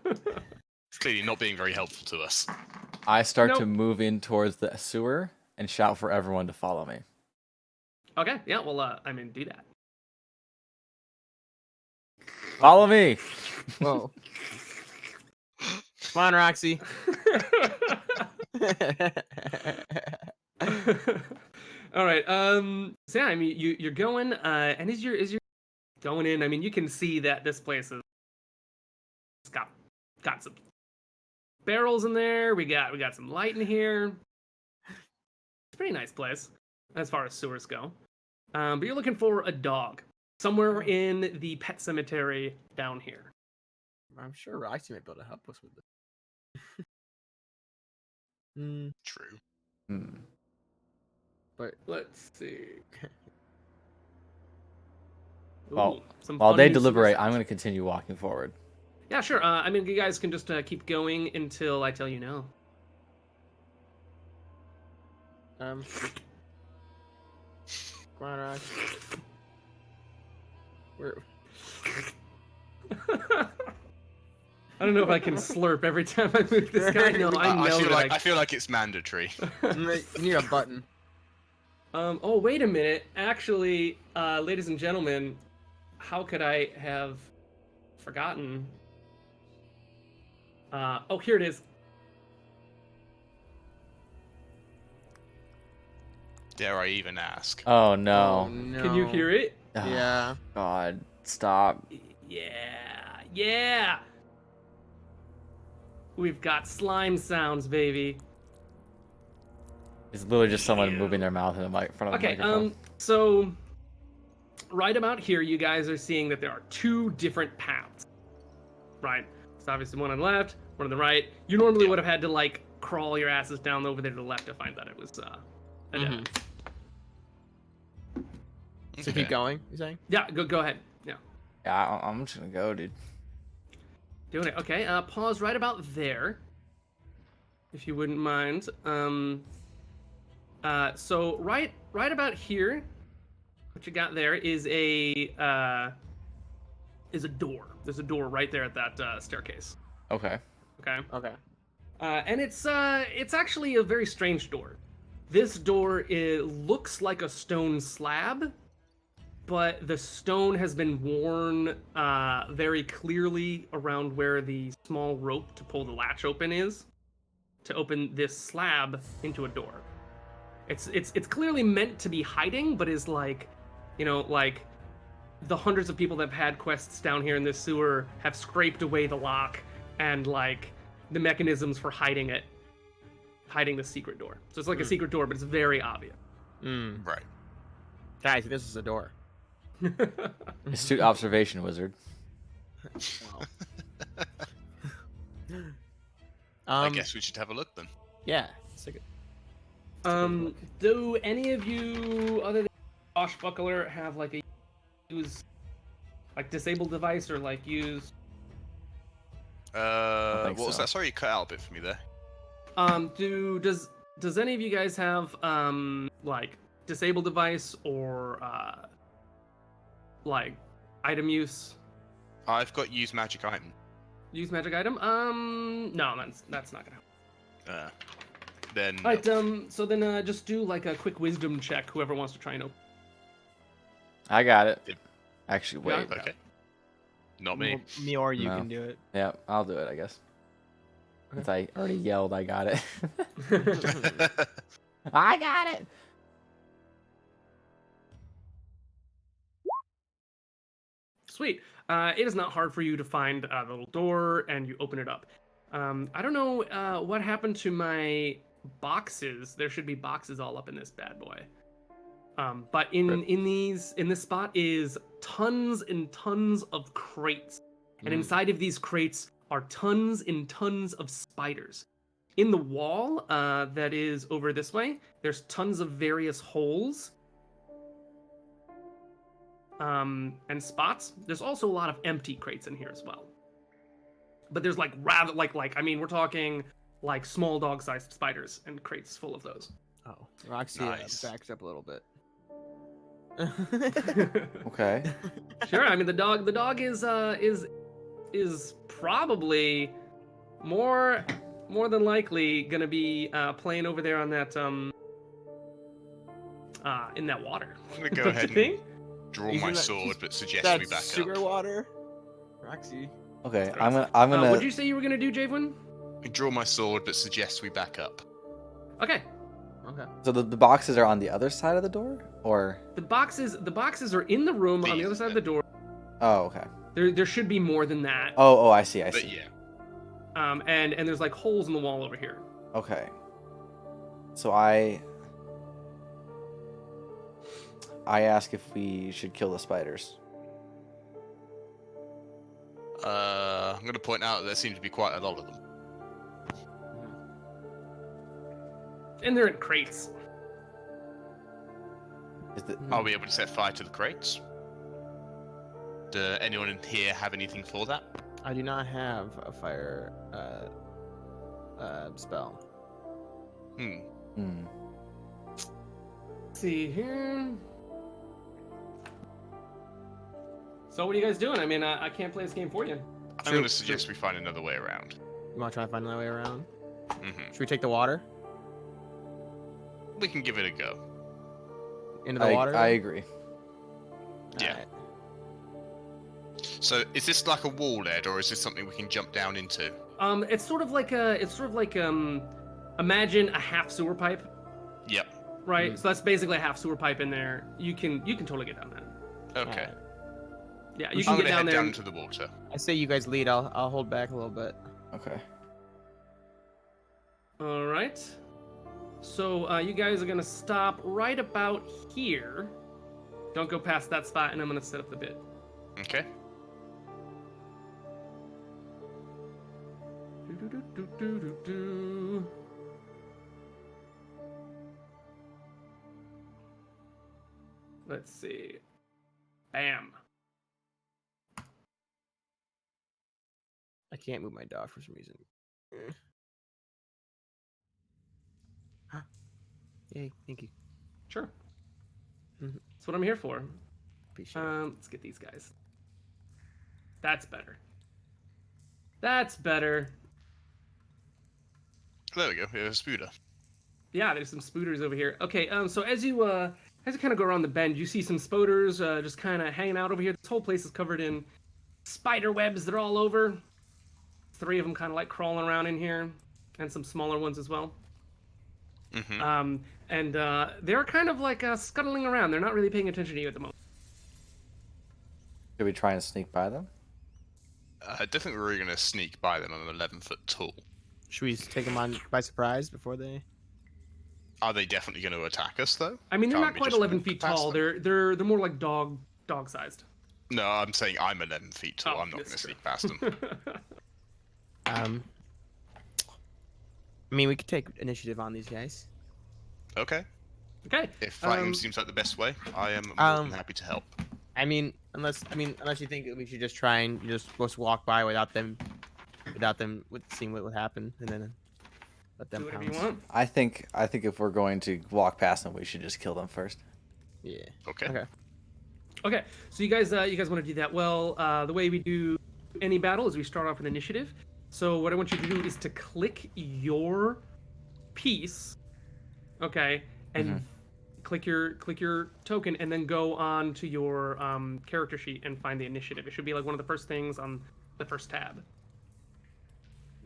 He's clearly not being very helpful to us. I start to Nope. move in towards the sewer and shout for everyone to follow me. Okay. Yeah. Well, I mean, do that. Follow me. Whoa. Come on, Roxy. All right. So yeah, I mean, you're going. And is your going in? I mean, you can see that this place is got some barrels in there. We got some light in here. It's a pretty nice place as far as sewers go. But you're looking for a dog somewhere in the pet cemetery down here. I'm sure Roxy might be able to help us with this. True. But Let's see. Well, some while fun they new sewer deliberate, sounds. I'm going to continue walking forward. Yeah, sure. I mean, you guys can just keep going until I tell you no. come on, Roxy. Where? I don't know if I can slurp every time I move this guy. No, I know I feel like it's mandatory. You need a button. Oh, wait a minute. Actually, ladies and gentlemen, how could I have forgotten? Oh, here it is. Dare I even ask? Oh, no. Oh, no. Can you hear it? Oh, Yeah. God, stop. Yeah. We've got slime sounds, baby. It's literally just someone Ew. moving their mouth in the front of the Okay, microphone. so right about here, you guys are seeing that there are two different paths. Right? So obviously one on the left, one on the right. You normally would have had to like crawl your asses down over there to the left to find that it was a dead end. So keep going, you saying? Yeah, go ahead. Yeah. Yeah, I'm just going to go, dude. Doing it. Okay, pause right about there. If you wouldn't mind. So right about here, what you got there is a door. There's a door right there at that staircase. Okay. Okay. Okay. And it's actually a very strange door. This door looks like a stone slab, but the stone has been worn very clearly around where the small rope to pull the latch open is, to open this slab into a door. It's clearly meant to be hiding, but is like, like the hundreds of people that have had quests down here in this sewer have scraped away the lock and like the mechanisms for hiding the secret door. So it's like a secret door, but it's very obvious. Right. Guys, this is a door. Astute observation, wizard. I guess we should have a look then. Yeah. It's like Do any of you, other than Swashbuckler, have like a use, like disabled device or like use? What was so. that? Sorry, you cut out a bit for me there. Does any of you guys have like disabled device or like item use? I've got use magic item. Use magic item? No, that's not gonna help. Then. All right, so then just do like a quick wisdom check. Whoever wants to try and open. I got it. Yep. Actually, Yeah. wait. Okay. Not me. Me or you No. can do it. Yeah, I'll do it, I guess. Since I already yelled, I got it. I got it. Sweet. It is not hard for you to find the little door, and you open it up. I don't know what happened to my boxes. There should be boxes all up in this bad boy. But in this spot is tons and tons of crates, and inside of these crates are tons and tons of spiders. In the wall that is over this way, there's tons of various holes. And spots. There's also a lot of empty crates in here as well. But there's like rather I mean, we're talking like small dog-sized spiders and crates full of those. Oh, Roxy Nice. backs up a little bit. Okay. Sure. I mean, the dog is probably more than likely gonna be playing over there on that in that water. I'm gonna go Don't ahead you think? and draw He's my in that- sword, but suggest we That's back sugar up. water. Roxy. Okay. I'm gonna. What did you say you were gonna do, Javin? Draw my sword, but suggest we back up. Okay. Okay. So the boxes are on the other side of the door, or? The boxes are in the room on the other side of the door. Oh, okay. There should be more than that. Oh, I see. I But see. yeah, And there's like holes in the wall over here. Okay. So I ask if we should kill the spiders. I'm gonna point out that there seem to be quite a lot of them. And they're in crates. Is the, Are we able to set fire to the crates? Do anyone in here have anything for that? I do not have a fire spell. Hmm. Let's see here. So what are you guys doing? I mean, I can't play this game for you. I'm gonna suggest we find another way around. You want to try to find another way around? Hmm Should we take the water We can give it a go. into the water? I agree. Yeah. Alright. So, is this like a wall, Ed, or is this something we can jump down into? It's sort of like imagine a half sewer pipe, Yep. right? So that's basically a half sewer pipe in there. You can totally get down there. Okay. Alright. Yeah, you I'm can gonna get down head there. down into the water. I say you guys lead. I'll hold back a little bit. Okay. All right. So you guys are gonna stop right about here. Don't go past that spot, and I'm gonna set up the bit. Okay. Do-do-do-do-do-do. Let's see. Bam. I can't move my dog for some reason. Yay! Thank you. Sure. Mhm. That's what I'm here for. Appreciate it. Let's get these guys. That's better. That's better. There we go. Here's a spooder. Yeah, there's some spooters over here. Okay, so as you kind of go around the bend, you see some spoders just kind of hanging out over here. This whole place is covered in spider webs. They're all over. 3 of them kind of like crawling around in here, and some smaller ones as well. Mm-hmm. And they're kind of like scuttling around. They're not really paying attention to you at the moment. Should we try and sneak by them? I don't think we're going to sneak by them. I'm 11 foot tall. Should we take them on by surprise before they? Are they definitely going to attack us, though? I mean, they're Can't not we quite just 11 walk feet past tall. them? They're more like dog sized. No, I'm saying I'm 11 feet tall. Oh, I'm not going yes, to sure. sneak past them. I mean, we could take initiative on these guys. Okay. Okay. If fighting seems like the best way, I am more than happy to help. I mean, unless you think that we should just try and just supposed to walk by without them seeing what would happen, and then let them Do whatever you pounce. want. I think if we're going to walk past them, we should just kill them first. Yeah. Okay. Okay. Okay, so you guys want to do that. Well, the way we do any battle is we start off with initiative. So what I want you to do is to click your piece, okay, and click your token, and then go on to your character sheet and find the initiative. It should be like one of the first things on the first tab.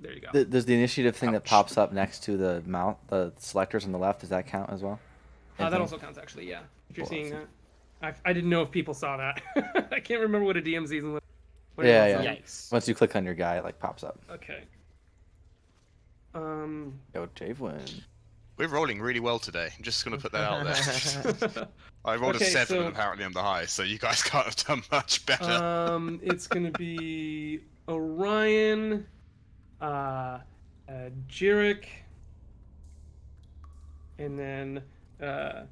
There you go. Does the initiative thing that Ouch. pops up next to the selectors on the left, does that count as well? That Anything? also counts, actually. Yeah, if you're Cool, seeing that's that. I didn't know if people saw that. I can't remember what a DM season was. Yeah. Yikes. Once you click on your guy, it like pops up. Okay. Yo, Javelin. We're rolling really well today. I'm just going to put that out there. I rolled Okay, a 7 so- apparently on the high, so you guys can't have done much better. It's gonna be Orion, Jirik, and then the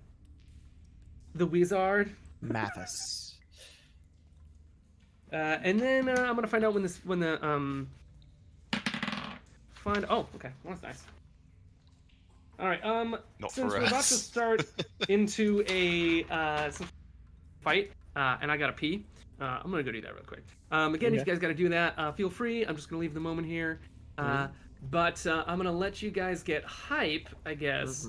Wizard. Mathis. And then I'm gonna find out when the Oh, okay, well, that's nice. All right. Not Since for we're about us. to start into a fight, and I gotta pee, I'm gonna go do that real quick. Again, if you guys gotta do that, feel free. I'm just gonna leave the moment here. But I'm gonna let you guys get hype, I guess,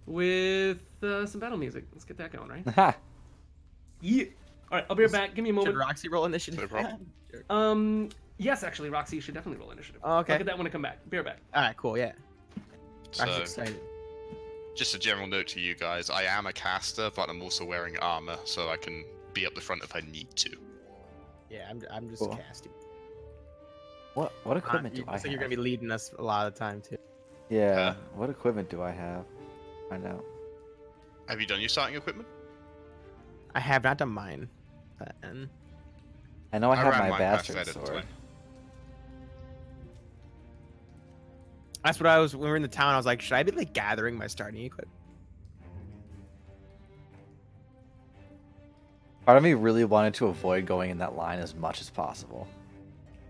with some battle music. Let's get that going, right? Ha! Yeah. All right, I'll be right back. Give me a Should moment. Roxy roll initiative? No problem. Yes, actually, Roxy, you should definitely roll initiative. Oh, okay. I'll get that when I come back. Be right back. All right, cool. Yeah. I'm So, excited. just a general note to you guys, I am a caster, but I'm also wearing armor, so I can be up the front if I need to. Yeah, I'm just Cool. casting. What equipment do I Looks like have? you're gonna be leading us a lot of the time too. Yeah. What equipment do I have? Find out. Have you done your starting equipment? I have not done mine. And I know I have ran my mine past bastard edit sword. today. that's what I was when we were in the town. I was like, should I be like gathering my starting equipment? Part of me really wanted to avoid going in that line as much as possible.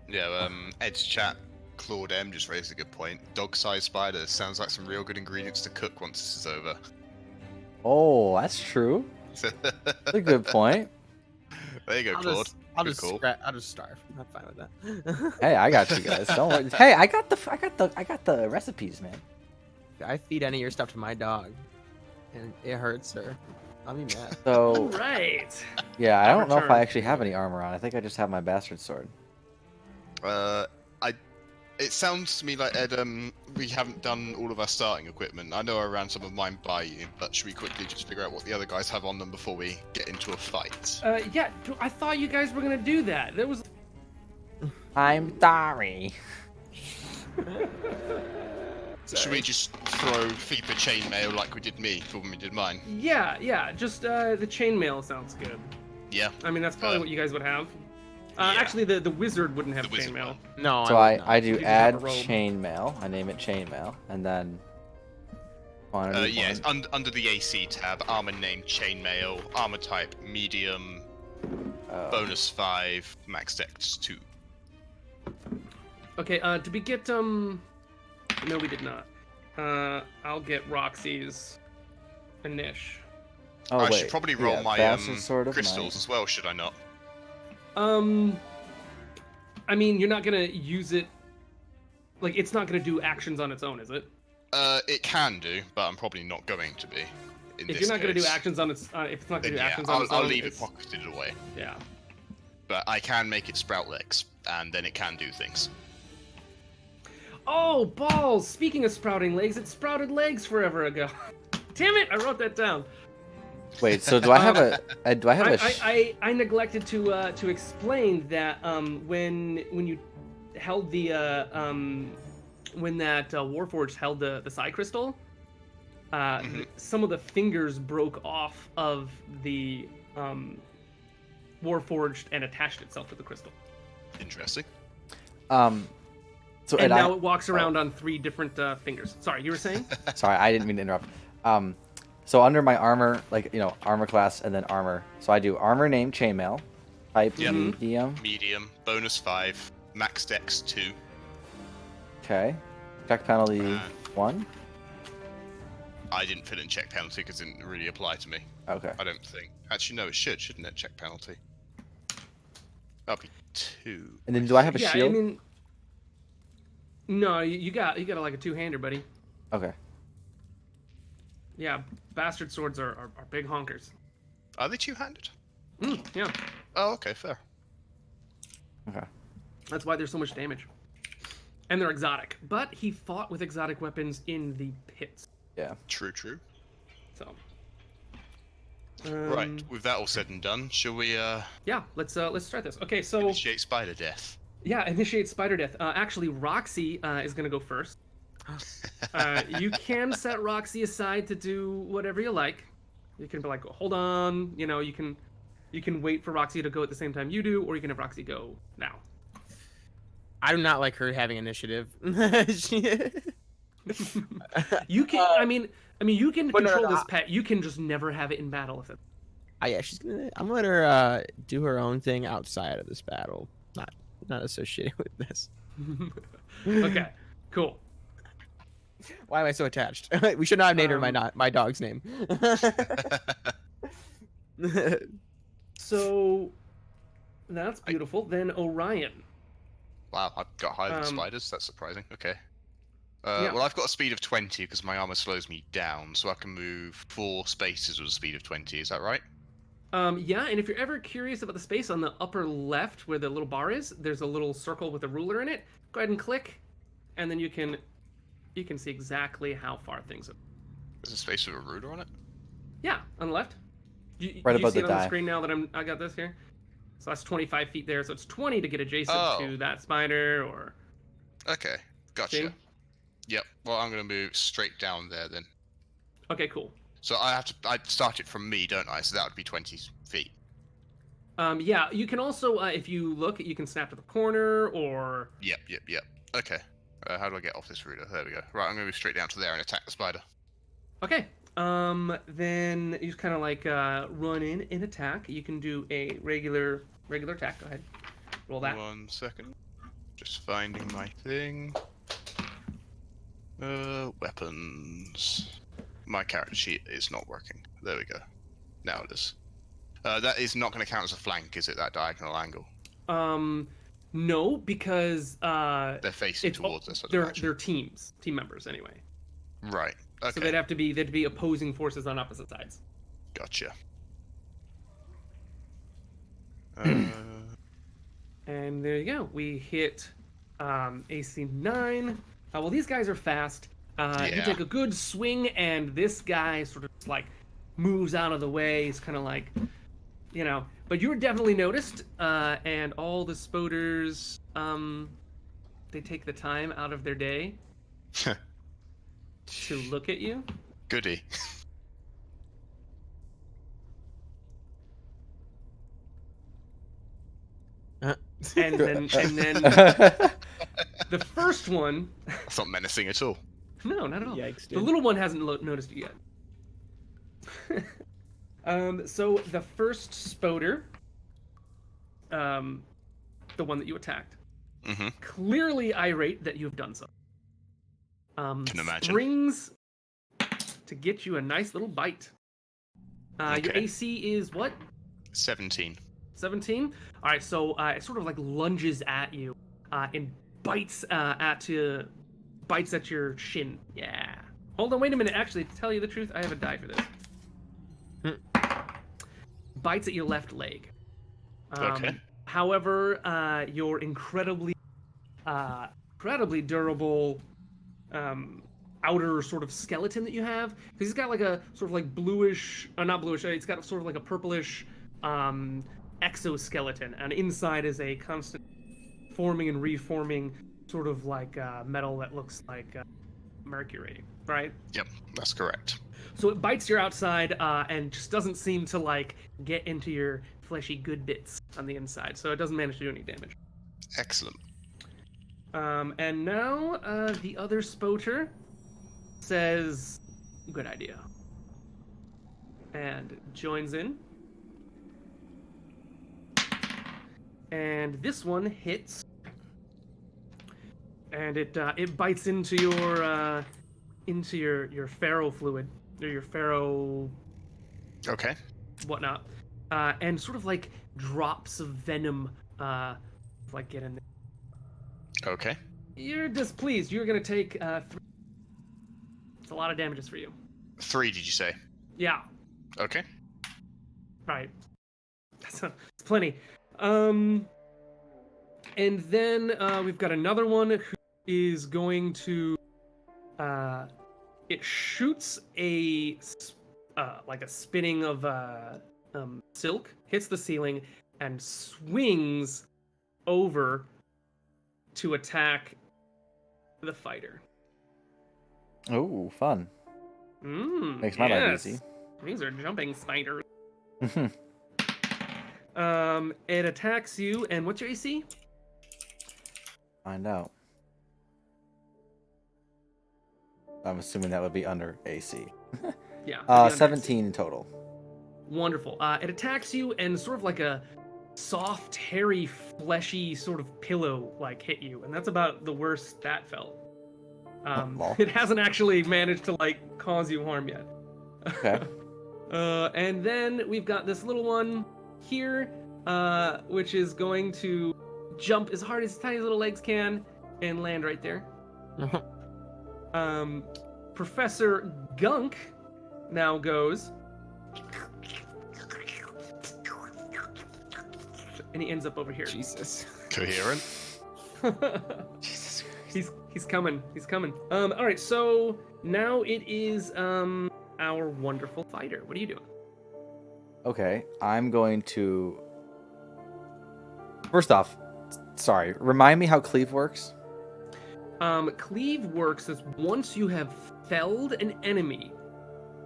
Yeah, Ed's chat, Claude M just raised a good point. Dog-sized spider sounds like some real good ingredients to cook once this is over. Oh, that's true. That's a good point. There you go, Claude. I'll Good just call. I'll just starve. I'm fine with that. Hey, I got you guys. Don't worry. Hey, I got the recipes, man. I feed any of your stuff to my dog, and it hurts her. I'll be mad. All So right. yeah, I don't know if I return. actually have any armor on. I think I just have my bastard sword. It sounds to me like Ed, we haven't done all of our starting equipment. I know I ran some of mine by you, but should we quickly just figure out what the other guys have on them before we get into a fight? Yeah, I thought you guys were gonna do that. There was. I'm sorry. Should we just throw FIFA chainmail like we did me for when we did mine? Yeah. Just the chainmail sounds good. Yeah. I mean, that's probably what you guys would have. Yeah. Actually, the wizard wouldn't have The wizard chainmail. one. No. So would not. I do You just have add a robe. chainmail. I name it chainmail, and then quantity Yes, point. under the AC tab, armor name chainmail, armor type medium, bonus 5, max dex 2. Okay. Did we get No, we did not. I'll get Roxy's Anish. Oh, I wait. should probably roll yeah, my bastard sword of crystals might. as well, should I not? I mean, you're not gonna use it. Like, it's not gonna do actions on its own, is it? It can do, but I'm probably not going to be. If you're not gonna do actions on its, if it's not gonna then do yeah, actions on its I'll own, leave it it's- pocketed away. Yeah. But I can make it sprout legs, and then it can do things. Oh, balls! Speaking of sprouting legs, it sprouted legs forever ago. Damn it! I wrote that down. Wait, so do I have a? Do I have a? I neglected to explain that when you held the when that Warforged held the Psi crystal, some of the fingers broke off of the Warforged and attached itself to the crystal. Interesting. So And Ed, now it walks around on 3 different fingers. Sorry, you were saying? Sorry, I didn't mean to interrupt. So under my armor, like armor class and then armor. So I do armor name chainmail, type Yep. medium. Medium, bonus 5, max dex 2. Okay. Check penalty Uh, 1. I didn't fill in check penalty because it didn't really apply to me. Okay. I don't think. Actually, no, it shouldn't it? Check penalty. That'll be 2. And then do I have a Yeah, shield? I mean, no, you got like a 2-hander, buddy. Okay. Yeah, bastard swords are big honkers. Are they two-handed? Yeah, Oh, okay, fair. Okay. that's why there's so much damage. And they're exotic. But he fought with exotic weapons in the pits. Yeah. True, true. So. Right, with that all said and done, shall we Yeah, let's start this. Okay, so initiate spider death? yeah, initiate spider death. Actually, Roxy is gonna go first. You can set Roxy aside to do whatever you like. You can be like, hold on, you know, you can wait for Roxy to go at the same time you do, or you can have Roxy go now. I do not like her having initiative. You can, I mean, you can But no, control no, this pet. You can just never have it in battle if it. Yeah, I'm gonna let her do her own thing outside of this battle, not associated with this. Okay, cool. Why am I so attached? We should not have named her my dog's name. So that's beautiful. Then Orion. Wow, I've got higher than spiders. That's surprising. Okay. Well, I've got a speed of 20 because my armor slows me down, so I can move 4 spaces with a speed of 20. Is that right? Yeah, and if you're ever curious about the space on the upper left where the little bar is, there's a little circle with a ruler in it. Go ahead and click, and then you can see exactly how far things are. There's a space with a ruler on it? Yeah, on the left. Right you above see the it on the die. screen now that I got this here? So that's 25 feet there, so it's 20 to get adjacent Oh. to that spider, or... Okay, gotcha. See? Yep, well, I'm going to move straight down there then. Okay, cool. So I start it from me, don't I? So that would be 20 feet. Yeah, you can also, if you look, you can snap to the corner, or... Yep. Okay. How do I get off this ruler? There we go. Right, I'm going to move straight down to there and attack the spider. Okay. Then you just kind of like run in and attack. You can do a regular attack. Go ahead. Roll that. 1 second. Just finding my thing. Weapons. My character sheet is not working. There we go. Now it is. That is not going to count as a flank, is it? That diagonal angle. No, because They're facing towards us. They're team members anyway. Right. Okay. So they'd be opposing forces on opposite sides. Gotcha. And there you go. We hit AC 9. Well, these guys are fast. You take a good swing, and this guy sort of just, like, moves out of the way. He's kind of like, you know. But you were definitely noticed, and all the spoders, they take the time out of their day to look at you. Goody. And then the first one. That's not menacing at all. No, not at all. Yikes, The dude. little one hasn't noticed it yet. So the first spoder, the one that you attacked, clearly irate that you have done so. Can imagine. Springs to get you a nice little bite. Your AC is what? 17. 17? Alright, so it sort of like lunges at you and bites at your shin. Yeah. Hold on, wait a minute. Actually, to tell you the truth, I have a die for this. Bites at your left leg. Okay. However, your incredibly durable outer sort of skeleton that you have, because he's got like a sort of like bluish, not bluish, it's got sort of like a purplish exoskeleton, and inside is a constant forming and reforming sort of like metal that looks like mercury, right? Yep, that's correct. So it bites your outside and just doesn't seem to like get into your fleshy good bits on the inside, so it doesn't manage to do any damage. Excellent. And now the other spoter says, "Good idea," and joins in. And this one hits, and it bites into your pharaoh fluid, or your pharaoh Okay. whatnot, and sort of like drops of venom like get in there. Okay. You're displeased. You're gonna take 3. It's a lot of damages for you. 3, did you say? Yeah. Okay. Right. That's plenty. And then we've got another one who is going to. It shoots like a spinning of silk, hits the ceiling, and swings over to attack the fighter. Oh, fun. Makes my life easy. These are jumping spiders. Mhm. It attacks you, and what's your AC? Find out. I'm assuming that would be under AC. Yeah. it'd be under 17 in total. Wonderful. It attacks you, and sort of like a soft, hairy, fleshy sort of pillow like hit you, and that's about the worst that felt. Lol. It hasn't actually managed to like cause you harm yet. Okay. And then we've got this little one here, which is going to jump as hard as tiny little legs can and land right there. Professor Gunk now goes, and he ends up over here. Jesus. Coherent. Jesus Christ. He's coming. He's coming. All right. So now it is our wonderful fighter. What are you doing? Okay, I'm going to. First off, sorry. Remind me how cleave works. Cleave works as once you have felled an enemy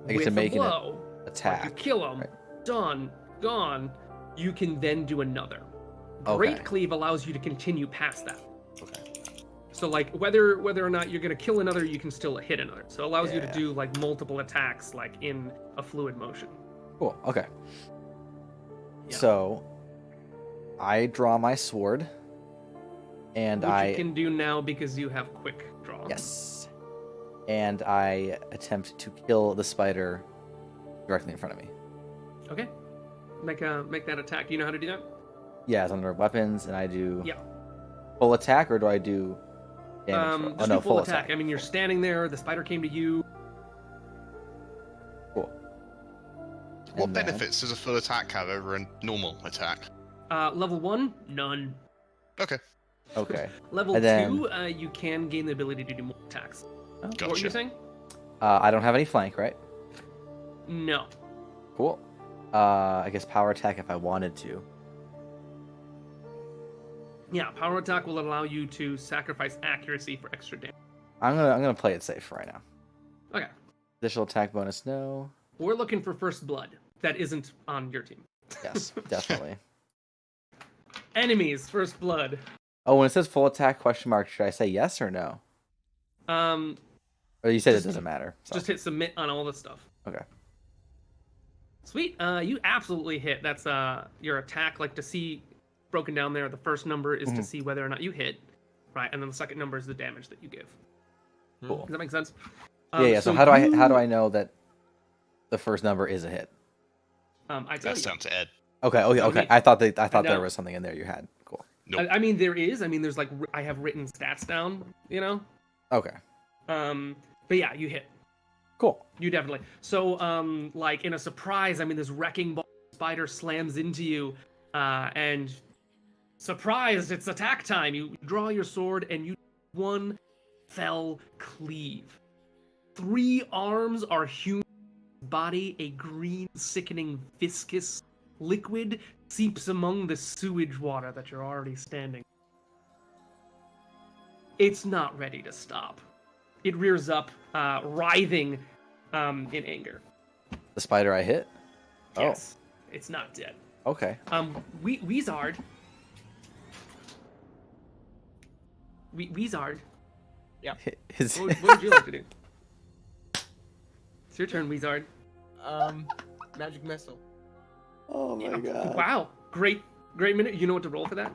I get with to make a an blow, attack. like you kill them, right. done, gone. You can then do another. Okay. Great cleave allows you to continue past that. Okay. So like whether or not you're gonna kill another, you can still hit another. So it allows you to Yeah. do like multiple attacks like in a fluid motion. Cool. Okay. Yeah. So, I draw my sword, and Which you can do now because you have quick draw. yes, and I attempt to kill the spider directly in front of me. Okay. Make that attack. Do you know how to do that? Yeah, it's under weapons, and I do Yeah. full attack, or do I do damage? Just do full attack. I mean, you're standing there. The spider came to you. Cool. What And then- benefits does a full attack have over a normal attack? Level 1, none. Okay. Okay. Level And then- 2, you can gain the ability to do more attacks. What were you Gotcha. saying? I don't have any flank, right? No. Cool. I guess power attack if I wanted to. Yeah, power attack will allow you to sacrifice accuracy for extra damage. I'm gonna play it safe right now. Okay. Additional attack bonus, no. We're looking for first blood. That isn't on your team. Yes, definitely. Enemies, first blood. Oh, when it says full attack question mark, should I say yes or no? Or you said Just- it doesn't matter. So. Just hit submit on all this stuff. Okay. Sweet. You absolutely hit. That's your attack. Like to see broken down there. The first number is to Mhm. see whether or not you hit, right? And then the second number is the damage that you give. Cool. Does that make sense? Yeah. So how do I know that the first number is a hit? I tell That's you. down to Ed. Okay. Okay. I Okay. mean, I thought there know. was something in there you had. Cool. Nope. I mean, there is. I mean, there's like I have written stats down. You know. Okay. But yeah, you hit. Cool. You definitely. So, like in a surprise, I mean, this wrecking ball spider slams into you, and surprised, it's attack time. You draw your sword and you one fell cleave. 3 arms are hewn in his body. A green, sickening, viscous liquid seeps among the sewage water that you're already standing. It's not ready to stop. It rears up, writhing in anger. The spider I hit. Yes, it's not dead. Oh. Okay. Weezard. Weezard. His... What would you like to do? It's your turn, Weezard. Magic missile. Oh my god. Wow, great minute. You know what to roll for that?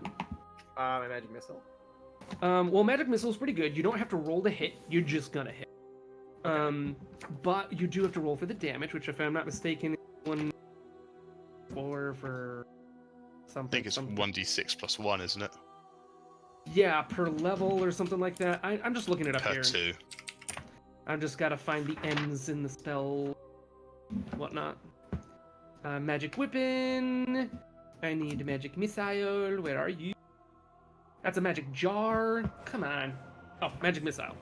My magic missile. Well, magic missile is pretty good. You don't have to roll to hit. You're just gonna hit. But you do have to roll for the damage, which, if I'm not mistaken, is 1/4 for something. I think it's 1d6 plus 1, isn't it? Yeah, per level or something like that. I'm just looking it up Per here. 2. I just gotta find the ends in the spell, whatnot. Magic weapon. I need magic missile. Where are you? That's a magic jar. Come on. Oh, magic missile.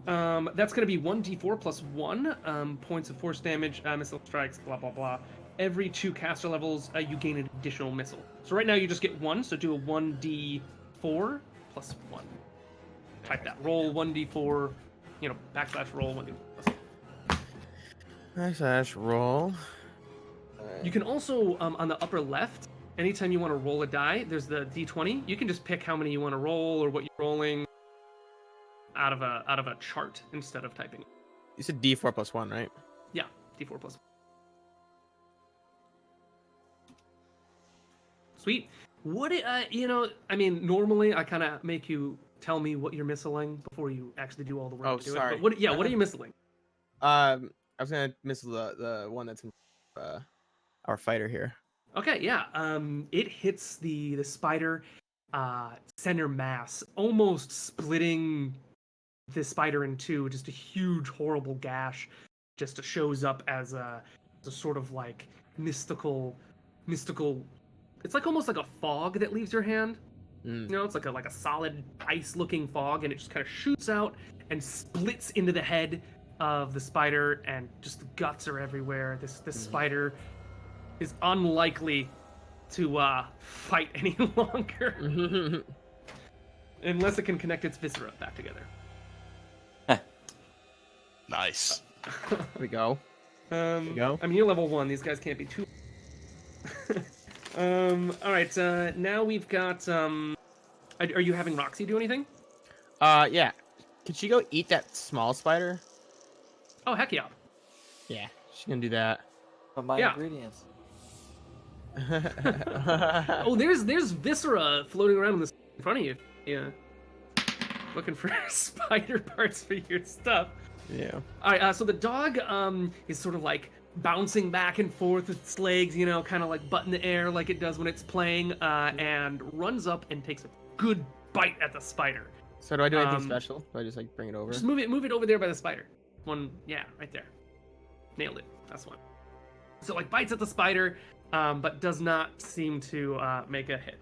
That's going to be 1d4 plus 1 points of force damage, missile strikes, blah, blah, blah. Every 2 caster levels, you gain an additional missile. So right now you just get 1, so do a 1d4 plus 1. Type that. Roll 1d4, backslash roll 1d4 plus 1. Backslash roll. You can also, on the upper left, anytime you want to roll a die, there's the d20. You can just pick how many you want to roll or what you're rolling out of a chart instead of typing. You said D4 plus 1, right? Yeah, d4 plus 1. Sweet. What normally I kind of make you tell me what you're missing before you actually do all the work. Oh, to do sorry. It. But what are you missing? I was gonna miss the one that's in our fighter here. Okay, yeah. It hits the spider center mass, almost splitting the spider in two. Just a huge, horrible gash. Just shows up as a sort of like mystical. It's like almost like a fog that leaves your hand. It's like a solid ice-looking fog, and it just kind of shoots out and splits into the head of the spider, and just the guts are everywhere. This spider is unlikely to fight any longer, unless it can connect its viscera back together. Nice. There we go. There you go. I'm here level 1. These guys can't be too. All right. Now we've got. Are you having Roxy do anything? Yeah. Could she go eat that small spider? Oh, heck yeah. Yeah, she's gonna do that. But my ingredients. Oh, there's viscera floating around in front of you. Yeah. Looking for spider parts for your stuff. Yeah. All right. So the dog is sort of like bouncing back and forth with its legs, kind of like butt in the air like it does when it's playing, and runs up and takes a good bite at the spider. So do I do anything special? Do I just like bring it over? Just move it over there by the spider. One, yeah, right there. Nailed it. That's one. So like bites at the spider, but does not seem to make a hit.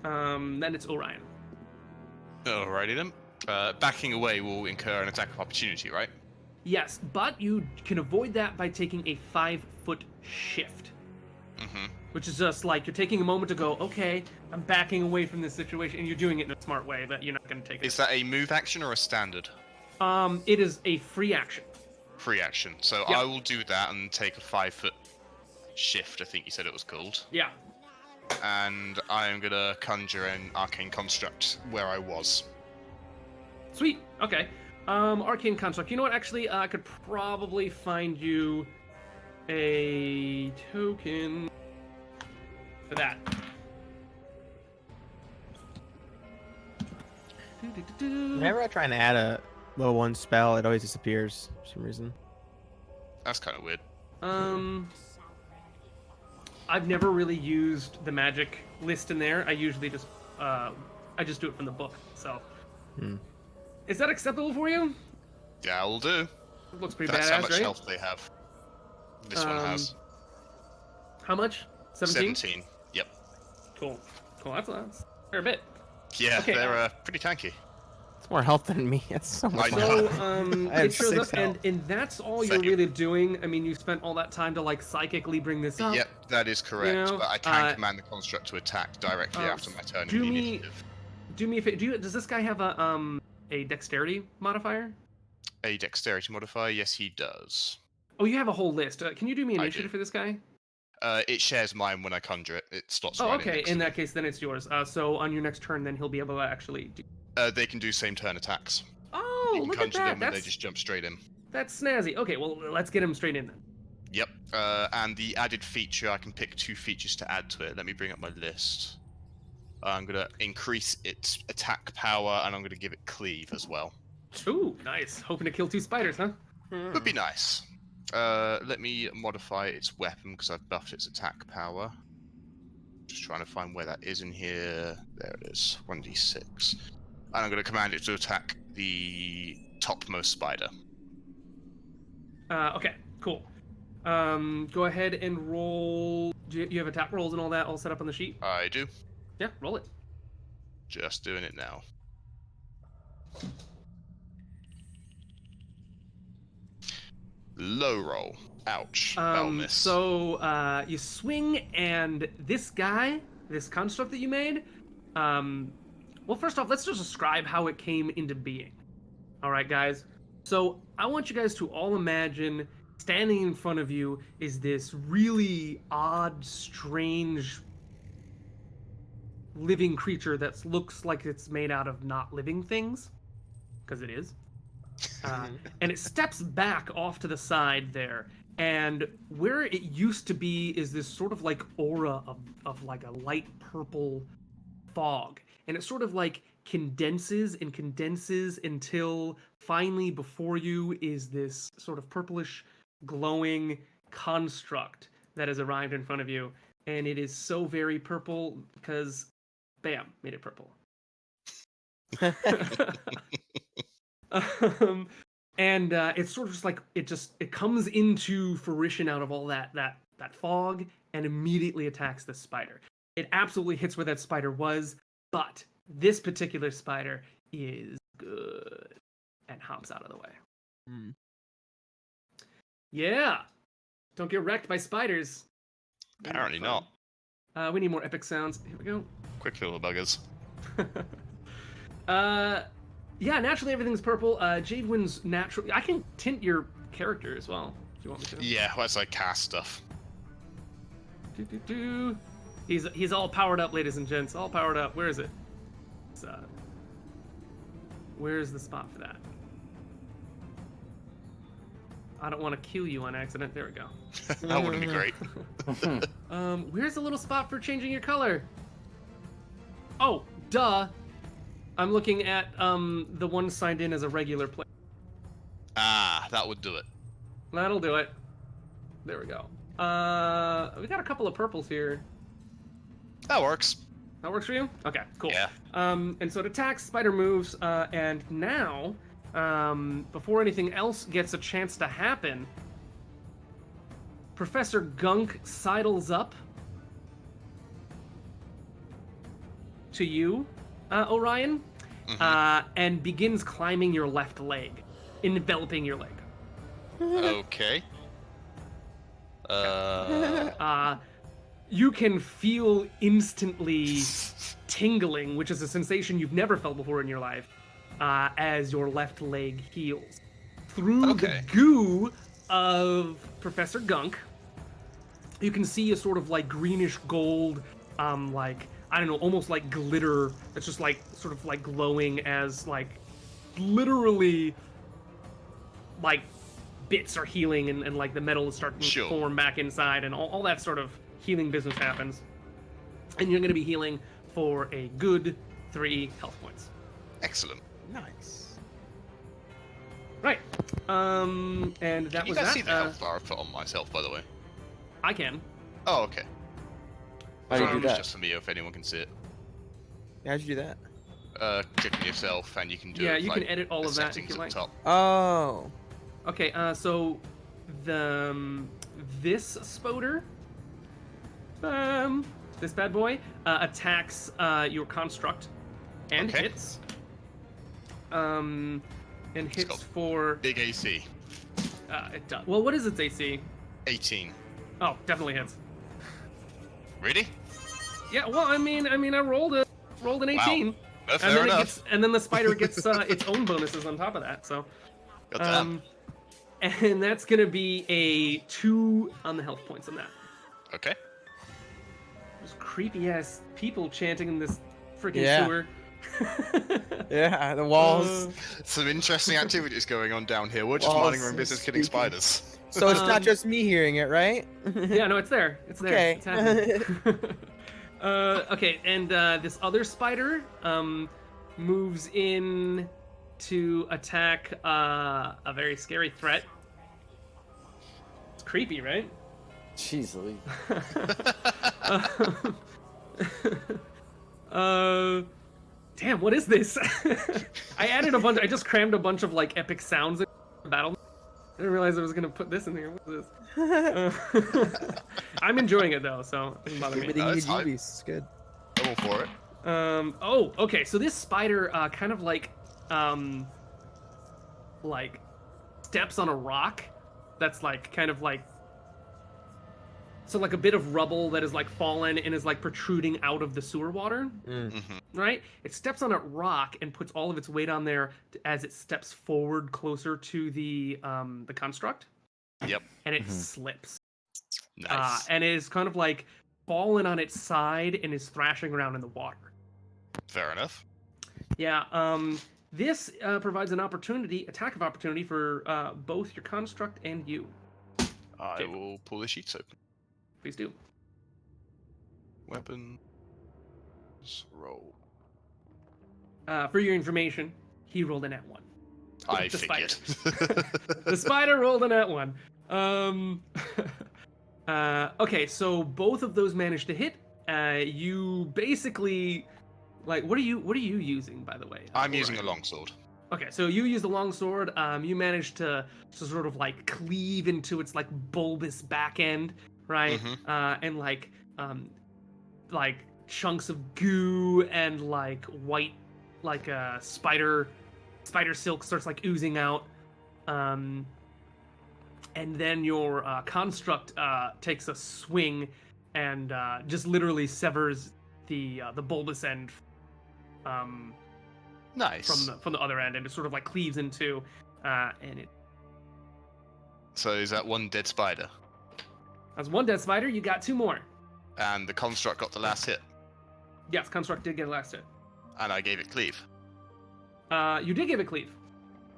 Then it's Orion. Alrighty then. Backing away will incur an attack of opportunity, right? Yes, but you can avoid that by taking a 5-foot shift. Which is just like you're taking a moment to go, okay, I'm backing away from this situation, and you're doing it in a smart way, but you're not going to take it. Is that a move action or a standard? It is a free action. Free action. So Yeah. I will do that and take a 5-foot shift, I think you said it was called. Yeah. And I'm going to conjure an arcane construct where I was. Sweet. Okay. Arcane construct. You know what? Actually, I could probably find you a token for that. Whenever I try and add a level 1 spell, it always disappears for some reason. That's kind of weird. I've never really used the magic list in there. I usually just do it from the book. So, is that acceptable for you? Yeah, I'll do. It looks pretty That's badass, how much right? health they have. This one has. How much? 17? 17. Yep. Cool. That's a fair bit. Yeah, Okay. they're pretty tanky. It's more health than me. That's so much. I know. So, I have it shows 6 up, health. and that's all Same. you're really doing. I mean, you spent all that time to like psychically bring this up. Yep, that is correct. You know, but I can command the construct to attack directly after my turn in the initiative. Do me a favor. Does this guy have a dexterity modifier? A dexterity modifier? Yes, he does. Oh, you have a whole list. Can you do me I initiative do. for this guy? It shares mine when I conjure it. It slots Oh, right okay. next In to that case, then it's yours. So on your next turn, then he'll be able to actually do. They can do same turn attacks. Oh, You can look at conjure that. them and they just jump straight in. That's snazzy. Okay, well, let's get him straight in then. Yep. And the added feature, I can pick 2 features to add to it. Let me bring up my list. I'm going to increase its attack power, and I'm going to give it cleave as well. Ooh, nice. Hoping to kill 2 spiders, huh? Would be nice. Let me modify its weapon because I've buffed its attack power. Just trying to find where that is in here. There it is. 1d6. And I'm going to command it to attack the topmost spider. Okay, cool. Go ahead and roll. Do you have attack rolls and all that all set up on the sheet? I do. Yeah, roll it. Just doing it now. Low roll. Ouch. That'll miss. So you swing, and this guy, this construct that you made, well, first off, let's just describe how it came into being. All right, guys. So I want you guys to all imagine standing in front of you is this really odd, strange living creature that looks like it's made out of not living things, because it is. And it steps back off to the side there, and where it used to be is this sort of like aura of like a light purple fog, and it sort of like condenses and condenses until finally before you is this sort of purplish glowing construct that has arrived in front of you, and it is so very purple because bam, made it purple. And it's sort of just like it comes into fruition out of all that fog and immediately attacks the spider. It absolutely hits where that spider was, but this particular spider is good and hops out of the way. Yeah, don't get wrecked by spiders. Apparently not. We need more epic sounds. Here we go. Quick little buggers. Yeah, naturally everything's purple. Jadewin's naturally. I can tint your character as well. Do you want me to? Yeah, that's like cast stuff. He's all powered up, ladies and gents. All powered up. Where is it? Where's the spot for that? I don't want to kill you on accident. There we go. That wouldn't be great. Where's the little spot for changing your color? Oh, duh. I'm looking at the one signed in as a regular player. Ah, that would do it. That'll do it. There we go. We got a couple of purples here. That works. That works for you? Okay, cool. Yeah. And so it attacks, spider moves, and now, before anything else gets a chance to happen, Professor Gunk sidles up to you, Orion, and begins climbing your left leg, enveloping your leg. Okay. You can feel instantly tingling, which is a sensation you've never felt before in your life, as your left leg heals. Through the goo of Professor Gunk, you can see a sort of like greenish gold, like, I don't know, almost like glitter that's just like sort of like glowing as like literally like bits are healing and like the metal is starting to form back inside and all that sort of healing business happens. And you're going to be healing for a good 3 health points. Excellent. Nice. Right. And that Can you was guys that. see the health bar I've put on myself, by the way? I can. Oh, okay. How do you do It's that? just for me, if anyone can see it. How'd you do that? Click on yourself, and you can do Yeah, it, you like, can edit all the of that if settings you at like. the top. Oh. Okay, so the this spoder, this bad boy, attacks your construct and hits. And hits got for Big AC. it does. Well, what is its AC? 18. Oh, definitely hits. Really? Yeah. Well, I mean, I rolled an 18. Wow. And Fair then enough. and then the spider gets its own bonuses on top of that. So, Goddamn. and that's gonna be a 2 on the health points on that. Okay. There's creepy ass people chanting in this freaking Yeah. sewer. Yeah, the walls. Some interesting activities going on down here. We're just Walls minding our own business, killing speaking. spiders. So it's not just me hearing it, right? Yeah, no, it's there. It's there. Okay. It's happening. Okay, and this other spider moves in to attack a very scary threat. It's creepy, right? Jeez Louise. damn, what is this? I added a bunch. I just crammed a bunch of like epic sounds in battle. I didn't realize I was gonna put this in here. What is this? I'm enjoying it though, so it doesn't bother me. Everything No, you it's fine. It's good. I'm all for it. Oh, okay. So this spider kind of like steps on a rock that's like kind of like so like a bit of rubble that is like fallen and is like protruding out of the sewer water, right? It steps on a rock and puts all of its weight on there as it steps forward closer to the construct. Yep. And it slips. Nice. And is kind of like fallen on its side and is thrashing around in the water. Fair enough. Yeah. This provides an attack of opportunity for both your construct and you. I will pull the sheets open. Please do. Weapons. Roll. For your information, he rolled a nat 1. I The figured. The spider rolled a nat 1. Okay, so both of those managed to hit. You basically, like, what are you using, by the way? I'm using a longsword. Okay, so you use the longsword. You manage to sort of like cleave into its like bulbous back end, right? And like chunks of goo and like white, like spider silk starts like oozing out. And then your construct takes a swing and just literally severs the bulbous end. Nice. From the other end, and it sort of like cleaves into, and it. So is that one dead spider? That's one dead spider. You got 2 more. And the construct got the last hit. Yes, construct did get a last hit. And I gave it cleave. You did give it cleave.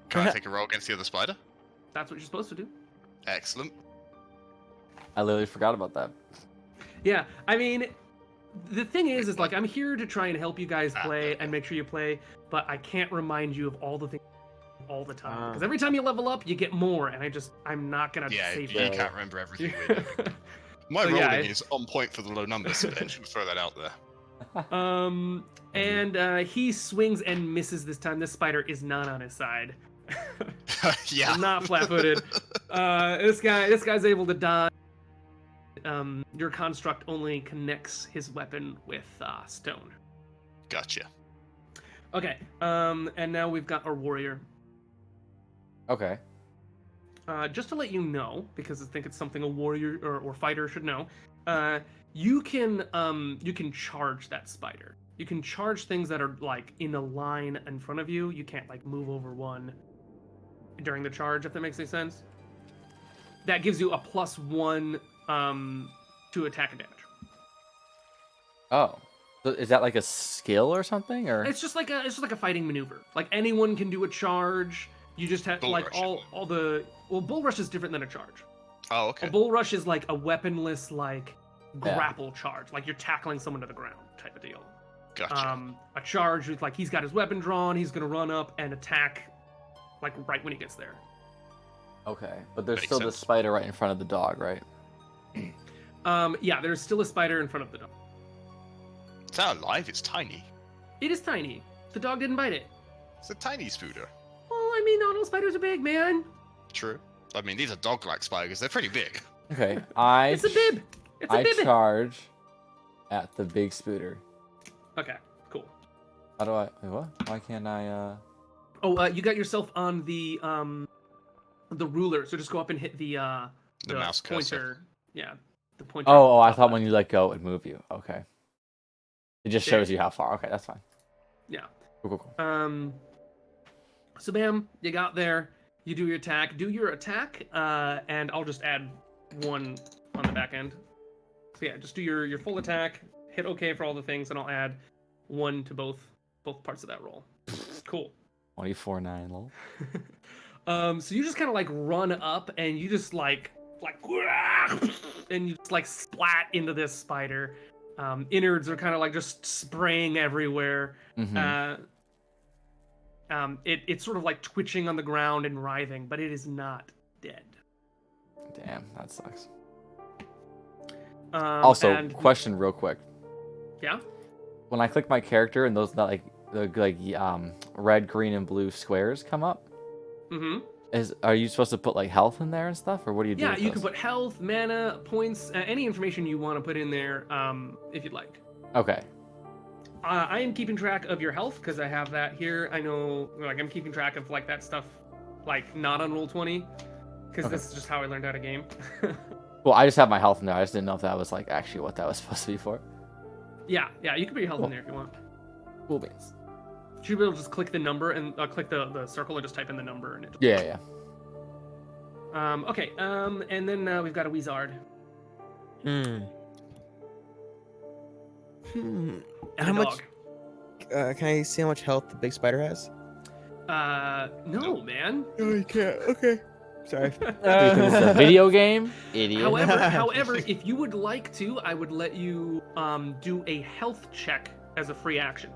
Can I take a roll against the other spider? That's what you're supposed to do. Excellent. I literally forgot about that. Yeah, I mean, the thing is like I'm here to try and help you guys play and make sure you play, but I can't remind you of all the things all the time because every time you level up, you get more, and I'm not gonna save you you. can't remember everything. My So, rolling is on point for the low numbers, so I should throw that out there. And he swings and misses this time. This spider is not on his side. Yeah. Not flat-footed. This guy's able to dodge. Your construct only connects his weapon with stone. Gotcha. Okay. And now we've got our warrior. Okay. Just to let you know, because I think it's something a warrior or fighter should know. You can charge that spider. You can charge things that are like in a line in front of you. You can't like move over one during the charge, if that makes any sense. That gives you a +1 to attack and damage. Oh, so is that like a skill or something, or It's just like a fighting maneuver. Like anyone can do a charge. You just have Bull like rush, all the bull rush is different than a charge. Oh, okay. A bull rush is like a weaponless like grapple charge, like you're tackling someone to the ground type of deal. Gotcha. A charge is like he's got his weapon drawn, he's gonna run up and attack like right when he gets there. okay? But there's Makes still the sense. spider right in front of the dog, right? Yeah, there's still a spider in front of the dog. It's not alive, it's tiny. It is tiny. The dog didn't bite it. It's a tiny spooder. Well, I mean, not all spiders are big, man. True. I mean, these are dog-like spiders. They're pretty big. Okay, It's a bib. It's a I bib. charge at the big spooter. Okay, cool. How do I? Wait, what? Why can't I? Oh, you got yourself on the ruler, so just go up and hit the mouse pointer. cursor. Yeah, the pointer. Oh, I thought when you let go, it moved you. Okay. It just shows you how far. Okay, that's fine. Yeah. Cool, cool. So bam, you got there. You do your attack. Do your attack, and I'll just add 1 on the back end. So yeah, just do your full attack. Hit OK for all the things, and I'll add 1 to both parts of that roll. Cool. 24-9 lol. So you just kind of like run up, and you just like, and you just like splat into this spider. Innards are kind of like just spraying everywhere. Mm-hmm. It's sort of like twitching on the ground and writhing, but it is not dead. Damn, that sucks. And Also, question real quick. yeah, When I click my character and those that like red, green, and blue squares come up. Mm-hmm. Are you supposed to put like health in there and stuff, or what do you do? Yeah, with you those? can put health, mana, points, any information you want to put in there, if you'd like. Okay. I am keeping track of your health because I have that here. I know, like, I'm keeping track of like that stuff, like not on Roll20, because Okay. this is just how I learned how to game. Well, I just have my health in there. I just didn't know if that was like actually what that was supposed to be for. yeah, you can put your health Cool. in there if you want. Cool beans. You should be able to just click the number and click the circle and just type in the number and it. Yeah. Okay. And then we've got a wizard. And And how a much? dog. Can I see how much health the big spider has? No, man. No, you can't. Okay. Sorry. This is a video game, idiot. However, if you would like to, I would let you do a health check as a free action.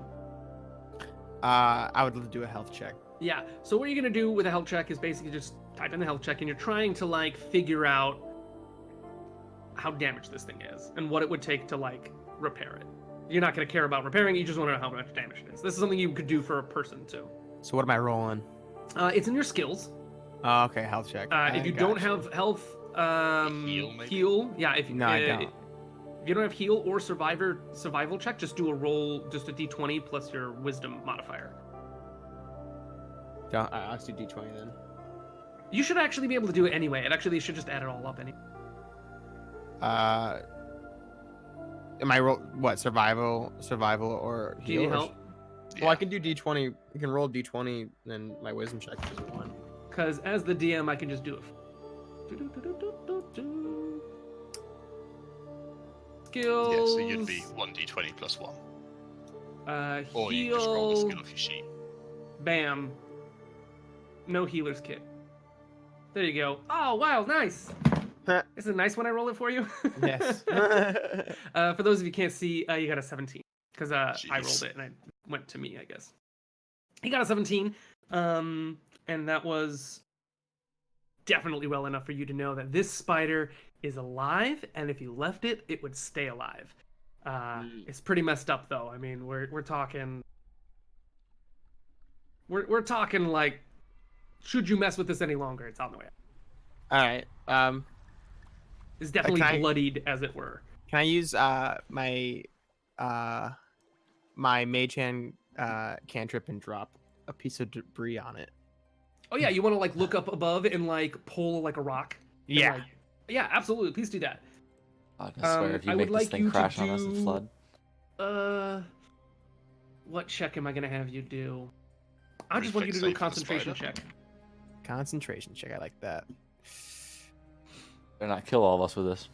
I would love to do a health check. Yeah. So what you're gonna do with a health check is basically just type in the health check, and you're trying to like figure out how damaged this thing is and what it would take to like repair it. You're not gonna care about repairing it. You just want to know how much damage it is. This is something you could do for a person too. So what am I rolling? It's in your skills. Oh, okay, health check. If you don't have health, Heal, maybe? heal. Yeah. If you No, I don't. If you don't have heal or survival check, just do a roll, just a d20 plus your wisdom modifier. I'll do D20 then. You should actually be able to do it anyway. It actually should just add it all up anyway. Am I roll what? Survival, or Do you need heal? help? Well, I can do D20. You can roll D20, then my wisdom check is 1. Because as the DM, I can just do it. Skills. Yeah, so you'd be 1d20 plus 1. Or you can just roll the Heal. skill off your sheet. Bam. No healer's kit. There you go. Oh, wow, nice. This is a nice one. I roll it for you. Yes. For those of you who can't see, you got a 17 because I Jeez. rolled it and it went to me, I guess. He got a 17, and that was definitely well enough for you to know that this spider is alive, and if you left it, it would stay alive. It's pretty messed up, though. I mean, we're talking. We're talking like, should you mess with this any longer, it's on the way out. All right. It's definitely Can I- bloodied, as it were. Can I use my mage hand cantrip and drop a piece of debris on it? Oh yeah, you want to like look up above and like pull like a rock? And, Yeah. like- yeah, absolutely. Please do that. I swear, if you I make would this like thing you to crash on us and do- flood. What check am I gonna have you do? I just want you Reflex to do a save for the concentration spider. check. Concentration check. I like that. Better not kill all of us with this.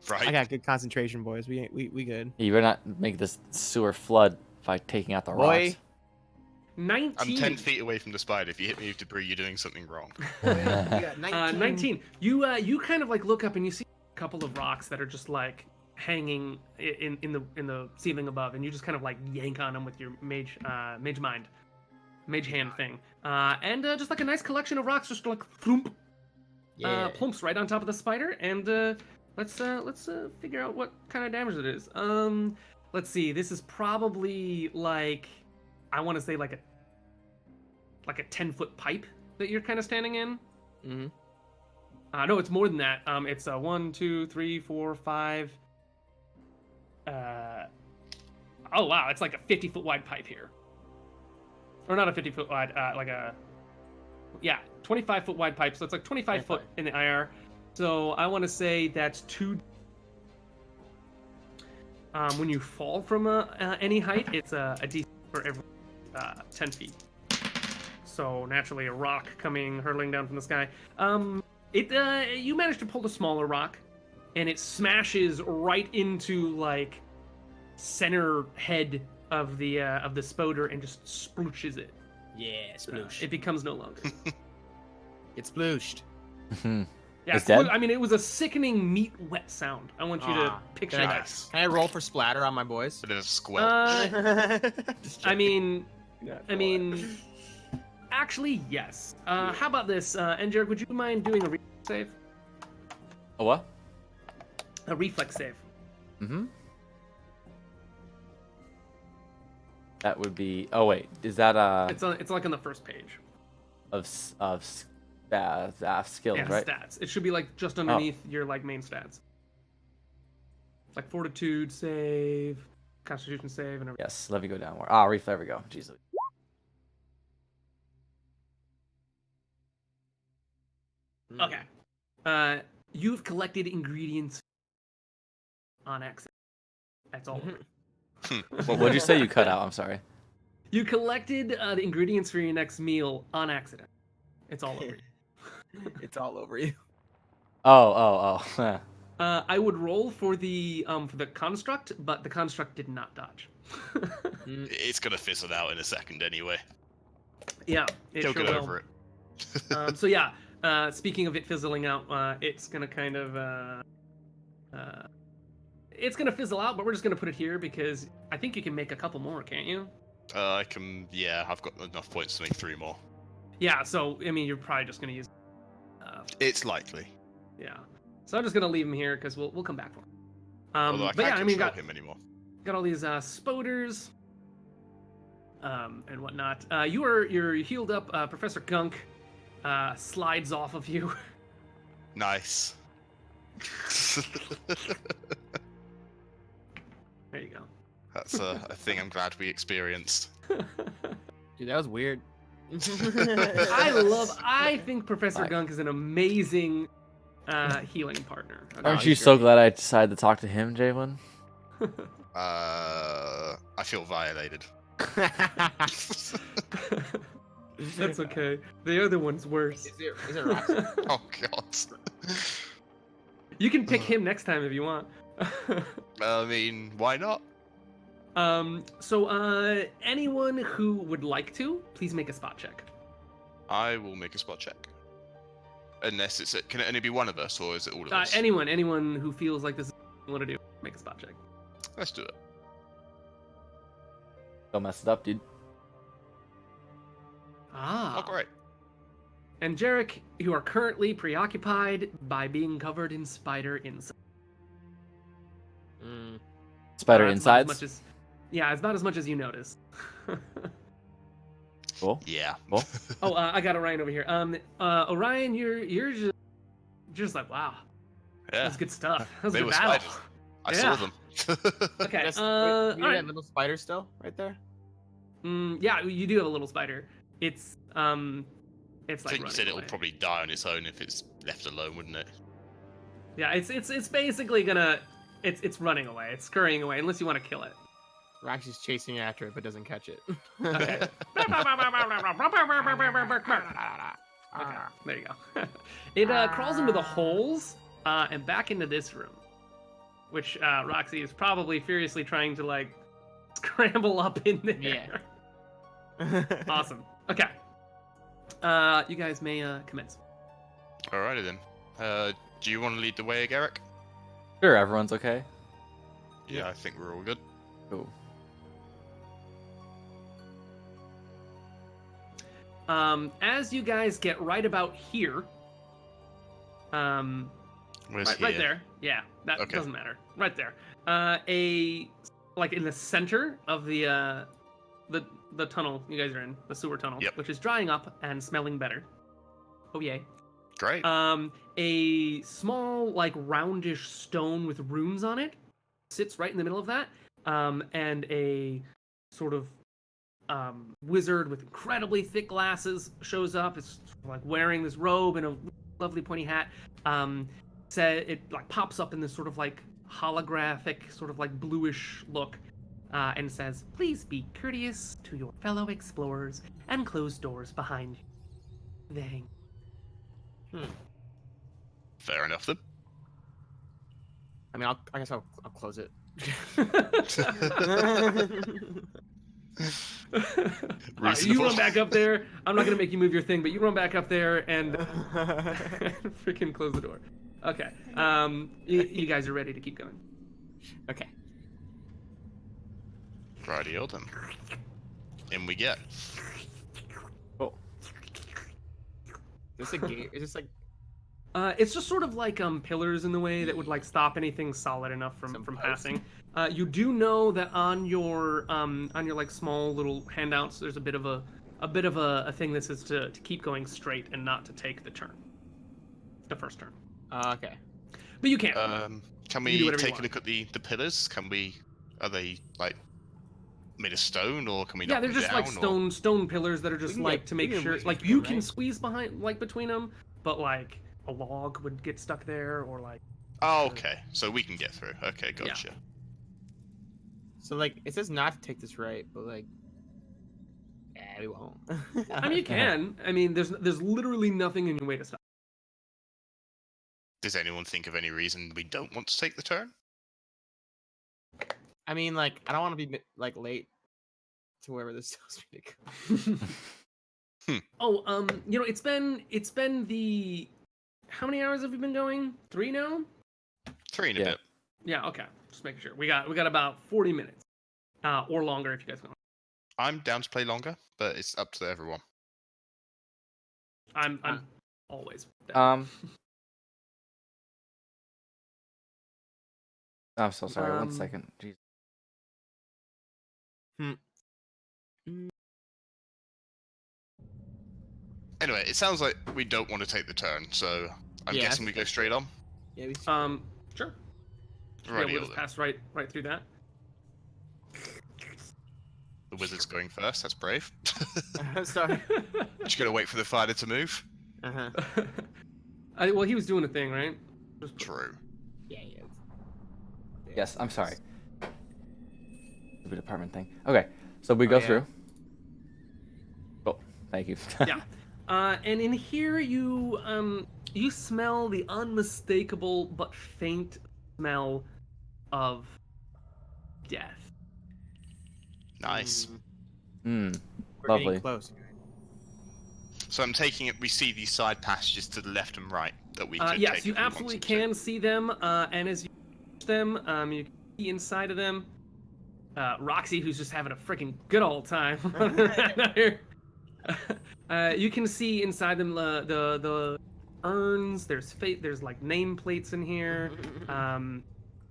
Right? I got good concentration, boys. We good. You better not make this sewer flood by taking out the Boy. rocks. 19. I'm 10 feet away from the spider. If you hit me with debris, you're doing something wrong. We got 19. You kind of like look up and you see a couple of rocks that are just like hanging in the ceiling above, and you just kind of like yank on them with your mage hand thing, and just like a nice collection of rocks, just like thump, plumps right on top of the spider, and let's figure out what kind of damage it is. Let's see. This is probably like, I want to say like a 10-foot pipe that you're kind of standing in. Mm-hmm. No, it's more than that. It's a 1, 2, 3, 4, 5. Oh wow, it's like a 50-foot wide pipe here. Or not a 50-foot wide, like a 25-foot wide pipe. So it's like 25 foot in the IR. So I want to say that's 2. When you fall from any height, it's a D for every 10 feet. So naturally, a rock coming hurtling down from the sky. You manage to pull the smaller rock, and it smashes right into like center head of the spoder and just splooshes it. Yeah, sploosh. It becomes no longer. It's splooshed. Yeah, It's dead? I mean, it was a sickening meat wet sound. I want you to picture Can I, that. can I roll for splatter on my boys? But there's a squelch. I mean, actually, yes. How about this, Jared? Would you mind doing a reflex save? A what? A reflex save. Mm-hmm. That would be. Oh wait, is that It's like on the first page. of skills, Yeah, right? stats. It should be like just underneath your like main stats. Like fortitude save, constitution save, and everything. Yes. Let me go down more. Ah, there we go. Jeez. Okay. You've collected ingredients on accident. That's all. What'd you say? You cut out. I'm sorry. You collected the ingredients for your next meal on accident. It's all over you. It's all over you. Oh. I would roll for the construct, but the construct did not dodge. It's gonna fizzle out in a second anyway. Yeah, it He'll sure get will. over it. So yeah, speaking of it fizzling out, it's gonna kind of it's gonna fizzle out, but we're just gonna put it here because I think you can make a couple more, can't you? I can. Yeah, I've got enough points to make 3 more. Yeah. So I mean, you're probably just gonna use. It's likely. Yeah. So I'm just gonna leave him here because we'll come back for him. Although I but can't yeah, I mean, control him anymore. got all these spoders, and whatnot. You're healed up. Professor Gunk slides off of you. Nice. There you go. That's a thing I'm glad we experienced. Dude, that was weird. I think Professor Nice. Gunk is an amazing healing partner. Aren't you so glad I decided to talk to him, Jalen? I feel violated. That's okay. The other one's worse. Is it Roxy? Oh god. You can pick him next time if you want. I mean, why not? So anyone who would like to, please make a spot check. I will make a spot check. Unless can it only be one of us, or is it all of us? Anyone who feels like this is what you want to do, make a spot check. Let's do it. Don't mess it up, dude. Ah. Oh, great. And Jarek, you are currently preoccupied by being covered in spider inside. Spider That's about as insides. much as, yeah, it's about as much as you notice. Cool. Yeah. Cool. Oh, I got Orion over here. Orion, you're just like, wow, Yeah. that's good stuff. That was a They good were battle. spiders. I Yeah. saw them. Okay. Wait, all you right. that little spider still right there? Yeah, you do have a little spider. It's I like think you running said it'll away. probably die on its own if it's left alone, wouldn't it? Yeah, it's basically gonna it's running away. It's scurrying away unless you want to kill it. Roxy's chasing after it but doesn't catch it. Okay. Okay, there you go. It crawls into the holes and back into this room, which Roxy is probably furiously trying to like scramble up in there. Yeah. Awesome. Okay. You guys may commence. Alrighty then. Do you want to lead the way, Garrick? Sure, everyone's okay. Yeah, I think we're all good. Cool. As you guys get right about here, Where's right, here? right there. Yeah, that Okay. doesn't matter. Right there. Like in the center of the tunnel you guys are in, the sewer tunnel, Yep. which is drying up and smelling better. Oh yay. Great. A small like roundish stone with runes on it sits right in the middle of that. And a sort of wizard with incredibly thick glasses shows up. It's like wearing this robe and a lovely pointy hat. It like pops up in this sort of like holographic, sort of like bluish look, and says, "Please be courteous to your fellow explorers and close doors behind you." Dang. Fair enough then. I mean, I guess I'll close it. Alright, you run back up there. I'm not gonna make you move your thing, but you run back up there and freaking close the door. Okay. You guys are ready to keep going. Okay. Rightio then. In we get. Is this a game? Is this like It's just sort of like pillars in the way that would like stop anything solid enough Some from posts. passing. You do know that on your like small little handouts, there's a bit of a thing that says to keep going straight and not to take the turn, the first turn. Okay. But you can. Can You can do we whatever you take a want. look at the pillars? Are they like made of stone, or can we Yeah, knock they're them just like down? stone pillars that are just can like get- to we make can sure squeeze like between you them, can right? squeeze behind like between them, but like a log would get stuck there or like. Oh, okay. So we can get through. Okay, Yeah. gotcha. So like it says not to take this right, but like, yeah, we won't. I mean, you can. I mean, there's literally nothing in your way to stop. Does anyone think of any reason we don't want to take the turn? I mean, like, I don't want to be like late to wherever this tells me to go. Oh, you know, it's been the how many hours have we been going? 3 now? 3 and a Yeah. bit. Yeah, okay. Just making sure. We got about 40 minutes. Or longer if you guys want. I'm down to play longer, but it's up to everyone. I'm always down. I'm so sorry. One Um, second. Jeez. Anyway, it sounds like we don't want to take the turn, so I'm Yeah, I guessing we think go that's straight on. Yeah, we. Sure. Yeah, Righty, we'll just pass right through that. the wizard's going first. That's brave. I'm sorry. Just gotta wait for the fighter to move. Uh-huh. Well, he was doing a thing, right? Just put- True. Yeah, yeah. Yes, I'm sorry. Stupid apartment thing. Okay, so we go yeah. through. Oh, thank you. Yeah. And in here you smell the unmistakable but faint smell of death. Nice. Hmm. We're Lovely. getting close. So I'm taking it. We see these side passages to the left and right that we could Yes, take you if we absolutely wanted to. can see them. And as you reach them, you can see inside of them. Roxy, who's just having a freaking good old time running around out here. You can see inside them the urns. There's like nameplates in here.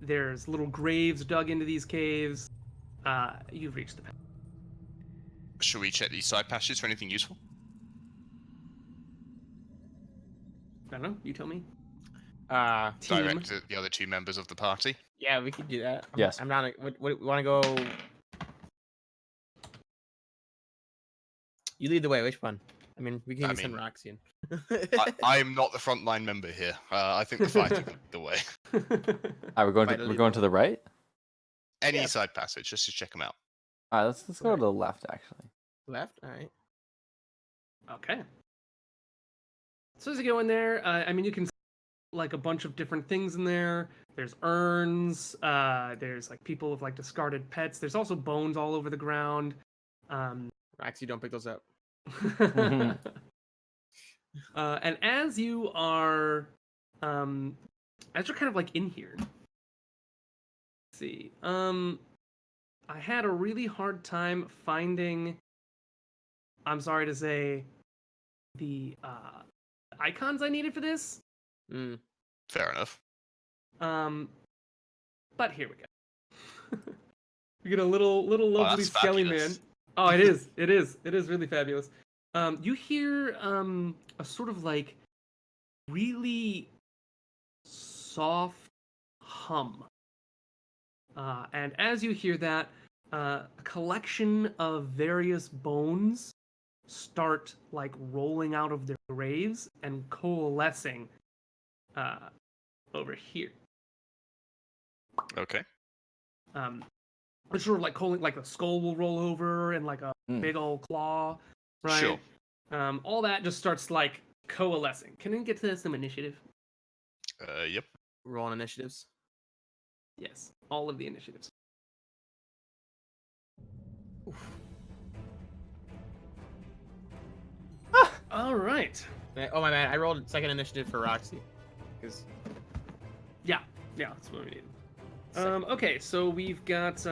There's little graves dug into these caves. You've reached the. Should we check these side passages for anything useful? I don't know. You tell me. Team. Direct to the other two members of the party. Yeah, we could do that. Yes. I'm not. What want to go? You lead the way. Which one? I mean, we can I send mean, Roxy in. I am not the frontline member here. I think the fighter can lead the way. Alright, we're going Fighter we're going to the right. Any Yeah. side passage, just to check them out. All right, let's go to the left actually. Left. All right. Okay. So as you go in there, I mean, you can see like a bunch of different things in there. There's urns. There's like people with like discarded pets. There's also bones all over the ground. Roxy, don't pick those up. And as you are, as you're kind of like in here, let's see, I had a really hard time finding. I'm sorry to say, the icons I needed for this. Mm. Fair enough. But here we go. We get a little lovely that's skelly fabulous. man. Oh, it is. It is really fabulous. You hear a sort of like really soft hum. And as you hear that, a collection of various bones start like rolling out of their graves and coalescing over here. Okay. It's sort of like like a skull will roll over and like a big old claw, right? Sure. All that just starts like coalescing. Can we get to some initiative? Yep. Rolling initiatives. Yes, all of the initiatives. All right. Oh my man, I rolled second initiative for Roxy. Because Yeah, that's what we need. Okay, so we've got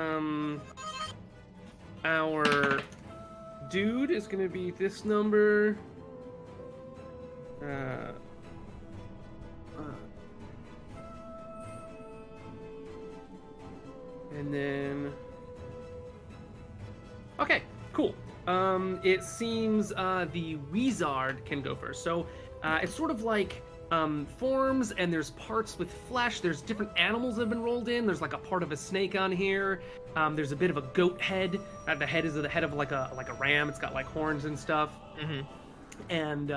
our dude is gonna be this number. And then... Okay, cool. It seems the Wizard can go first. So it's sort of like forms, and there's parts with flesh. There's different animals that have been rolled in. There's like a part of a snake on here. There's a bit of a goat head. The head is the head of like a ram. It's got like horns and stuff. Mm-hmm. And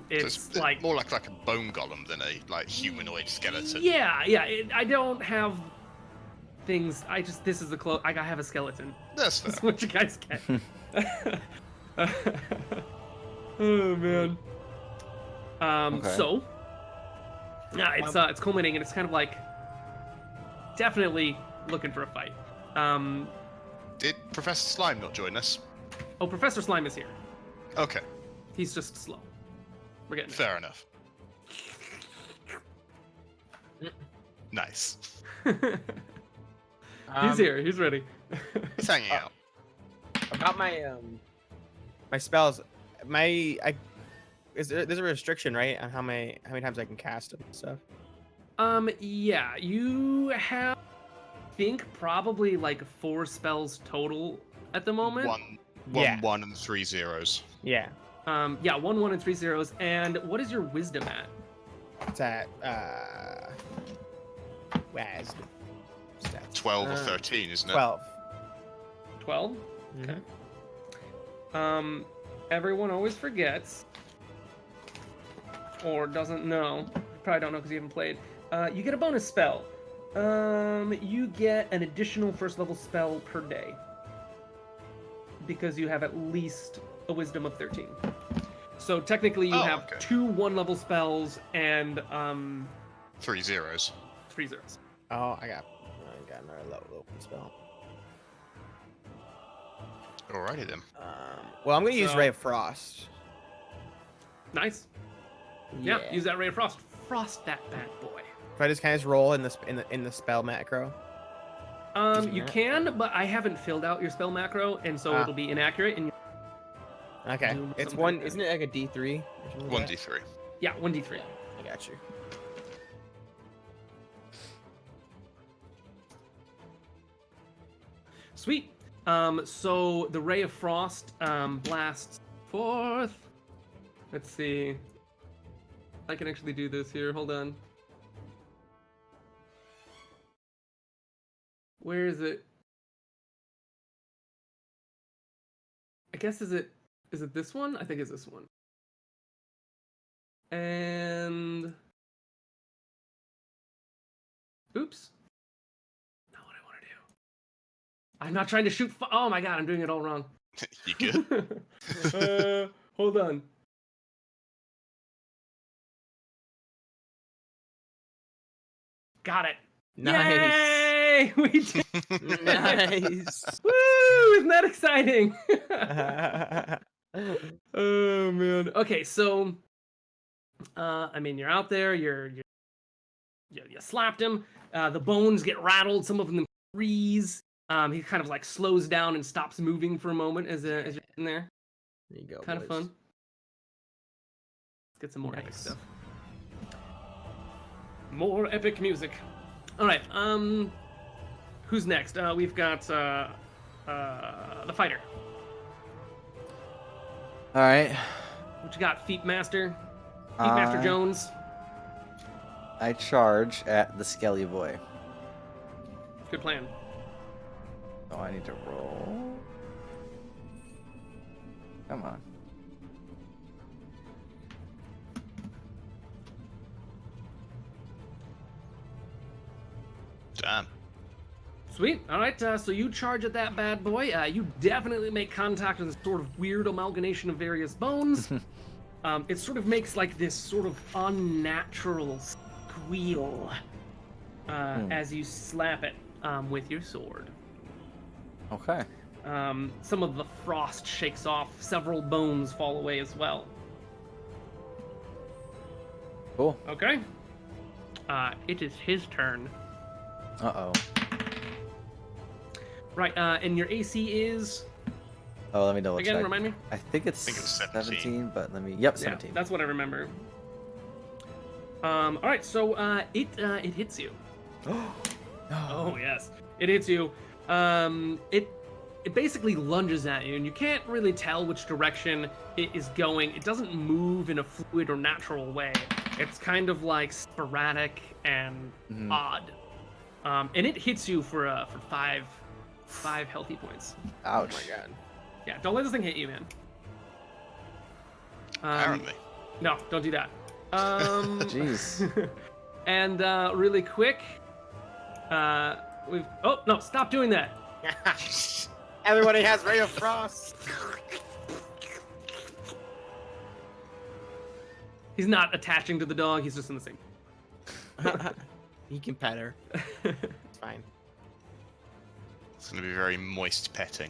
it's So it's like more like a bone golem than a like humanoid skeleton. Yeah. I don't have things. This is the close. I have a skeleton. That's fair. That's what you guys get. Oh man. Okay. So yeah, it's culminating, and it's kind of like definitely looking for a fight. Did Professor Slime not join us? Oh, Professor Slime is here. Okay, He's just slow. We're getting fair enough. Nice. there. He's here. He's ready. He's hanging out. About my my spells, there's a restriction, right, on how many times I can cast them and stuff. Yeah, you have, I think, probably like 4 spells total at the moment. One, Yeah. 1, and 3 zeros. Yeah, Yeah, 1, 1, and 3 zeros. And what is your wisdom at? it's at where's the stats? 12 or 13, isn't it? 12. 12. Okay. Everyone always forgets, or doesn't know. You probably don't know because you haven't played. You get a bonus spell. You get an additional first level spell per day because you have at least a wisdom of 13. So technically, you have okay. 2 1-level spells and 3 zeros. 3 zeros. Oh, I got another low spell. Alrighty then. Well, I'm gonna use So- Ray of Frost. Nice. Yeah, use that ray of frost. Frost that bad boy. If I just kind of roll in the spell macro. You can, but I haven't filled out your spell macro, and so it'll be inaccurate. And Okay, Do it's something one. like that. Isn't it like a D3? Or something like that? 1d3. yeah, 1d3. I got you. Sweet. So the ray of frost blasts forth. Let's see. I can actually do this here. Hold on. Where is it? I guess is it this one? I think it's this one. And oops. Not what I want to do. I'm not trying to shoot. Oh my god, I'm doing it all wrong. You good? Hold on. Got it. Nice. Yay! We did. Nice. Woo! Isn't that exciting? Oh man. Okay, so I mean, you're out there. You slapped him. The bones get rattled. Some of them freeze. He kind of like slows down and stops moving for a moment as you're in there. There you go. Kind of boys. fun. Let's get some more epic Nice. stuff. More epic music. All right. Who's next? We've got the fighter. All right. What you got, Feet Master? Feet Master Jones. I charge at the Skelly Boy. Good plan. Oh, I need to roll. Come on. Damn. Sweet. All right. So you charge at that bad boy. You definitely make contact with this sort of weird amalgamation of various bones. It sort of makes like this sort of unnatural squeal as you slap it with your sword. Okay. Some of the frost shakes off. Several bones fall away as well. Cool. Okay. It is his turn. Uh-oh. Right. And your AC is Oh, let me double again. check. Remind me. I think it's, 17. 17, but let me... Yep, Yeah, 17. that's what I remember. All right. So it hits you. No. Oh yes. It hits you. It basically lunges at you, and you can't really tell which direction it is going. It doesn't move in a fluid or natural way. It's kind of like sporadic and odd. And it hits you for 5 healthy points. Ouch. Oh my god. Yeah, don't let this thing hit you, man. Apparently. No, don't do that. Jeez. And really quick, we've. Oh no! Stop doing that. Everybody has Ray of Frost. He's not attaching to the dog. He's just in the same. He can pet her. It's fine. It's going to be very moist petting.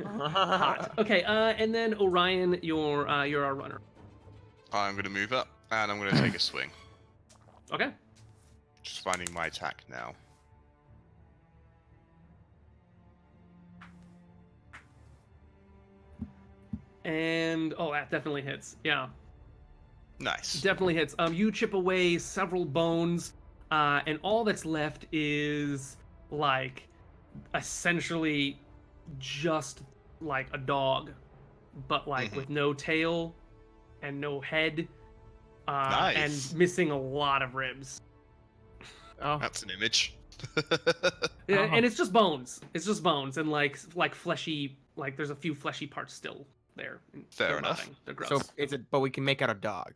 Hot. Okay, and then Orion, you're our runner. I'm going to move up, and I'm going to take a swing. Okay. Just finding my attack now. And that definitely hits. Yeah, Nice. definitely hits. You chip away several bones, and all that's left is like essentially just like a dog, but like with no tail and no head, Nice. and missing a lot of ribs. Oh. That's an image. Yeah, Oh. and it's just bones. It's just bones and like fleshy. Like there's a few fleshy parts still there. Fair They're enough. rotting. They're gross. So but we can make out a dog.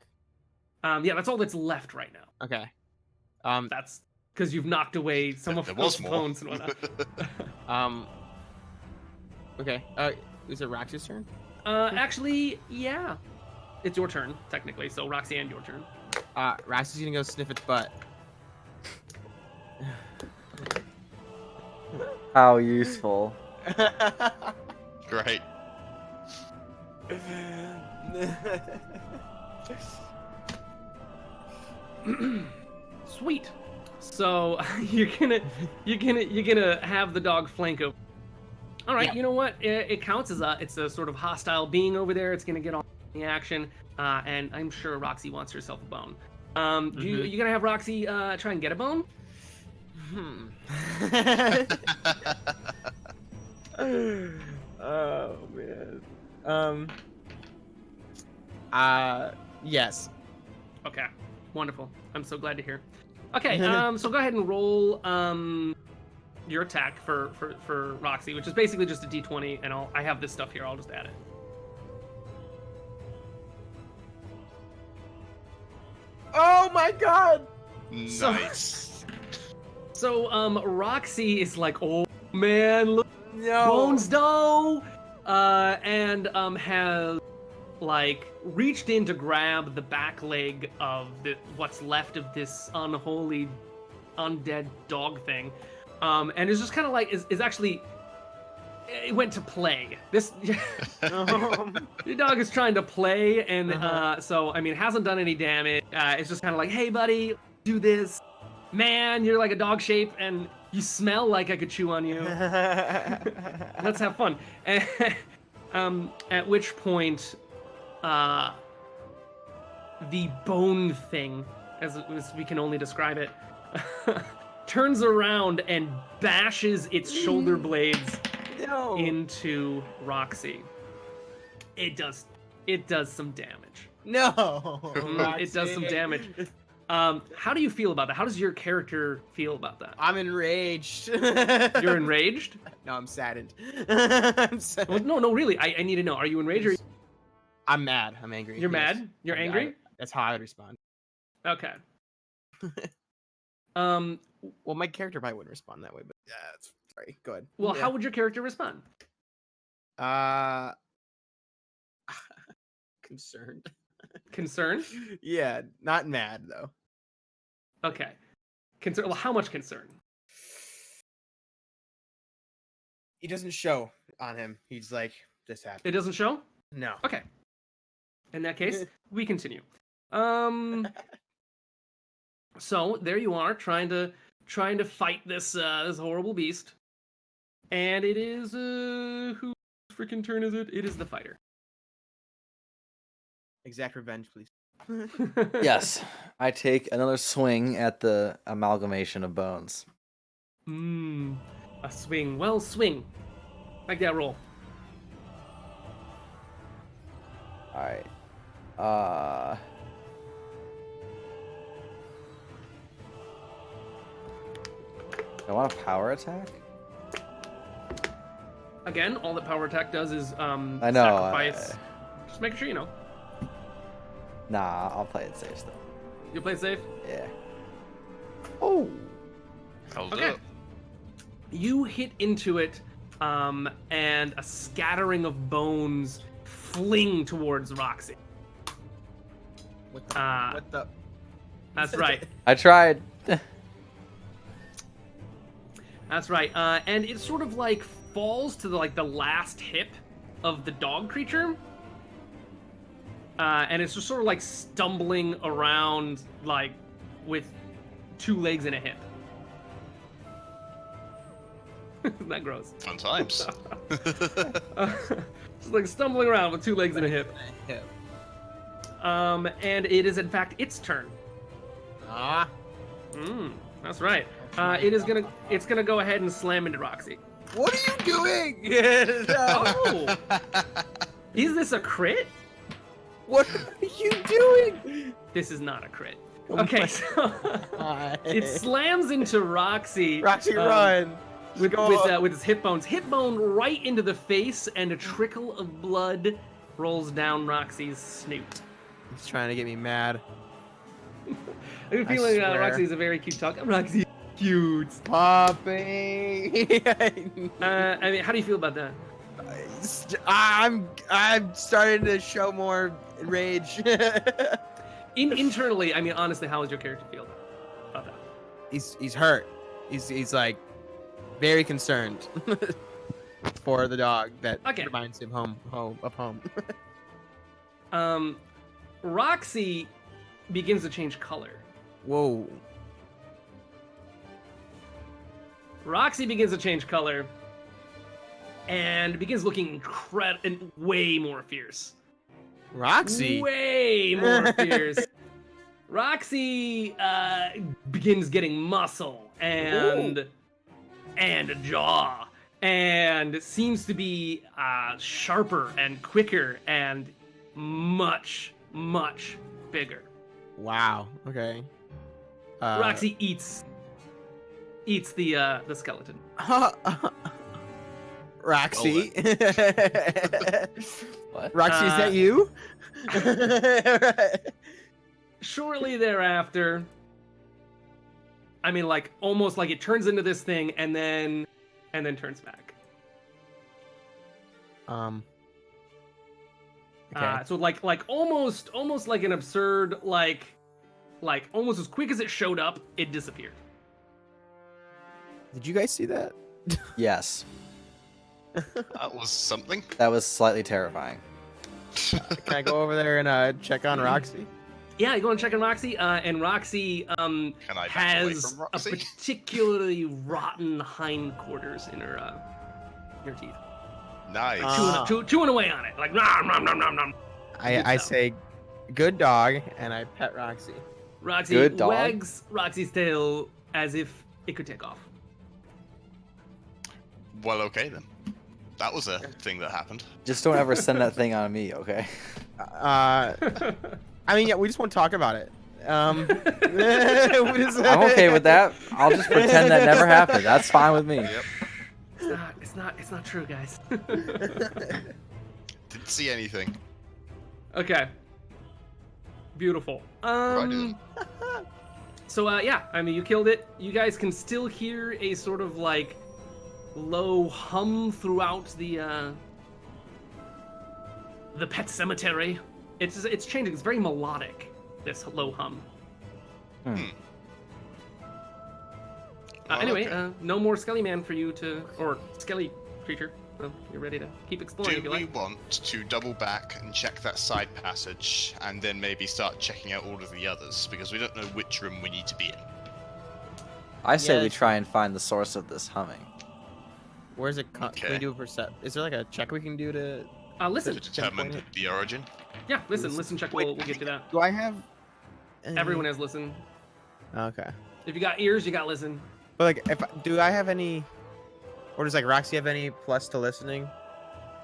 Yeah, that's all that's left right now. Okay. That's because you've knocked away some of There those was more. bones and whatnot. Okay. Is it Roxy's turn? Actually, yeah, it's your turn technically. So Roxy, and your turn. Roxy's gonna go sniff its butt. How useful. Great. Sweet. So you're gonna have the dog flank over. All right. Yeah. You know what? It counts as it's a sort of hostile being over there. It's gonna get all the action, and I'm sure Roxy wants herself a bone. You gonna have Roxy try and get a bone? Oh man. Yes. Okay. Wonderful. I'm so glad to hear. Okay. So go ahead and roll your attack for Roxy, which is basically just a D20, and I have this stuff here. I'll just add it. Oh my god. Nice. So Roxy is like, oh man, look, No. bones dough, and has like reached in to grab the back leg of what's left of this unholy undead dog thing, and is just kind of like is actually. It went to play. This your dog is trying to play, and so I mean, hasn't done any damage. It's just kind of like, hey, buddy, do this. Man, you're like a dog shape, and you smell like I could chew on you. Let's have fun. At which point, the bone thing, as we can only describe it, turns around and bashes its shoulder blades into Roxy. It does some damage. No. It does some damage. How do you feel about that? How does your character feel about that? I'm enraged. You're enraged? No, I'm saddened. I'm sad. Well, no, really. I need to know. Are you enraged? Or I'm mad. I'm angry. you're yes. mad? You're angry? That's how I would respond. Okay. Well, my character probably wouldn't respond that way, but yeah, it's sorry. Go ahead. Well, Yeah. how would your character respond? Concerned. Concerned? Yeah, not mad though. Okay. Concern. Well, how much concern? He doesn't show on him. He's like, this happened. It doesn't show? No. Okay. In that case, we continue. So there you are, trying to fight this this horrible beast, and it is whose freaking turn is it? It is the fighter. Exact revenge, please. Yes, I take another swing at the amalgamation of bones. A swing. Well, swing. Make that roll. All right. I want a power attack. Again, all that power attack does is I know. sacrifice. Just making sure you know. Nah, I'll play it safe still. You play it safe. Yeah. Oh. Hold Okay. up. You hit into it, and a scattering of bones fling towards Roxy. What Uh, the? That's right. I tried. That's right. And it sort of like falls to the last hip of the dog creature. And it's just sort of like stumbling around like with 2 legs and a hip. Isn't that gross? Fun times. It's like stumbling around with 2 legs and a hip. And it is in fact its turn. Ah. That's right. It's gonna go ahead and slam into Roxy. What are you doing? Oh, is this a crit? What are you doing? This is not a crit. Oh Okay, my so it slams into Roxy. Roxy, run. With his hip bone right into the face, and a trickle of blood rolls down Roxy's snoot. He's trying to get me mad. I have a feeling swear. Roxy's a very cute dog. Roxy's cute. Puppy. I mean, how do you feel about that? I'm starting to show more rage. Internally, I mean, honestly, how does your character feel about that? He's hurt. He's like very concerned for the dog that Okay. reminds him of home. Roxy begins to change color. Whoa. Roxy begins to change color and begins looking way more fierce. Roxy. Way more fierce. Roxy begins getting muscle and a jaw, and seems to be sharper and quicker and much bigger. Wow. Okay. Roxy eats the skeleton. Roxy. What? Roxy, is that you? Shortly thereafter, I mean, like almost like it turns into this thing and then turns back. Okay. So like almost like an absurd like almost as quick as it showed up, it disappeared. Did you guys see that? Yes. That was something. That was slightly terrifying. Can I go over there and check on Roxy? Yeah, you go and check on Roxy, and Roxy Can I back away has from a Roxy? particularly rotten hindquarters in her teeth. Nice. Chewing away on it, like nom nom nom nom nom. I say, good dog, and I pet Roxy. Roxy Good dog. wags Roxy's tail as if it could take off. Well, okay then. That was a thing that happened. Just don't ever send that thing on me, okay? I mean, yeah, we just want to talk about it. I'm okay with that. I'll just pretend that never happened. That's fine with me. Yep. It's not true, guys. Didn't see anything. Okay. Beautiful. Right in. So yeah, I mean, you killed it. You guys can still hear a sort of like low hum throughout the pet cemetery. It's changing. It's very melodic. This low hum. Well, Anyway, okay. no more Skelly Man for you or Skelly creature. So you're ready to keep exploring if Do you we like. want to double back and check that side passage, and then maybe start checking out all of the others, because we don't know which room we need to be in? I say Yeah, we try and find the source of this humming. Where's it? Can we Okay. do a percept? Is there like a check we can do to? Listen. To determine point the origin. Yeah, listen check. We'll get to that. Do I have? Everyone has listen. Okay. If you got ears, you got listen. But like, do I have any, or does like Roxy have any plus to listening?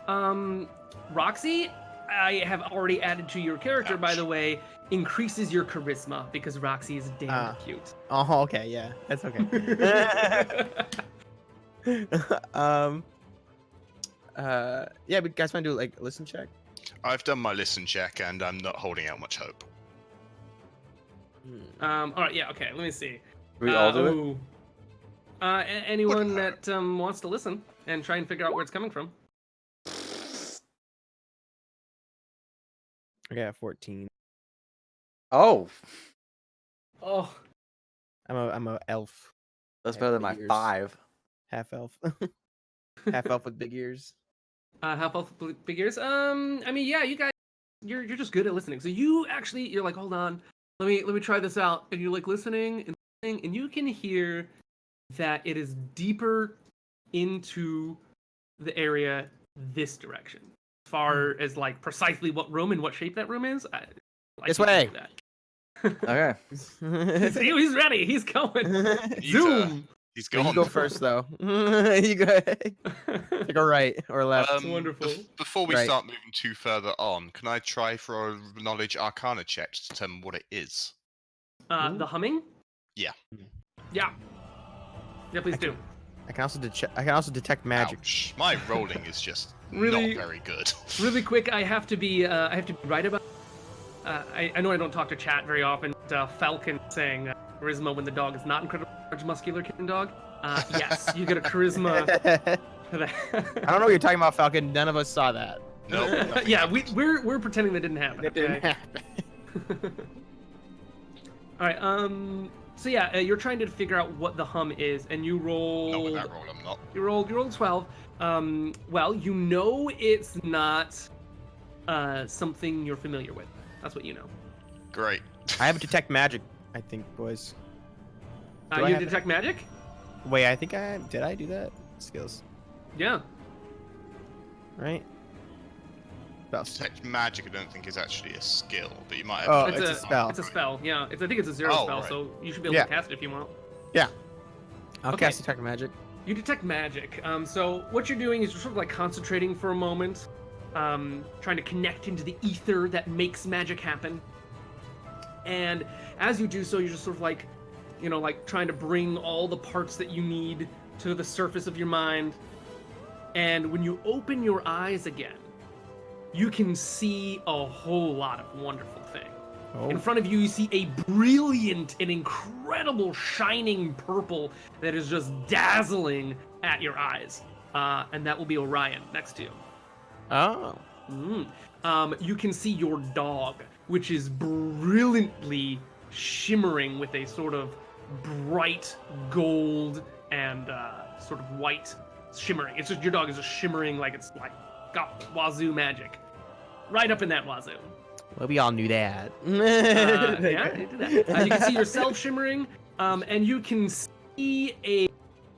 Roxy, I have already added to your character, by Ouch. the way, increases your charisma because Roxy is damn cute. Oh, okay, yeah, that's okay. Yeah, but you guys want to do like a listen check? I've done my listen check, and I'm not holding out much hope. All right, yeah, okay. Let me see. We all do it. ooh. Anyone that wants to listen and try and figure out where it's coming from. I got 14. Oh, Oh, I'm a elf, that's Yeah, better than big my ears. 5. half elf, half elf with big ears. how about big ears? I mean, yeah, you guys, you're just good at listening. So you're like, hold on, let me try this out, and you're like listening, and you can hear that it is deeper into the area this direction. As far as like precisely what room and what shape that room is, I like This you to way. do that. Okay. See, he's ready. He's going. He's, Zoom. He's You gone. go first though. You go. Go right or left. Wonderful. Before we Right. start moving too further on, can I try for a knowledge arcana check to determine what it is? The humming. Yeah. Yeah. Yeah, please do. I can also detect magic. Ouch. My rolling is just Really- not very good. Really quick, I have to be right about. I know I don't talk to chat very often. Falcon saying charisma when the dog is not incredibly large, muscular kitten dog. Yes, you get a charisma. For that. I don't know what you're talking about, Falcon. None of us saw that. No. nothing Yeah, happened. we're pretending that didn't happen. It didn't okay? happen. All right. So yeah, you're trying to figure out what the hum is, and you Not with roll. that roll, I'm not. You rolled 12. Well, you know it's not something you're familiar with. That's what you know. Great. I have detect magic. I think, boys. Do I You have detect magic? Wait, I think did I do that? Skills, Yeah. right? Spells. Detect magic, I don't think is actually a skill, but you might have. Oh, to it's check a it. spell. It's a spell. Yeah. I think it's a 0 Oh, spell, right. so you should be able Yeah. to cast it if you want. I'll Okay. cast detect magic. You detect magic. So what you're doing is you're sort of like concentrating for a moment, trying to connect into the ether that makes magic happen. And as you do so, you're just sort of like, like trying to bring all the parts that you need to the surface of your mind. And when you open your eyes again, you can see a whole lot of wonderful things. Oh. In front of you, you see a brilliant and incredible shining purple that is just dazzling at your eyes. And that will be Orion next to you. Oh. You can see your dog, which is brilliantly shimmering with a sort of bright gold and sort of white shimmering. It's just your dog is just shimmering like it's like got wazoo magic. Right up in that wazoo. Well, we all knew that. Yeah, you did that. You can see yourself shimmering, and you can see a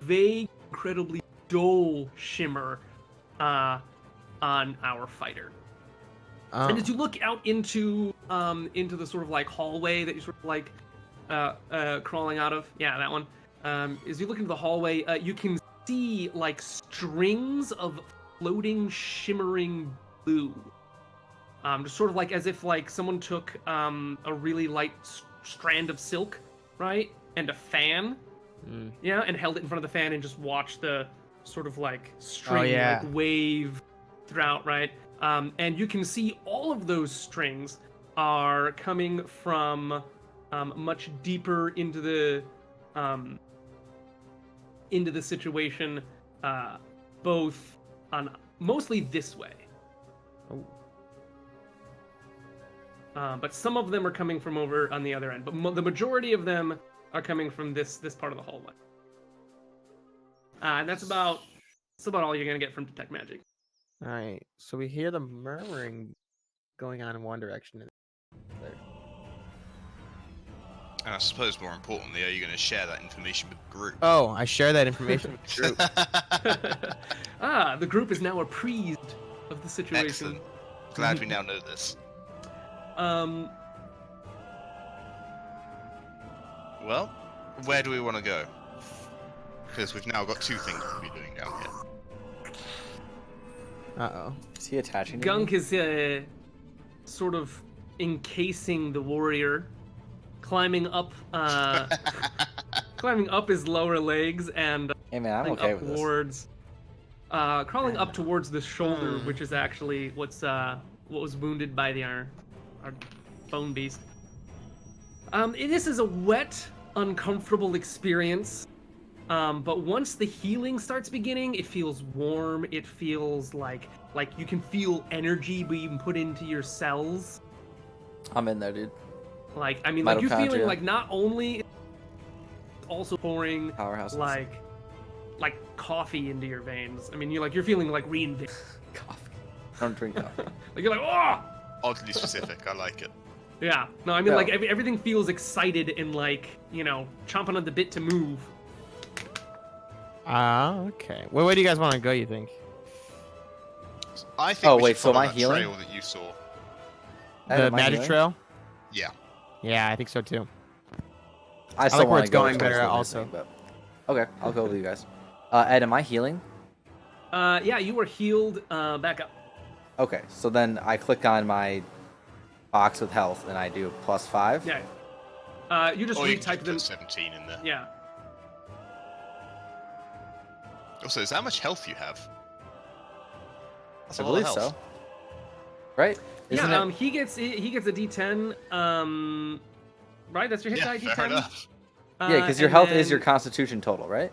vague, incredibly dull shimmer on our fighter. Oh. And as you look out into the sort of like hallway that you sort of like crawling out of, yeah, that one. As you look into the hallway, you can see like strings of floating, shimmering blue. Just sort of like as if like someone took a really light strand of silk, right, and a fan, yeah, and held it in front of the fan and just watched the sort of like string yeah. like wave throughout, right? And you can see all of those strings are coming from much deeper into the situation, both on mostly this way. Oh. But some of them are coming from over on the other end. But the majority of them are coming from this part of the hallway. And that's about all you're gonna get from detect magic. All right. So we hear the murmuring going on in one direction. And the other. And I suppose more importantly, are you going to share that information with the group? Oh, I share that information with the group. The group is now apprised of the situation. Excellent. Glad we now know this. Um, Well, where do we want to go? because we've now got 2 things to be doing down here. Uh-oh. Is he attaching to Gunk me? is sort of encasing the warrior, climbing up his lower legs and Hey man, I'm crawling okay up with this. towards crawling up towards the shoulder, which is actually what was wounded by our bone beast. This is a wet, uncomfortable experience. But once the healing starts beginning, it feels warm. It feels like you can feel energy being put into your cells. I'm in there, dude. Like, I mean, like you're feeling Mitochondria. like not only also pouring Powerhouses. like coffee into your veins. I mean, you're feeling like reinvigorated. Coffee. I don't drink coffee. Like you're like, oh Oddly specific, I like it. yeah. No, I mean No. like everything feels excited and like chomping on the bit to move. Okay. Well, where do you guys want to go, you think? I think Oh, we wait, should so follow am I that healing? trail that you saw. The magic trail? Yeah. Yeah, I think so too. I still like where want it's to go going towards better the also. missing, but okay, I'll go with you guys. Ed, am I healing? Yeah, you were healed. Back up. Okay, so then I click on my box with health and I do +5. Yeah. You just Or you can retype just them. put 17 in there. Yeah. Also, is that how much health you have? That's I a lot of believe health. so. Right? Isn't Yeah. it? He gets a D10. Right. That's your hit Yeah, die. fair D10. enough. Yeah, because your and health is your then constitution total, right?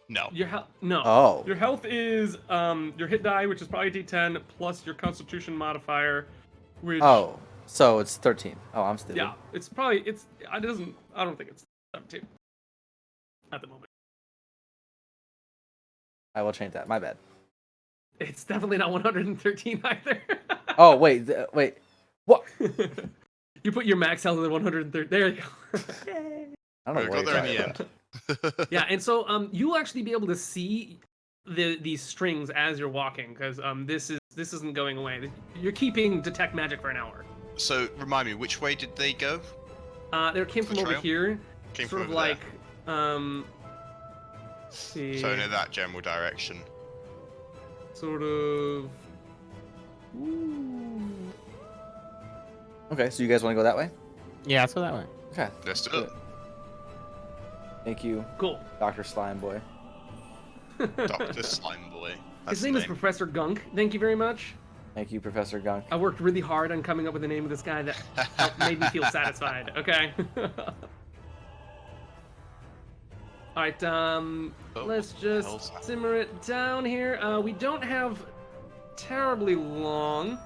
No. Your health. No. Oh. Your health is your hit die, which is probably D10 plus your Constitution modifier, which. Oh, so it's 13. Oh, I'm stupid. Yeah. It's probably I don't think it's 17 at the moment. I will change that. My bad. It's definitely not 113 either. Oh, wait. Wait. What? You put your max health at 130. There you go. I don't know We what got you're there in talking the about. end. Yeah, and so you'll actually be able to see these strings as you're walking because this isn't going away. You're keeping detect magic for an hour. So, remind me, which way did they go? They came The from over trail? here, Came sort from of over like there. let's see, So, in that general direction. sort of. Ooh. Okay, so you guys want to go that way? Yeah, let's go that way. Okay. Let's do do it. it. Thank you, Cool. Dr. Slime Boy. Dr. Slime Boy. That's His the name is Professor Gunk. Thank you very much. Thank you, Professor Gunk. I worked really hard on coming up with the name of this guy that made me feel satisfied. Okay. All right. Let's what the hell's just that? simmer it down here. We don't have terribly long.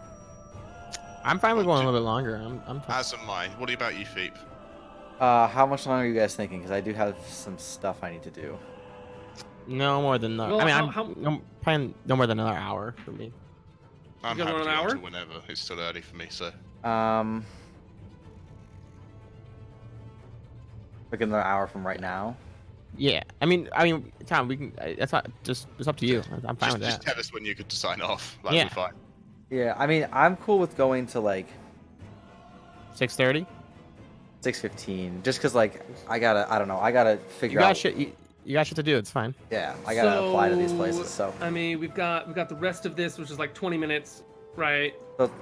I'm fine with going a little bit longer. I'm fine. As am I. What about you, Feep? How much longer are you guys thinking? Because I do have some stuff I need to do. No more than Well, I mean, how- probably no more than another hour for me. I'm got happy to an go hour? until whenever. It's still early for me, so. Like another hour from right now. Yeah, I mean, Tom, we can. That's not just. It's up to you. I'm fine with Just that. tell us when you could sign off. That'd Yeah. be fine. Yeah, I mean, I'm cool with going to like 6:30. 6:15, just because like I gotta You figure got out. shit. You got shit to do. It's fine. Yeah, I gotta apply to these places. So, I mean, we've got the rest of this, which is like 20 minutes, right?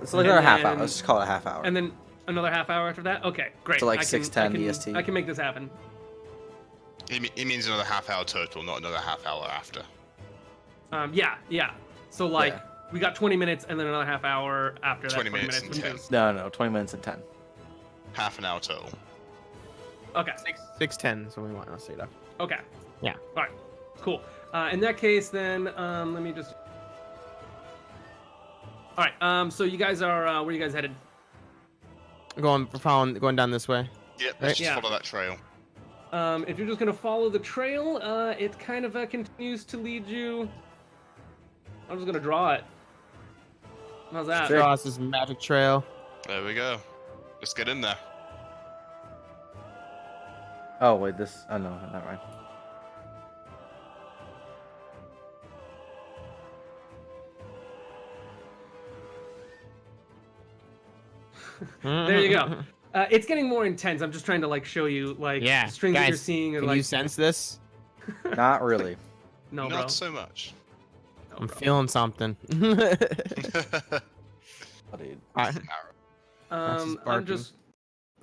it's like another half hour. then- Let's just call it a half hour. And then another half hour after that. Okay, great. So, like, I can- 6:10 I can- EST. I can make this happen. It means another half hour total, not another half hour after. Yeah. So like Yeah. we got 20 minutes and then another half hour after that. 20 minutes and which 10. is- No, 20 minutes and 10. Half an hour total. Okay. 6:10. So we want to say that. Okay. Yeah. All right. Cool. In that case, then let me just. All right. So you guys are where you guys headed? Going down this way. Yep, let's Right. just Yeah. follow that trail. If you're just gonna follow the trail, it kind of continues to lead you. I'm just gonna draw it. How's that? Sure. Across this magic trail. There we go. Let's get in there. Oh wait, this. Oh no, not right. There you go. It's getting more intense. I'm just trying to like show you like Yeah, the strings that you're guys, seeing are Can like. you sense this? Not really. No, Not bro. so much. No, I'm bro. feeling something. Oh, dude. I- Arrow. She's I'm barking.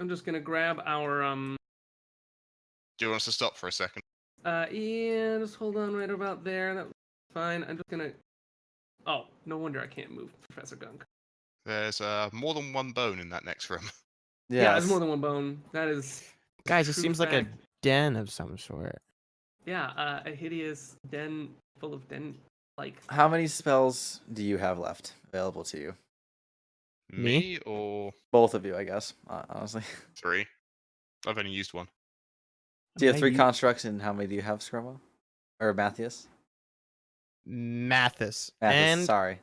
just gonna grab our Do you want us to stop for a second? yeah, just hold on right about there. That's fine. I'm just gonna. Oh, no wonder I can't move, Professor Gunk. There's more than one bone in that next room. Yeah, Yes. there's more than one bone. That is. Guys, it true seems like a fact. den of some sort. Yeah, a hideous den full of like. How many spells do you have left available to you? Me? Me or Both of you, I guess. Honestly. 3? I've only used 1. Do you have I 3 u- constructs, and how many do you have, Scrummo? Or Matthias? Mathis. Matthias, And sorry.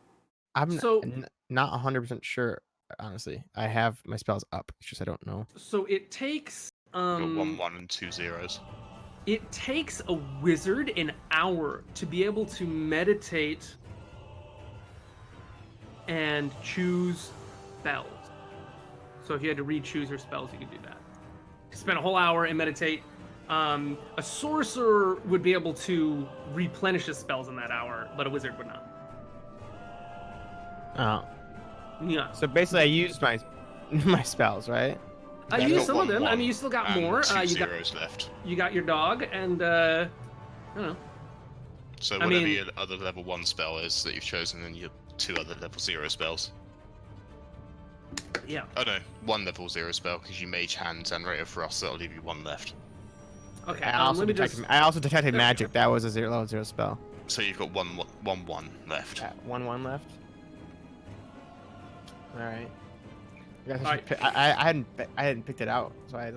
I'm So- not 100% sure, honestly. I have my spells up. It's just I don't know. So it takes Got 1 1 and 2 zeros. it takes a wizard an hour to be able to meditate and choose spells. So if you had to re-choose your spells, you could do that. Spend a whole hour and meditate. A sorcerer would be able to replenish his spells in that hour, but a wizard would not. Oh. Yeah. So basically, I used my my spells, right? I You've used got some of 1 them. I 1 mean, you still got and more. 2 You got zeros left. your dog, and I don't know. So I whatever mean- your other level 1 spell is that you've chosen, and your 2 other level 0 spells. Yeah. Oh no, 1 level 0 spell because you Mage Hand and Rate of Frost. That'll leave you 1 left. Okay. I also let me detected. just. I also detected There we magic. That was a level 0 spell. So you've got 1 left. 1 left. All right. I, guess I, Alright. should I hadn't picked it out, so I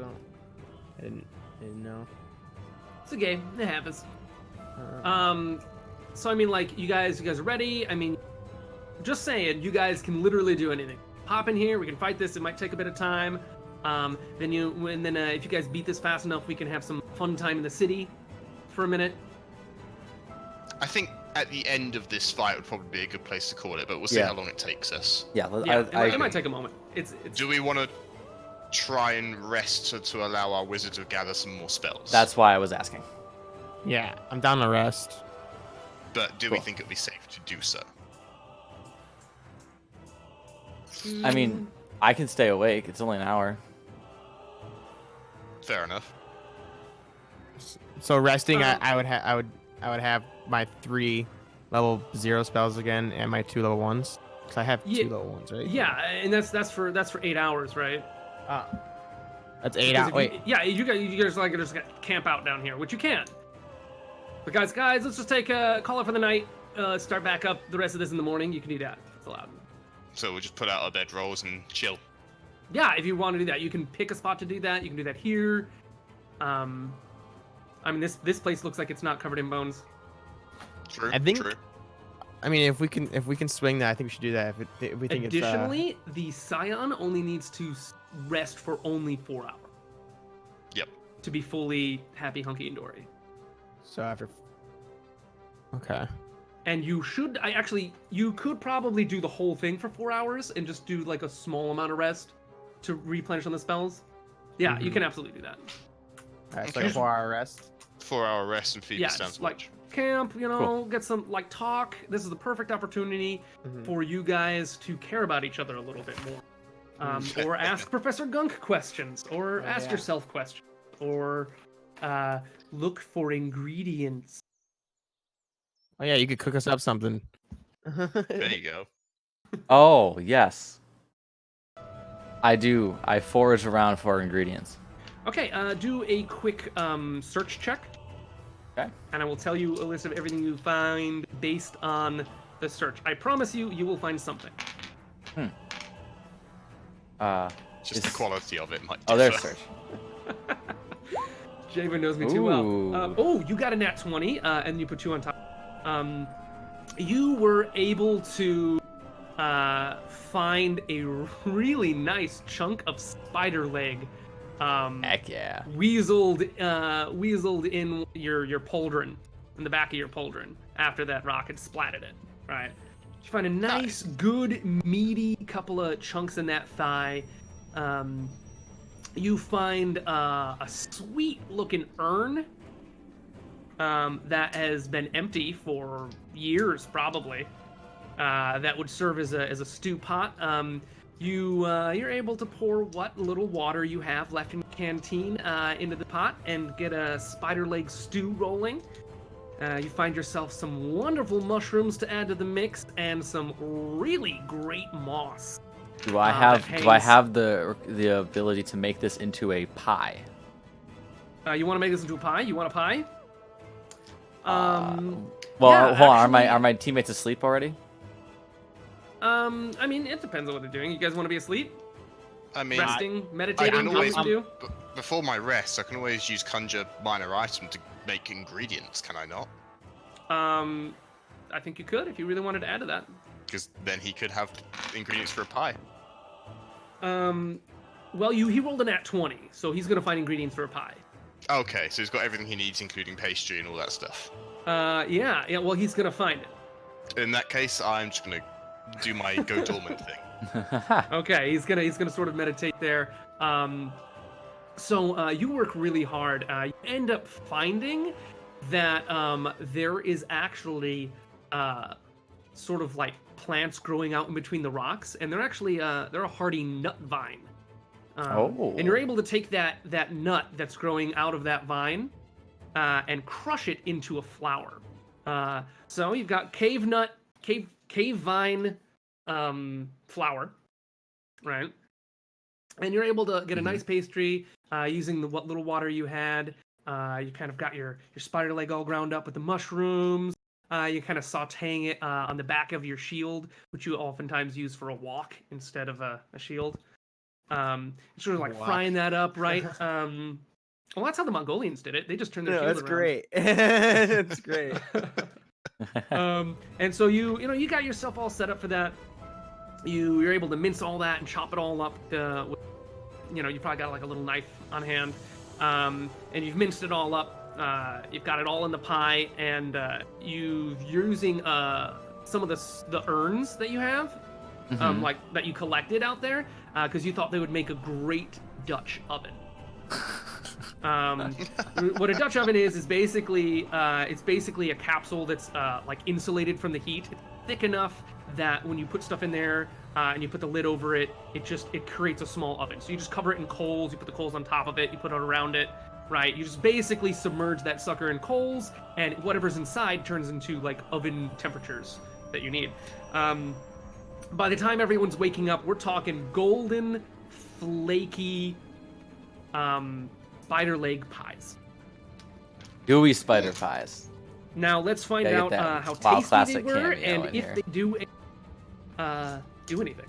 didn't know. It's a game. It happens. Uh, So I mean, like, you guys are ready. I mean, just saying, you guys can literally do anything. Hop in here. We can fight this. It might take a bit of time. Then if you guys beat this fast enough, we can have some fun time in the city for a minute. I think at the end of this fight would probably be a good place to call it, but we'll see Yeah. how long it takes us. Yeah, Yeah, I it might take a moment. It's Do we want to try and rest to allow our wizard to gather some more spells? That's why I was asking. yeah, I'm down to rest. But do we Cool. think it'd be safe to do so? I mean, I can stay awake. It's only an hour. Fair enough. So resting, Um, I would have my 3 level 0 spells again and my 2 level 1s. Cause I have 2 Yeah. level 1s, right? yeah, and that's for 8 hours, right? That's 8 Because out. if Wait. you guys like just camp out down here, which you can. But guys, let's just take a call it for the night. Start back up the rest of this in the morning. You can do that. It's allowed. So we'll just put out our bedrolls and chill. Yeah, if you want to do that, you can pick a spot to do that. You can do that here. I mean, this place looks like it's not covered in bones. True. I think- True. I mean, if we can swing that, I think we should do that. If we think Additionally, the Scion only needs to rest for only 4 hours Yep. to be fully happy, hunky, and dory. so after. Okay. And you could probably do the whole thing for 4 hours and just do like a small amount of rest to replenish on the spells. Yeah, you Mhm. can absolutely do that. All right. So Okay. like a 4-hour rest. 4-hour rest and feed Yeah, us down just to like lunch. camp, get some like talk. This is the perfect opportunity Mhm. for you guys to care about each other a little bit more. Or ask Professor Gunk questions, or Oh, ask yeah. yourself questions, or look for ingredients. Oh yeah, you could cook us up something. There you go. Oh, yes. I do. I forage around for ingredients. Okay, do a quick search check. Okay. And I will tell you a list of everything you find based on the search. I promise you, you will find something. Just the Is- quality of it might differ. Oh, there's search. Javen knows me too well. Ooh. You got a nat 20, and you put 2 on top. You were able to find a really nice chunk of spider leg. Heck yeah. Weaseled in your pauldron, in the back of your pauldron, after that rock had splatted it. Right. You find a nice, good, meaty couple of chunks in that thigh. You find a sweet-looking urn that has been empty for years, probably. That would serve as a stew pot. You're able to pour what little water you have left in the canteen into the pot and get a spider leg stew rolling. You find yourself some wonderful mushrooms to add to the mix and some really great moss. Do I have the ability to make this into a pie? You want to make this into a pie? You want a pie? Well, yeah, hold on. actually- Are my teammates asleep already? I mean, it depends on what they're doing. You guys want to be asleep? I mean, Resting, I meditating, can what always would you do? before my rest. I can always use conjure minor item to make ingredients. Can I not? I think you could if you really wanted to add to that. Because then he could have ingredients for a pie. Well, he rolled a nat 20, so he's gonna find ingredients for a pie. Okay, so he's got everything he needs, including pastry and all that stuff. Yeah. Well, he's gonna find it. In that case, I'm just gonna do my go dormant thing. Okay, he's gonna sort of meditate there. So you work really hard. You end up finding that there is actually sort of like plants growing out in between the rocks, and they're actually they're a hardy nut vine. And you're able to take that nut that's growing out of that vine and crush it into a flower. So you've got cave vine flour, right? And you're able to get a nice pastry using what little water you had. You kind of got your spider leg all ground up with the mushrooms. You kind of sauteing it on the back of your shield, which you oftentimes use for a walk instead of a shield. Sort of like frying that up, right? Well, that's how the Mongolians did it. They just turned their shield that's around. great. It's great. And so you got yourself all set up for that. You're able to mince all that and chop it all up. You probably got like a little knife on hand, and you've minced it all up. You've got it all in the pie, and you're using some of the urns that you have, like that you collected out there, because you thought they would make a great Dutch oven. What a Dutch oven is basically it's basically a capsule that's like insulated from the heat. It's thick enough that when you put stuff in there and you put the lid over it, it creates a small oven. So you just cover it in coals, you put the coals on top of it, you put it around it, right? You just basically submerge that sucker in coals, and whatever's inside turns into like oven temperatures that you need. By the time everyone's waking up, we're talking golden, flaky spider leg pies. Gooey spider pies. Now let's find Gotta out get that how Wild tasty Classic they were cameo and in if here. they do anything.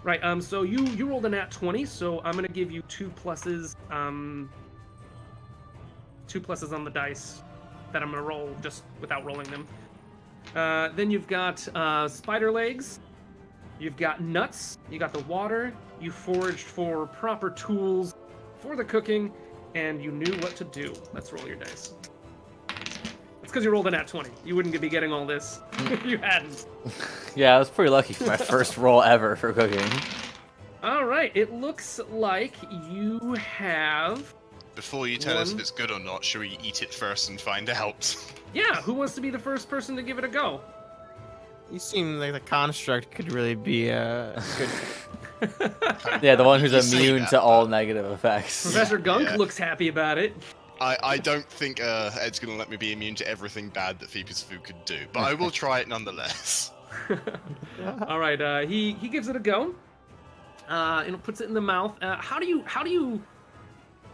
Right. So you rolled a nat 20, so I'm gonna give you 2 pluses. 2 pluses on the dice that I'm gonna roll just without rolling them. Then you've got spider legs. You've got nuts. You got the water. You foraged for proper tools for the cooking, and you knew what to do. Let's roll your dice. It's because you rolled a nat 20. You wouldn't be getting all this if you hadn't. Yeah, I was pretty lucky for my first roll ever for cooking. All right. It looks like you have... Before you tell us if it's good or not, should we eat it first and find out? Yeah, who wants to be the first person to give it a go? You seem like the construct could really be good. Yeah, the one who's You say immune that, to all but- negative effects. Professor Gunk Yeah. looks happy about it. I don't think Ed's gonna let me be immune to everything bad that Phoebe's food could do, but I will try it nonetheless. All right, he gives it a go. And puts it in the mouth. How do you?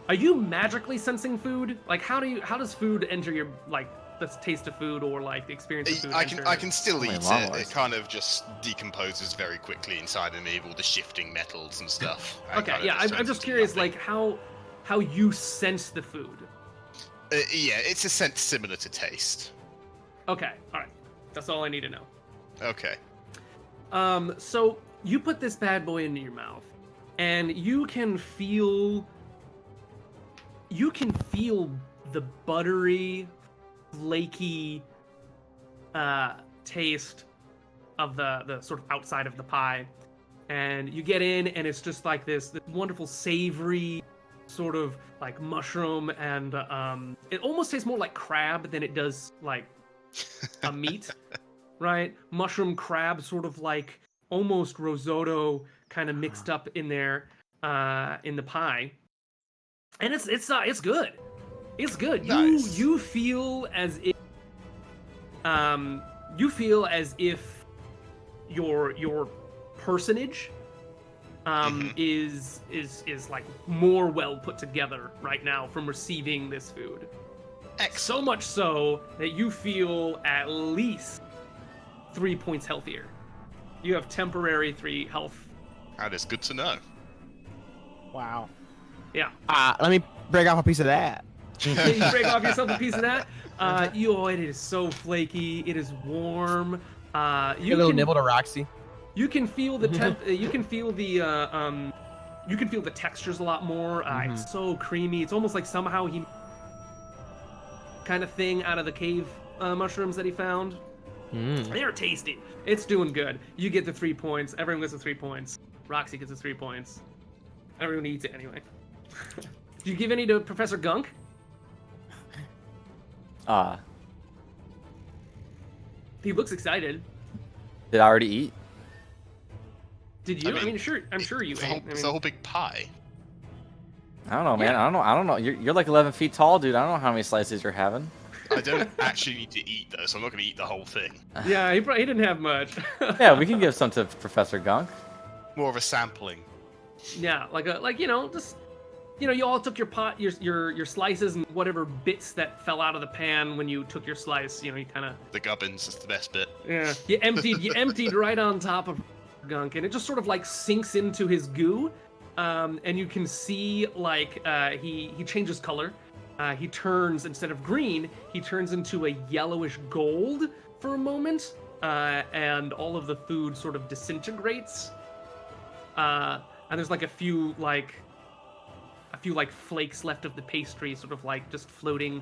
Are you magically sensing food? Like, how does food enter your the taste of food or like the experience of food? I can still my eat mom it. was. It kind of just decomposes very quickly inside of me with all the shifting metals and stuff. And Okay, kind of yeah, I'm turns just into curious, nothing. like how you sense the food. Yeah, it's a sense similar to taste. Okay, all right, that's all I need to know. Okay. So you put this bad boy into your mouth, and you can feel the buttery, flaky taste of the sort of outside of the pie. And you get in, and it's just like this wonderful savory sort of like mushroom, and it almost tastes more like crab than it does like a meat, right? Mushroom crab, sort of like almost risotto kind of mixed up in there in the pie, and it's good. It's good. Nice. You feel as if your personage is like more well put together right now from receiving this food. Excellent. So much so that you feel at least 3 points healthier. You have temporary 3 health. That is good to know. Wow. Yeah. Let me break off a piece of that. You break off yourself a piece of that. It is so flaky. It is warm. A little nibble to Roxy. You can feel the you can feel the textures a lot more. It's so creamy. It's almost like somehow he kind of thing out of the cave mushrooms that he found. They're tasty. It's doing good. You get the 3 points. Everyone gets the 3 points. Roxy gets the 3 points. Everyone eats it anyway. Do you give any to Professor Gunk? He looks excited. Did I already eat? Did you? I'm sure you ate. It's a whole big pie. I don't know, man. Yeah. I don't know. You're like 11 feet tall, dude. I don't know how many slices you're having. I don't actually need to eat though, so I'm not going to eat the whole thing. Yeah, he didn't have much. Yeah, we can give some to Professor Gunk. More of a sampling. Yeah, you all took your your slices and whatever bits that fell out of the pan when you took your slice. You kind of The gubbins is the best bit. yeah. You emptied right on top of Gunk, and it just sort of like sinks into his goo, and you can see like he changes color. He turns, instead of green, he turns into a yellowish gold for a moment, and all of the food sort of disintegrates. And there's like a few flakes left of the pastry, sort of like just floating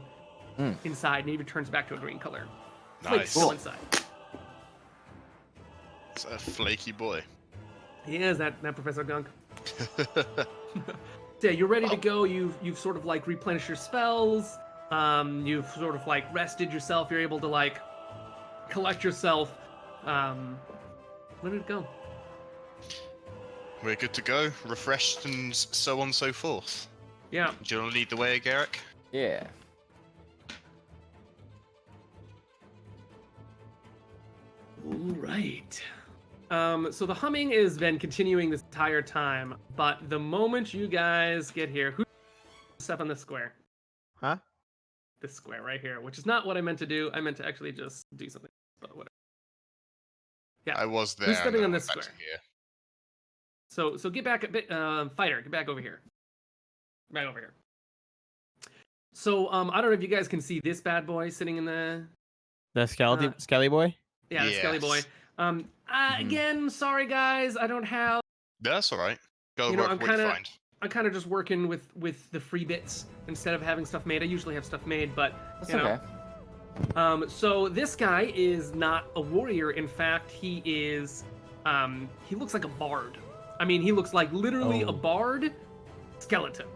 inside, and he returns back to a green color. Flakes Nice. still inside. It's a flaky boy. He is that Professor Gunk. Yeah, you're ready to go. You've sort of like replenished your spells. You've sort of like rested yourself. You're able to like collect yourself. Ready to go. We're good to go, refreshed, and so on and so forth. Yeah. Do you want to lead the way, Garrick? Yeah. All right. So the humming has been continuing this entire time, but the moment you guys get here, who step on this square? Huh? This square right here, which is not what I meant to do. I meant to actually just do something, but whatever. Yeah. I was there. Who's stepping and on I this went back square? to here. So get back a bit, fighter. Get back over here. Back over here. So I don't know if you guys can see this bad boy sitting in the Skelly boy? the Skelly boy. Again, sorry guys, I don't have. That's all right. Go You know, work I'm what you kinda- find. I'm kind of just working with the free bits instead of having stuff made. I usually have stuff made, but That's you know. okay. So this guy is not a warrior. In fact, he is. He looks like a bard. I mean, he looks like literally a bard skeleton.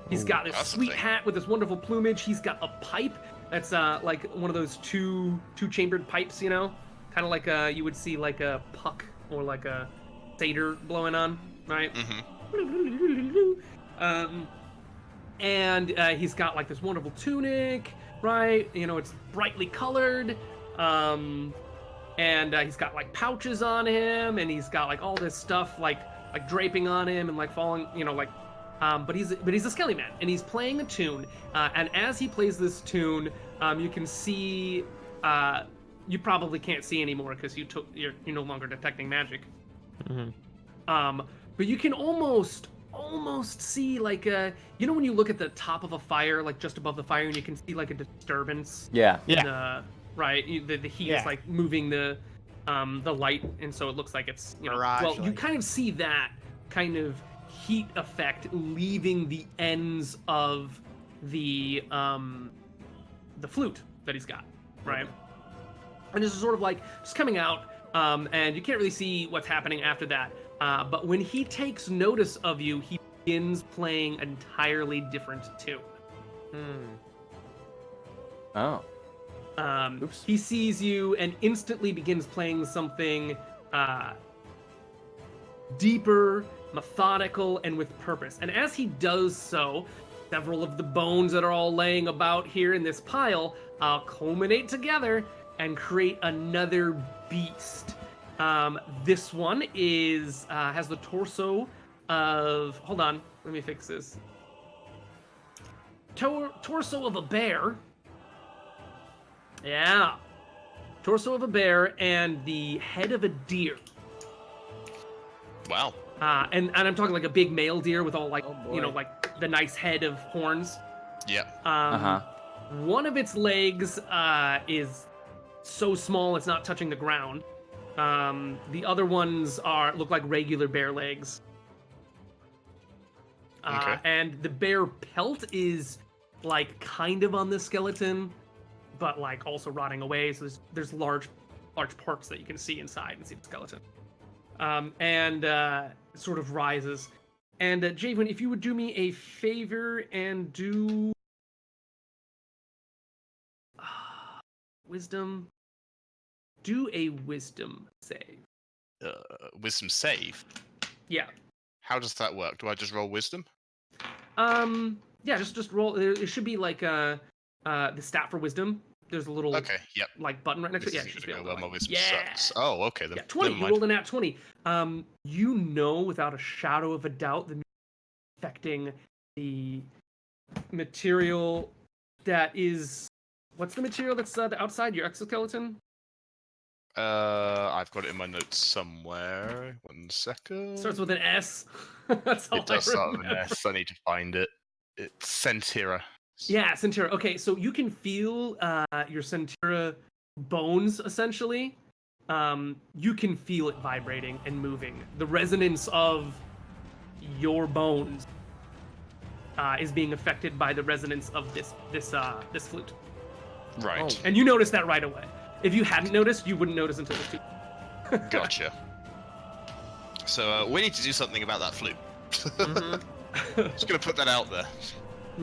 He's got this That's the sweet thing. hat with this wonderful plumage. He's got a pipe that's like one of those two-chambered pipes, kind of like you would see like a puck or like a satyr blowing on, right? And he's got like this wonderful tunic, right? It's brightly colored. And he's got like pouches on him, and he's got like all this stuff like draping on him and like falling, but he's a skelly man, and he's playing a tune. And as he plays this tune, you can see, you probably can't see anymore because you're no longer detecting magic. But you can almost see like when you look at the top of a fire, like just above the fire, and you can see like a disturbance. Yeah. Right. The heat is like moving the light, and so it looks like it's Mirage well, you light. kind of see that kind of heat effect leaving the ends of the flute that he's got, right? And this is sort of like just coming out, and you can't really see what's happening after that. But when he takes notice of you, he begins playing an entirely different tune. Oh. He sees you and instantly begins playing something deeper, methodical, and with purpose. And as he does so, several of the bones that are all laying about here in this pile culminate together and create another beast. This one has the torso of... Hold on, let me fix this. Torso of a bear. Yeah. Torso of a bear and the head of a deer. Wow. And I'm talking like a big male deer with all like, Oh, you know, boy. like the nice head of horns. Yep. One of its legs is so small it's not touching the ground. The other ones look like regular bear legs. Okay. And the bear pelt is like kind of on the skeleton, but like also rotting away. So there's large parts that you can see inside and see the skeleton. And it sort of rises. And Javen, if you would do me a favor and do wisdom, do a wisdom save. Wisdom save. Yeah. How does that work? Do I just roll wisdom? Yeah, just roll. It should be like the stat for wisdom. There's a little Okay. Yep. like button right next to it. Yeah, This you is should be gonna able go to, well. My like, wisdom yeah. sucks. Oh, okay then. Yeah, 20. Never You mind. rolled a nat 20. You know without a shadow of a doubt the affecting the material that is... What's the material that's outside your exoskeleton? I've got it in my notes somewhere. 1 second. Starts with an S. That's all It does I start with an remember. S. I need to find it. It's Centira. Yeah, Centura. Okay, so you can feel your Centura bones, essentially. You can feel it vibrating and moving. The resonance of your bones is being affected by the resonance of this flute. Right. Oh. And you notice that right away. If you hadn't noticed, you wouldn't notice until it's too... Gotcha. So we need to do something about that flute. Just gonna put that out there. I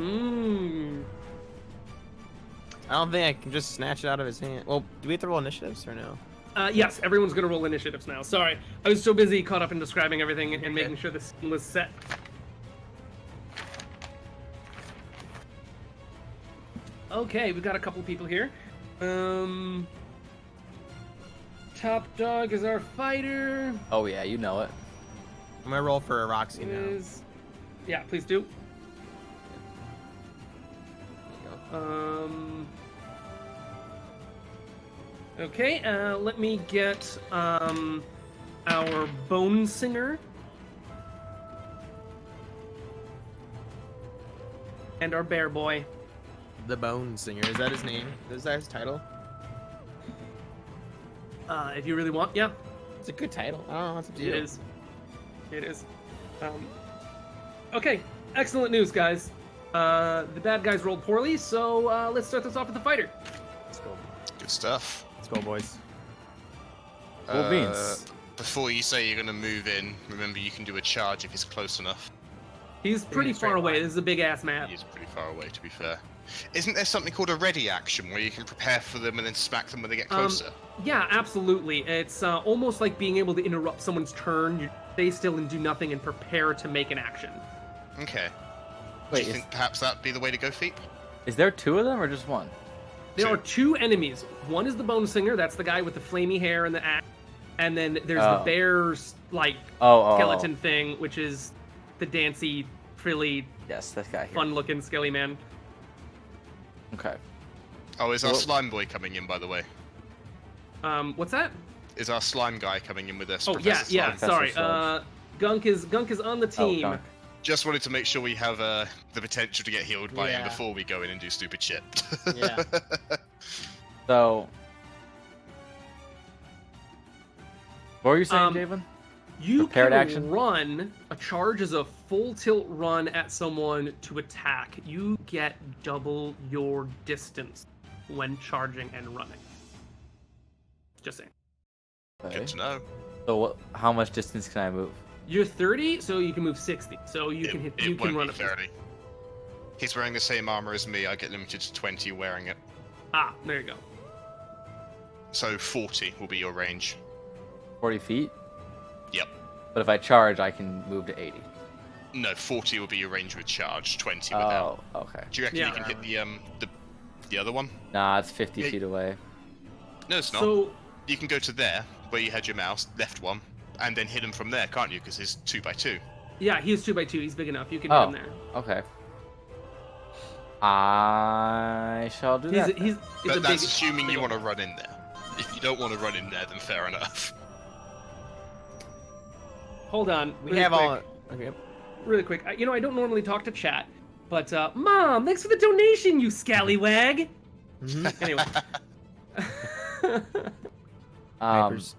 don't think I can just snatch it out of his hand. Well, do we have to roll initiatives or no? Yes, everyone's gonna roll initiatives now. Sorry, I was so busy caught up in describing everything and making sure the scene was set. Okay, we've got a couple people here. Top Dog is our fighter. Oh yeah, you know it. I'm gonna roll for a Roxy now. Yeah, please do. There you go. Okay, let me get our Bone Singer and our Bear Boy. The Bone Singer, is that his name? Is that his title? If you really want, yeah, It's a good title. I don't know. It's up to you. it is. It is. Okay, excellent news, guys. The bad guys rolled poorly, so let's start this off with the fighter. Let's go. Good stuff. Let's go, boys. Cool beans. Before you say you're gonna move in, remember you can do a charge if he's close enough. He's pretty straight far away. line. This is a big ass map. He is pretty far away, to be fair. Isn't there something called a ready action where you can prepare for them and then smack them when they get closer? Yeah, absolutely. It's almost like being able to interrupt someone's turn. You stay still and do nothing and prepare to make an action. Okay. Wait, do you think perhaps that'd be the way to go, Feet? is there two of them or just one? There Two. are two enemies. One is the Bone Singer. That's the guy with the flamey hair and the axe. And then there's the Oh. bear's like Oh. skeleton thing, which is the dancy, frilly, Yes, that guy here. fun-looking skelly man. Okay. Oh, is our Well- slime boy coming in, by the way? What's that? Is our slime guy coming in with us? Oh Professor yeah. Slime? Sorry. Sludge. Gunk is on the team. Gunk. Just wanted to make sure we have the potential to get healed by him Yeah. before we go in and do stupid shit. Yeah. So, what were you saying, Um, Javen? You Prepared can action? run. A charge is a full tilt run at someone to attack. You get double your distance when charging and running. Just saying. Okay. Good to know. So, how much distance can I move? You're 30, so you can move 60. So you can hit. You It can won't run be up. 30. He's wearing the same armor as me. I get limited to 20 wearing it. Ah, there you go. So 40 will be your range. 40 feet. Yep. But if I charge, I can move to 80. No, 40 will be your range with charge. 20 without. Oh, okay. Do you reckon Yeah. you can hit the other one? Nah, it's 50 Yeah. feet away. No, it's not. So You can go to there where you had your mouse, left one, and then hit him from there, can't you? Because it's 2x2. yeah, he's 2x2. He's big enough. You can hit him there. Okay. I shall do that. He's But a that's big. assuming you want to run in there. If you don't want to run in there, then fair enough. Hold on. We really have quick, all. Okay. Really quick. I don't normally talk to chat, but Mom, thanks for the donation, you scallywag. Mhm. Anyway. Vipers.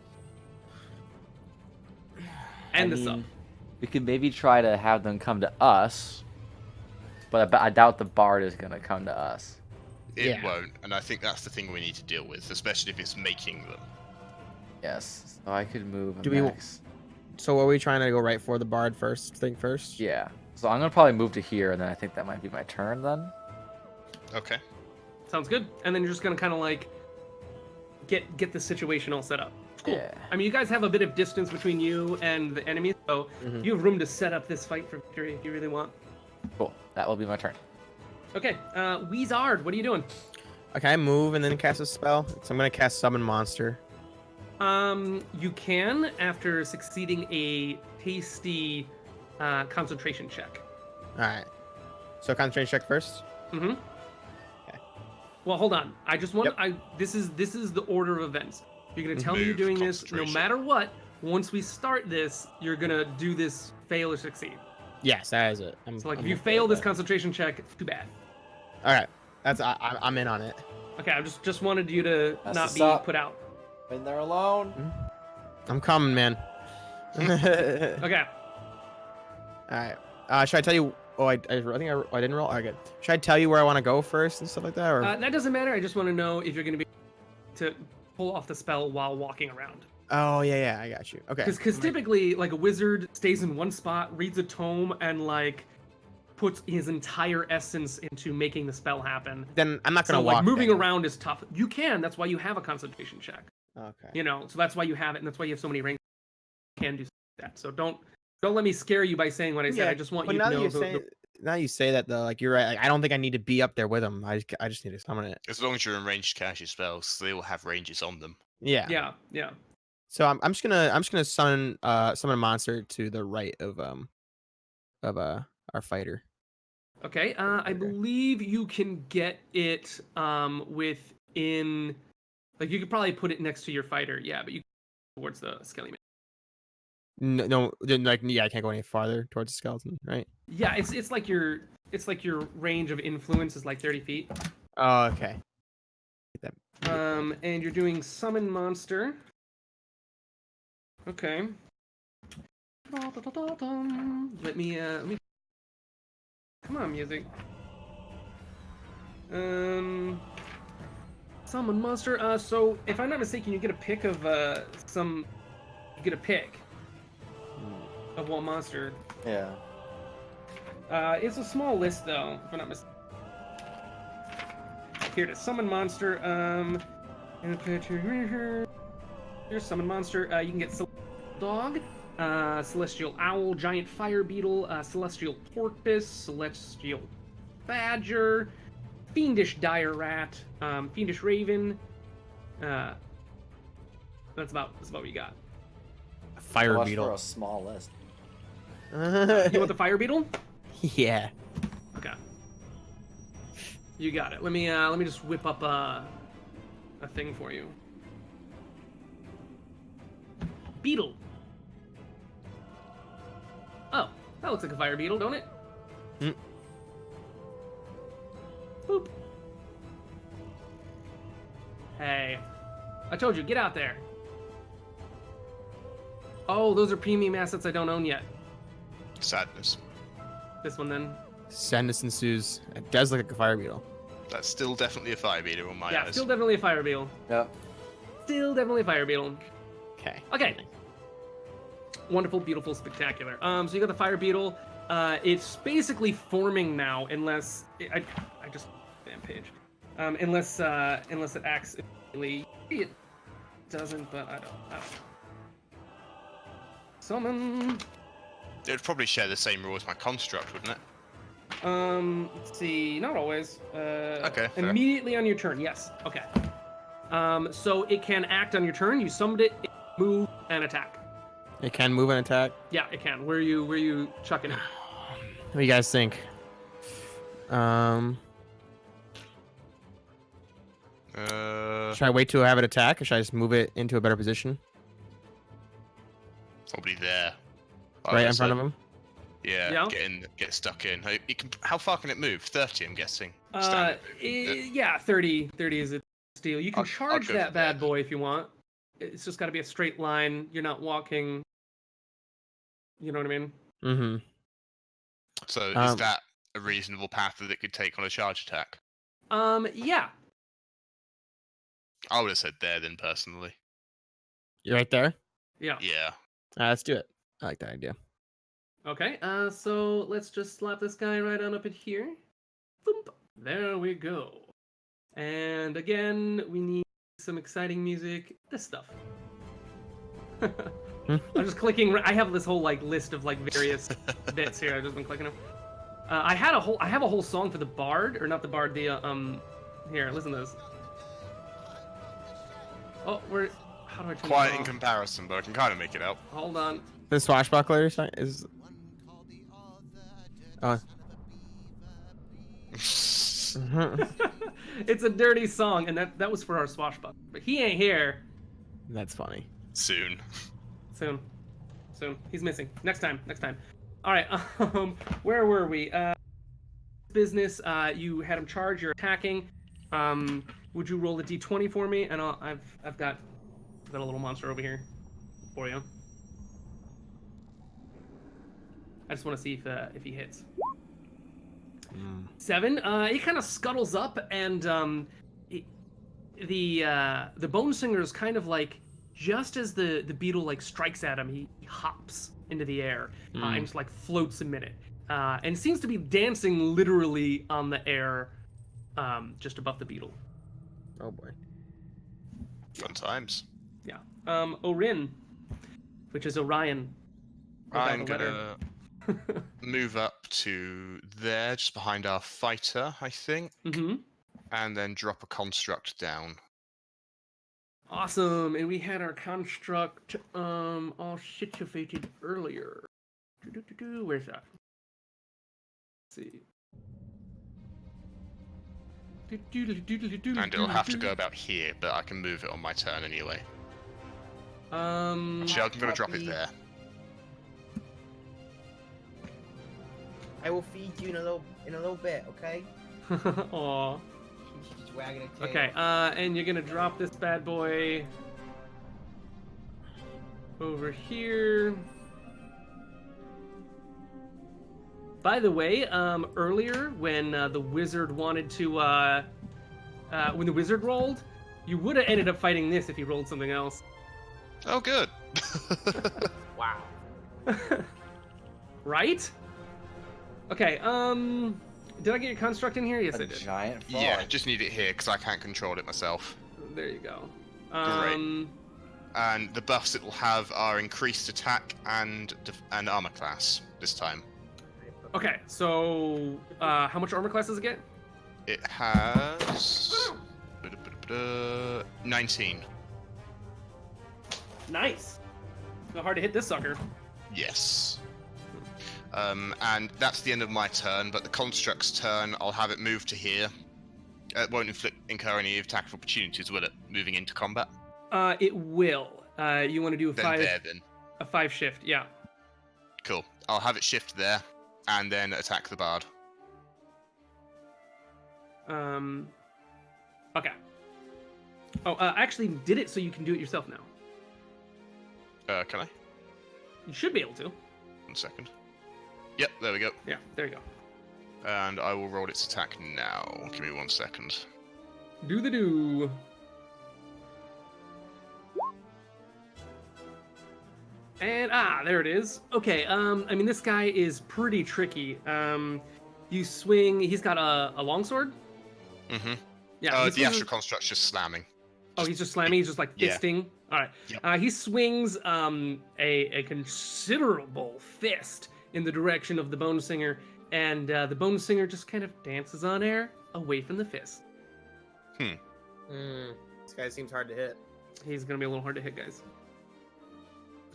And I the sub. mean, we could maybe try to have them come to us, but I doubt the bard is gonna come to us. It Yeah. won't, and I think that's the thing we need to deal with, especially if it's making them. Yes. So I could move. Do we- max. So are we trying to go right for the bard first? Yeah. So I'm gonna probably move to here, and then I think that might be my turn then. Okay. Sounds good. And then you're just gonna kind of like get the situation all set up. Cool. Yeah. I mean, you guys have a bit of distance between you and the enemy, so Mhm. you have room to set up this fight for victory if you really want. Cool. That will be my turn. Okay, Weezard, what are you doing? Okay, I move and then cast a spell. So I'm gonna cast Summon Monster. You can after succeeding a tasty concentration check. All right. So concentration check first. Mm-hmm. Okay. Well, hold on. I just want. Yep. This is the order of events. You're gonna tell me you're Move, doing this no concentration. matter what. Once we start this, you're gonna do this, fail or succeed. Yes, that is it. So like, if you fail this concentration check, too bad. All right. That's I'm in on it. Okay, I just wanted you to That's not what's be up. put out. When they're alone. I'm coming, man. All Okay. right. Should I tell you? Oh, I think I didn't roll. All right, good. Should I tell you where I want to go first and stuff like that? Or That doesn't matter. I just want to know if you're gonna be to pull off the spell while walking around. oh yeah, I got you. Okay. Because typically, like, a wizard stays in one spot, reads a tome, and like puts his entire essence into making the spell happen. Then I'm not So gonna like walk. moving then. around is tough. You can. That's why you have a concentration check. Okay. You know. So that's why you have it, and that's why you have so many ranks. You can do that. So don't let me scare you by saying what I said. I just want but you now to that know. you say now you say that though, like you're right. Like, I don't think I need to be up there with them. I just need to summon it. As long as you're in range to cast your spells, they will have ranges on them. Yeah. Yeah. So I'm just gonna summon a monster to the right of our fighter. Okay. I believe you can get it within. Like, you could probably put it next to your fighter. Yeah, but you towards the skelly man. No, then, like yeah, I can't go any farther towards the skeleton, right? Yeah, it's like your range of influence is like 30 feet. Oh, okay. Get that. And you're doing summon monster. Okay. Let me come on, music. Summon monster. So if I'm not mistaken, you get a pick of you get a pick of one monster. Yeah. It's a small list though, if I'm not mistaken. Here to summon monster. Here's summon monster. You can get celestial dog, celestial owl, giant fire beetle, celestial porpoise, celestial badger, fiendish dire rat, fiendish raven. That's about what you got. Fire Watch beetle. for a small list. You want the fire beetle? Yeah. Okay. You got it. Let me just whip up a thing for you. Beetle. Oh, that looks like a fire beetle, don't it? Hmm. Boop. Hey, I told you, get out there. Oh, those are premium assets I don't own yet. Sadness. This one then. Sadness ensues. It does look like a fire beetle. That's still definitely a fire beater on my Yeah, eyes. still definitely a fire beetle. Yep. Still definitely a fire beetle. Okay. Okay. Wonderful, beautiful, spectacular. So you got the fire beetle. It's basically forming now, unless I just damn page. Unless it acts immediately. It doesn't, but I don't. Summon. It would probably share the same rule as my construct, wouldn't it? Let's see. Not always. Okay, fair. Immediately on your turn. Yes. Okay. So it can act on your turn. You summoned it, move, and attack. It can move and attack. Yeah, it can. Where you chucking it? What do you guys think? Should I wait till I have it attack, or should I just move it into a better position? Probably there. Right in front of him? Yeah, Yeah. get stuck in. It can, how far can it move? 30, I'm guessing. Standard movement. Yeah, 30 is a steal. You can I'll charge go that for bad that. boy if you want. It's just got to be a straight line. You're not walking. You know what I mean? Mm-hmm. So is that a reasonable path that it could take on a charge attack? Yeah. I would have said there then, personally. You right there? Yeah. Yeah. Let's do it. I like that idea. Okay. So let's just slap this guy right on up in here. Boom. There we go. And again, we need some exciting music. This stuff. I'm just clicking. I have this whole list of various bits here. I've just been clicking them. I have a whole song for the bard, or not the bard. The here, listen to this. Oh, how do I turn Quiet this in off? comparison, but I can kind of make it out. Hold on. The swashbuckler is. Oh. It's a dirty song, and that was for our swashbuckler. But he ain't here. That's funny. Soon. Soon. He's missing. Next time. All right. Where were we? Business. You had him charge. You're attacking. Would you roll a d20 for me? And I've got a little monster over here for you. I just want to see if he hits. 7. He kind of scuttles up, and the bone singer is kind of just as the beetle strikes at him, he hops into the air and just floats a minute, and seems to be dancing literally on the air, just above the beetle. Oh boy. Fun times. Yeah. Orin, which is Orion. I'm gonna move up to there, just behind our fighter, I think, and then drop a construct down. Awesome, and we had our construct all situated earlier. Where's that? Let's see. And it'll have to go about here, but I can move it on my turn anyway. Actually, I'm gonna drop it there. I will feed you in a little bit, okay? Aw. She's wagging a tail. Okay, and you're gonna drop this bad boy over here. By the way, earlier when the wizard wanted to, when the wizard rolled, you would have ended up fighting this if he rolled something else. Oh, good. Wow. Right? Okay, did I get your construct in here? Yes, I did. Giant frog. Yeah, just need it here because I can't control it myself. There you go. Great. And the buffs it will have are increased attack and armor class this time. Okay, so how much armor class does it get? It has 19. Nice. Not hard to hit this sucker. Yes. And that's the end of my turn, but the construct's turn, I'll have it move to here. It won't incur any attack of opportunities, will it? Moving into combat. It will. You want to do a Then 5? there, then. A 5 shift, yeah. Cool. I'll have it shift there, and then attack the bard. Okay. Oh, actually did it so you can do it yourself now. Can I? You should be able to. 1 second. Yep, there we go. Yeah, there you go. And I will roll its attack now. Give me 1 second. Do the do. And there it is. Okay, I mean this guy is pretty tricky. You swing. He's got a longsword. Mm-hmm. Yeah. The astral construct's just slamming. Oh, he's just slamming. He's just like Yeah. fisting. All right. Yep. He swings a considerable fist in the direction of the Bone Singer, and the Bone Singer just kind of dances on air away from the fist. This guy seems hard to hit. He's gonna be a little hard to hit, guys.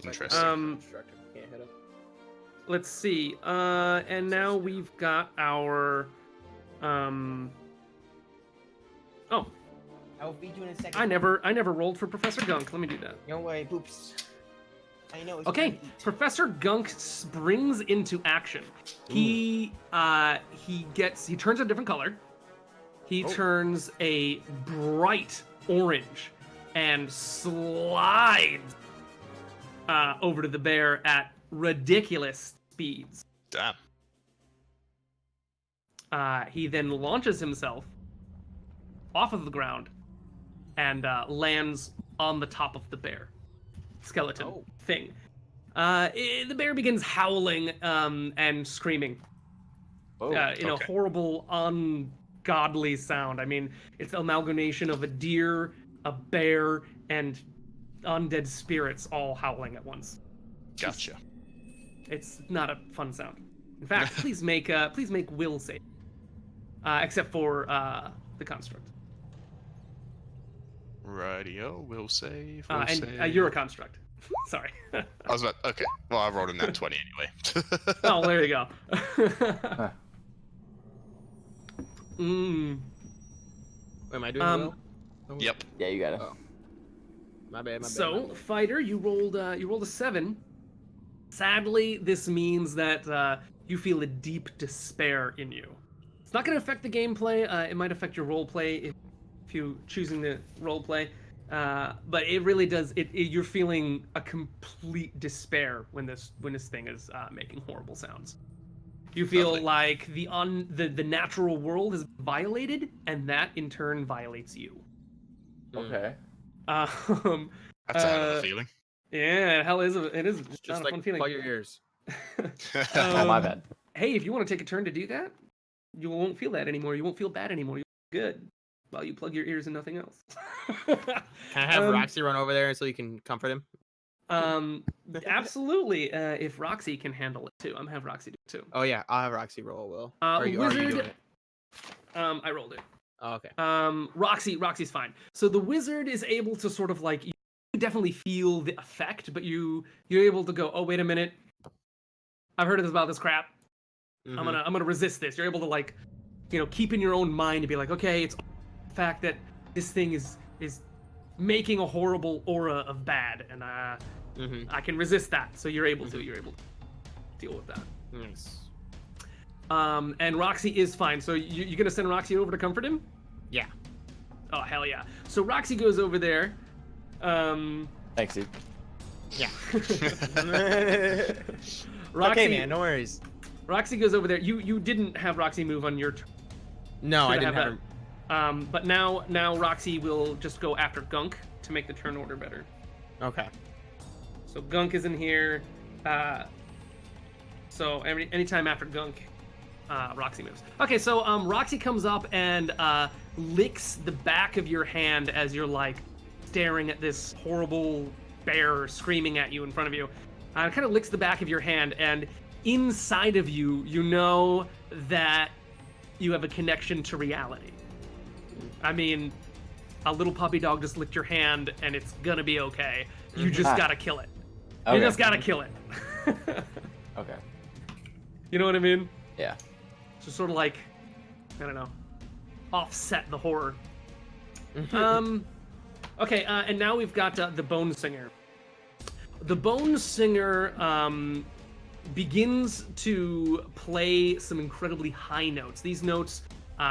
Interesting. Can't hit him. Let's see. And now we've got our Oh, I will feed you in a second. I never rolled for Professor Gunk. Let me do that. No way, poops. I know. It's Okay, gonna eat. Professor Gunk springs into action. He turns a different color. He turns a bright orange and slides over to the bear at ridiculous speeds. Damn. He then launches himself off of the ground and lands on the top of the bear skeleton thing. The bear begins howling and screaming in a horrible, ungodly sound. I mean, it's the amalgamation of a deer, a bear, and undead spirits all howling at once. Gotcha. It's not a fun sound. In fact, please make will save, except for the construct. Radio, will save. You're a construct. Sorry. I was about. Okay. Well, I rolled in that 20 anyway. Oh, there you go. Am I doing well? Yep. Yeah, you got it. Oh. My bad. So, fighter, you rolled a 7. Sadly, this means that you feel a deep despair in you. It's not going to affect the gameplay. It might affect your roleplay if you choosing the roleplay. But it really does. You're feeling a complete despair when this thing is making horrible sounds. You feel Lovely. like the natural world is violated, and that in turn violates you. Okay. That's a hell of a feeling. Yeah, hell is it is Just not a like fun feeling. plug your ears. Oh, my bad. Hey, if you want to take a turn to do that, you won't feel that anymore. You won't feel bad anymore. You'll feel good while you plug your ears and nothing else. Can I have Roxy run over there so you can comfort him? Absolutely. If Roxy can handle it too, I'm gonna have Roxy do it too. Oh yeah, I'll have Roxy roll. Will. Are you Wizard. doing it? I rolled it. Oh, okay. Roxy's fine. So the wizard is able to sort of like, you definitely feel the effect, but you're able to go, oh wait a minute, I've heard about this crap. Mhm. I'm gonna resist this. You're able to like, keep in your own mind to be like, okay, it's the fact that this thing is making a horrible aura of bad, and I can resist that. So you're able to deal with that. Nice. And Roxy is fine. So you're gonna send Roxy over to comfort him? Yeah. Oh hell yeah! So Roxy goes over there. Thanks, dude. Yeah. Roxy, Okay, man. No worries. Roxy goes over there. You didn't have Roxy move on your turn. No, I Should didn't have. that. But now Roxy will just go after Gunk to make the turn order better. Okay. So Gunk is in here. So anytime after Gunk, Roxy moves. Okay, so Roxy comes up and licks the back of your hand as you're like staring at this horrible bear screaming at you in front of you. It kind of licks the back of your hand, and inside of you, you know that you have a connection to reality. I mean, a little puppy dog just licked your hand, and it's gonna be okay. You just gotta kill it. Okay. You just gotta kill it. Okay. You know what I mean? Yeah. Just sort of like, I don't know, offset the horror. Okay, and now we've got the Bone Singer. The Bone Singer begins to play some incredibly high notes. These notes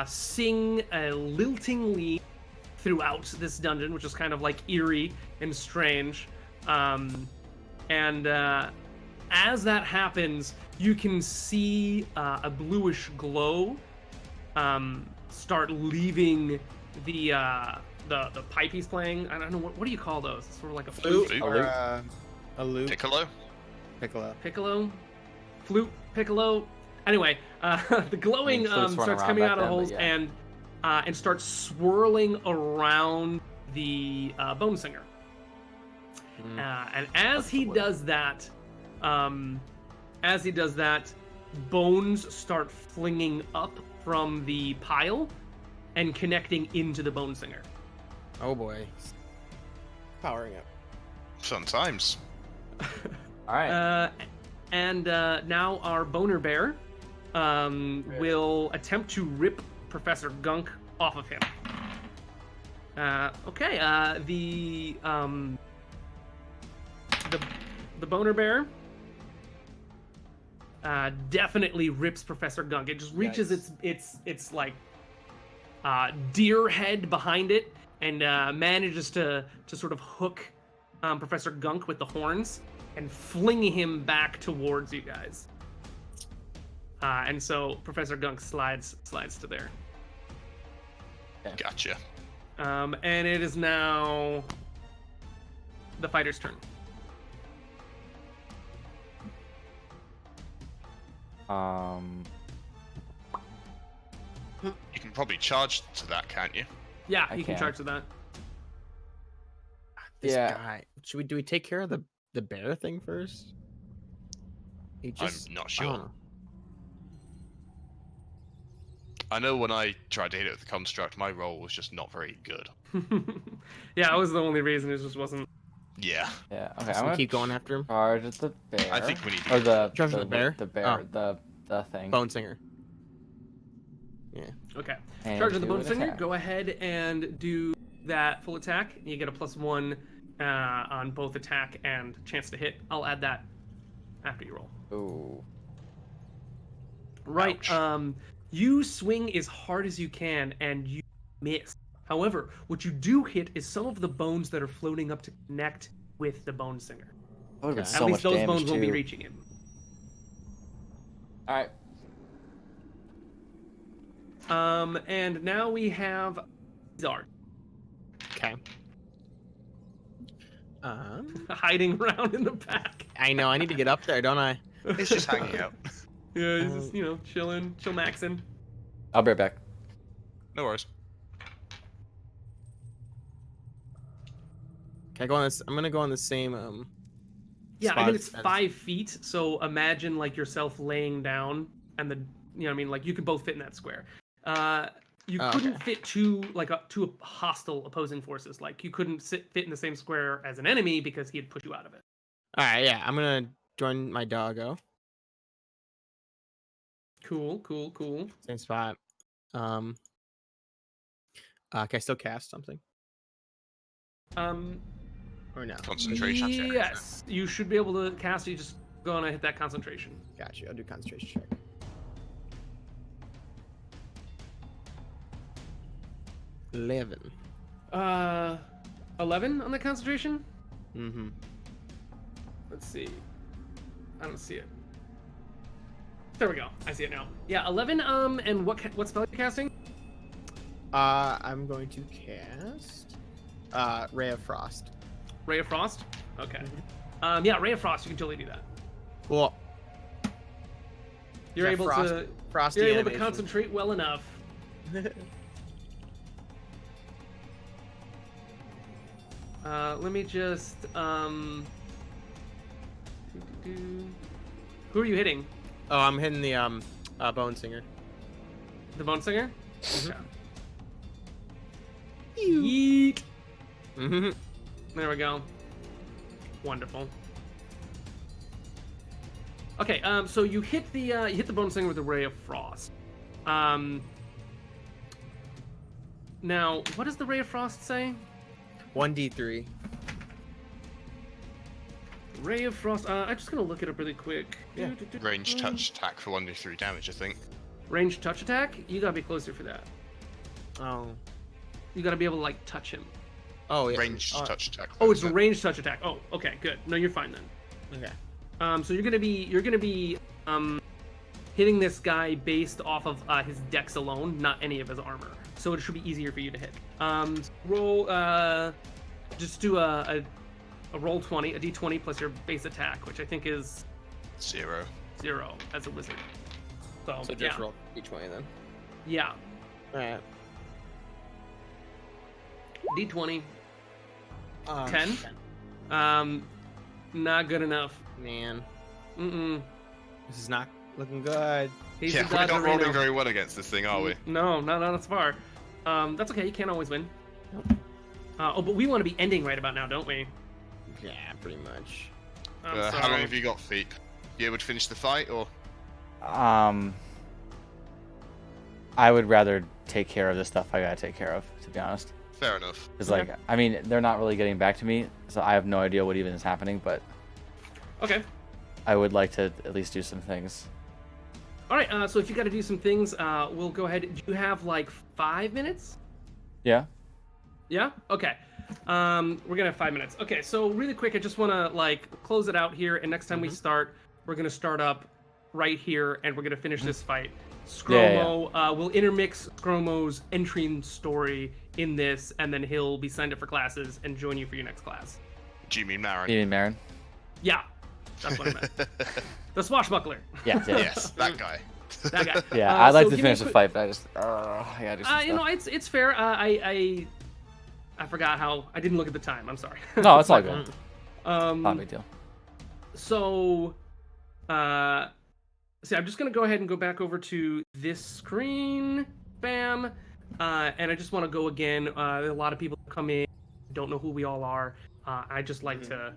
sing liltingly throughout this dungeon, which is kind of like eerie and strange. And as that happens, you can see a bluish glow start leaving the pipe he's playing. I don't know what do you call those? It's sort of like a flute. Flute. Or A loop. Piccolo. Piccolo, flute, piccolo. Anyway, the glowing flutes run starts around coming back out of the then, but holes yeah. and starts swirling around the bone singer. And as What's he the word? does that, bones start flinging up from the pile and connecting into the bone singer. Oh boy. Powering up. Sometimes. All right. And now our boner bear will attempt to rip Professor Gunk off of him. Okay. The boner bear definitely rips Professor Gunk. It just reaches its like deer head behind it and manages to sort of hook Professor Gunk with the horns and fling him back towards you guys. And so Professor Gunk slides to there. Gotcha. And it is now the fighter's turn. You can probably charge to that, can't you? Yeah, I you can can. charge to that. This Yeah. guy. Do we take care of the bear thing first? He just, I'm not I sure. don't know. I know when I tried to hit it with the construct, my roll was just not very good. Yeah, that was the only reason. It just wasn't. Yeah. Yeah. Okay. So I'm we gonna keep going after him. charge at the bear. I think we need to Or get the Charge the bear? The bear. Oh. The thing. Bone singer. Okay. And Charge of the do bone an singer. attack. Go ahead and do that full attack. You get a +1 on both attack and chance to hit. I'll add that after you roll. Ooh. Right. Ouch. You swing as hard as you can and you miss. However, what you do hit is some of the bones that are floating up to connect with the bone singer. That would have been At so least much those damage bones won't be too. reaching him. All right. And now we have Zard Okay. hiding around in the back. I know. I need to get up there, don't I? It's just hanging out. Yeah, he's just, chilling, chill maxing. I'll be right back. No worries. Can I go on this? I'm gonna go on the same Yeah, I spot mean as- it's 5 feet, so imagine like yourself laying down, and like you could both fit in that square. You Oh, couldn't okay. fit two hostile opposing forces. Like you couldn't fit in the same square as an enemy because he'd push you out of it. All right, yeah. I'm gonna join my doggo. Cool. Same spot. Can I still cast something or no? Concentration check. Yes, you should be able to cast. You just go on and hit that concentration. Got you. I'll do concentration check. $11. 11 on the concentration. Mm-hmm. Let's see. I don't see it. There we go. I see it now. Yeah, 11. And what spell are you casting? I'm going to cast Ray of Frost. Ray of Frost. Okay. Yeah, Ray of Frost. You can totally do that. Cool. You're Yeah, able to. Frosty You're able to animation. concentrate well enough. Let me just. Who are you hitting? Oh, I'm hitting the Bone Singer. The Bone Singer. Mhm. Okay. Yeet. Mm-hmm. There we go. Wonderful. Okay, so you hit the Bone Singer with a Ray of Frost. Now, what does the Ray of Frost say? 1d3. Ray of Frost. I'm just gonna look it up really quick. Yeah. Range touch attack for 1d3 damage, I think. Range touch attack. You gotta be closer for that. Oh. You gotta be able to like touch him. Oh yeah. Range touch attack. Oh, it's a isn't it? range touch attack. Oh, okay, good. No, you're fine then. Okay. So you're gonna be hitting this guy based off of his dex alone, not any of his armor. So it should be easier for you to hit. Roll. Just do a a roll 20, a d20 plus your base attack, which I think is 0. 0 as a wizard. So So just yeah, roll d20 then. yeah, All right. d20, Um, 10. Not good enough. Man, Mm-mm. this is not looking good. He's Yeah, a we're not dodgerino. rolling very well against this thing, are we? No, not as far. That's okay. You can't always win. But we want to be ending right about now, don't we? Yeah, pretty much. I'm How long sorry. have you got, Feet? You able to finish the fight, or? I would rather take care of the stuff I gotta take care of, to be honest. Fair enough. Because, like, I mean, they're not really getting back to me, so I have no idea what even is happening, but Okay. I would like to at least do some things. All right. So if you got to do some things, we'll go ahead. Do you have like 5 minutes? Yeah? Yeah. Okay. We're gonna have 5 minutes. Okay. So really quick, I just want to like close it out here, and next time we start, we're gonna start up right here, and we're gonna finish this fight. Skromo, we'll intermix Skromo's entry story in this, and then he'll be signed up for classes and join you for your next class. Do you mean Marin? You mean Marin? Yeah, that's what I meant. The swashbuckler. Yeah, Yes, that guy. That guy. Yeah, I'd like so to give me a finish the quick- fight, but I just, I gotta do some You know, stuff. it's fair. I forgot how I didn't look at the time. I'm sorry. No, it's all good. Not a Um, big deal. so, see, I'm just gonna go ahead and go back over to this screen. Bam. And I just want to go again. A lot of people come in, don't know who we all are. I just like to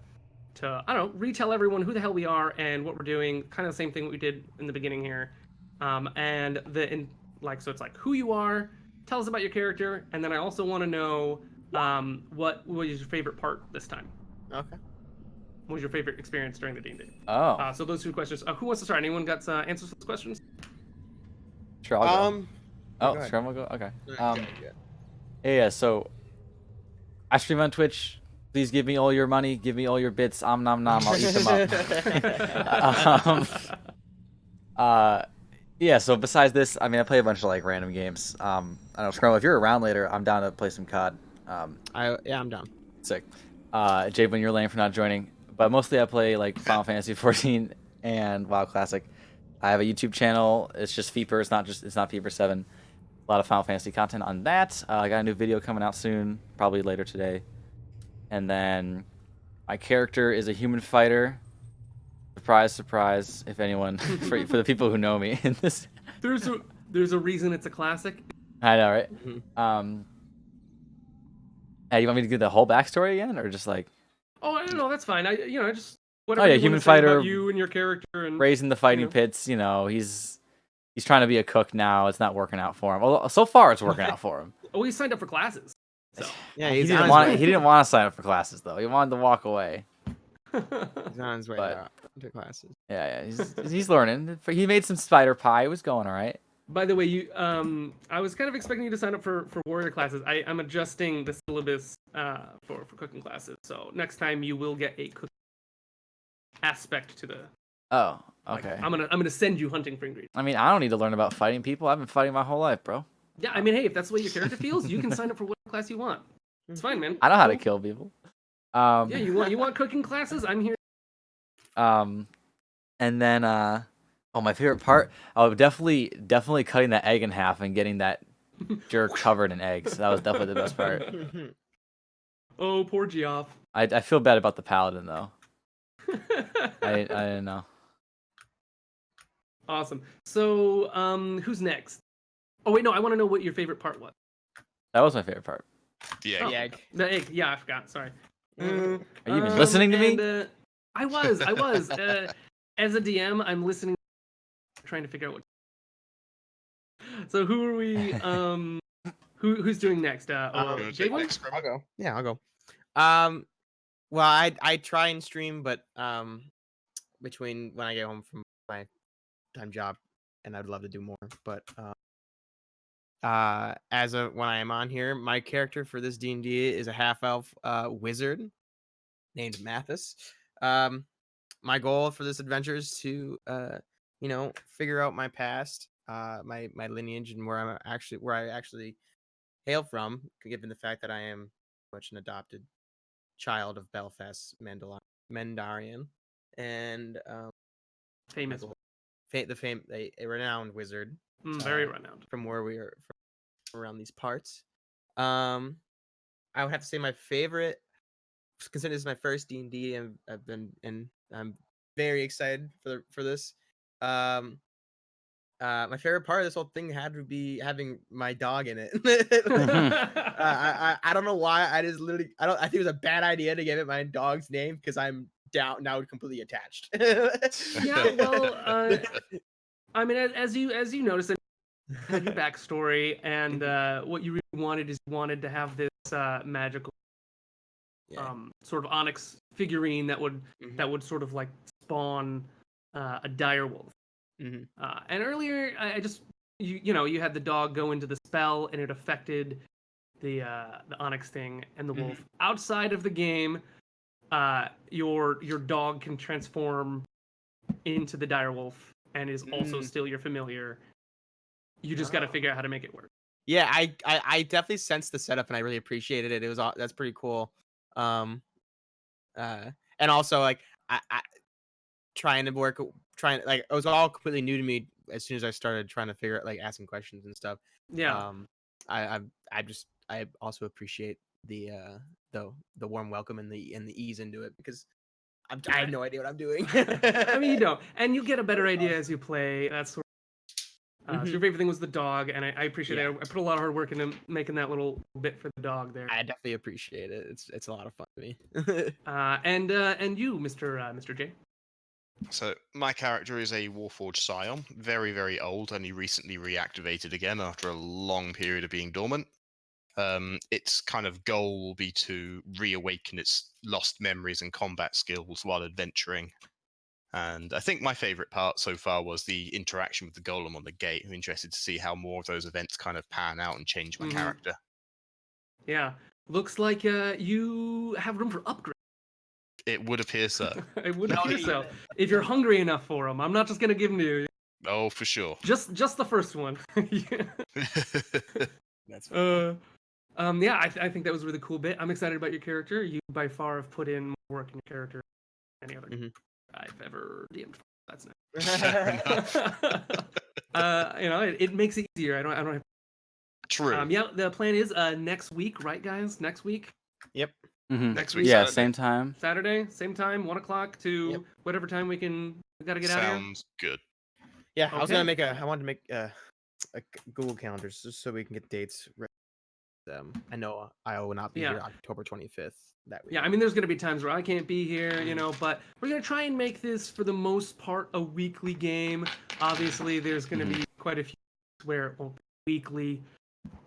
I don't know, retell everyone who the hell we are and what we're doing. Kind of the same thing we did in the beginning here. So it's like who you are, tell us about your character, and then I also want to know what was your favorite part this time. Okay. What was your favorite experience during the D&D? Oh, So those 2 questions. Who wants to start? Anyone got answers to those questions? sure, I'll go. Go Oh, ahead. sure, I'm gonna go? Okay. Good. Yeah, so I stream on Twitch. Please give me all your money. Give me all your bits. Om nom nom. I'll eat them up. Yeah, so besides this, I mean, I play a bunch of, like, random games. I don't know, Scrum, if you're around later, I'm down to play some COD. I'm down. Sick. Jay, when you're lame for not joining. But mostly I play, like, Final Fantasy 14 and WoW Classic. I have a YouTube channel. It's just Feeper. It's not Feeper 7. A lot of Final Fantasy content on that. I got a new video coming out soon, probably later today. And then my character is a human fighter. Surprise, surprise! If anyone, for the people who know me in this, There's a reason it's a classic. I know, right? Hey, you want me to do the whole backstory again, or just like Oh, I don't know. That's fine. I just whatever. yeah, you wanna human say about fighter, you and your character and raising the fighting know. pits? You know, he's trying to be a cook now. It's not working out for him. Well, so far it's working out for him. Oh, he signed up for classes. So Yeah, He he's didn't on want his he didn't want to sign up for classes though. He wanted to walk away. He's on his way But- to classes. Yeah, he's learning. He made some spider pie. It was going all right. By the way, I was kind of expecting you to sign up for warrior classes. I'm adjusting the syllabus for cooking classes. So next time you will get a cooking aspect to the. Oh, like, okay. I'm gonna send you hunting for ingredients. I mean, I don't need to learn about fighting people. I've been fighting my whole life, bro. Yeah, I mean, hey, if that's the way your character feels, you can sign up for whatever class you want. It's fine, man. I know how to Cool. kill people. Yeah, you want cooking classes? I'm here. And then my favorite part, I would definitely cutting that egg in half and getting that jerk covered in eggs. That was definitely the best part. Oh, poor Geoff. I feel bad about the paladin though. I didn't know. Awesome. So, who's next? Oh wait, no, I want to know what your favorite part was. That was my favorite part. The Oh, egg. egg. The egg. Yeah, I forgot. Sorry. Are you even listening to me? and, I was. As a DM, I'm listening, trying to figure out what. So who are we? Who's doing next? You wanna take J1? next, Grandma? I'll go. Yeah, I'll go. Well, I try and stream, but between when I get home from my time job, and I'd love to do more, but as of when I am on here, my character for this D&D is a half elf wizard named Mathis. My goal for this adventure is to figure out my past, my lineage, and where I actually hail from, given the fact that I am much an adopted child of Belfast Mendarian, and Famous. a renowned wizard. Very renowned. From where we are from around these parts. I would have to say my favorite, considering this is my first D&D, and I'm very excited for this. My favorite part of this whole thing had to be having my dog in it. I don't know why. I think it was a bad idea to give it my dog's name because I'm now completely attached. Yeah, well, I mean, as you noticed, had your backstory, and what you really wanted is you wanted to have this magical sort of onyx figurine that would sort of like spawn a direwolf. And earlier, I just you had the dog go into the spell, and it affected the onyx thing and the wolf. Outside of the game, your dog can transform into the direwolf and is also still your familiar. You just got to figure out how to make it work. Yeah, I definitely sensed the setup, and I really appreciated it. That's pretty cool. And also like I it was all completely new to me as soon as I started trying to figure out, like, asking questions and stuff. Yeah. I also appreciate the warm welcome and the ease into it, because I have no idea what I'm doing. I mean, you don't, and you get a better idea as you play. That's sort of, so your favorite thing was the dog, and I appreciate it. I put a lot of hard work into making that little bit for the dog there. I definitely appreciate it. It's a lot of fun to me. And you, Mr. J. So my character is a Warforged Scion, very, very old, and he recently reactivated again after a long period of being dormant. Its kind of goal will be to reawaken its lost memories and combat skills while adventuring. And I think my favorite part so far was the interaction with the golem on the gate. I'm interested to see how more of those events kind of pan out and change my character. Yeah, looks like you have room for upgrade. It would appear so. It would appear so. If you're hungry enough for them, I'm not just gonna give them to you. Oh, for sure. Just the first one. That's yeah, I think that was a really cool bit. I'm excited about your character. You by far have put in more work in your character than any other I've ever DM'd. That's nice. It makes it easier. I don't have. True. Yeah, the plan is next week, right, guys? Next week. Yep. Next week. Yeah, Saturday. same time. Saturday, same time, 1:00 to whatever time we gotta get out of here. Sounds good. Yeah, I was gonna Okay. I wanted to make a Google Calendar just so we can get dates. I know I will not be here October 25th that week. Yeah, I mean, there's gonna be times where I can't be here, but we're gonna try and make this for the most part a weekly game. Obviously, there's gonna be quite a few where it won't be weekly,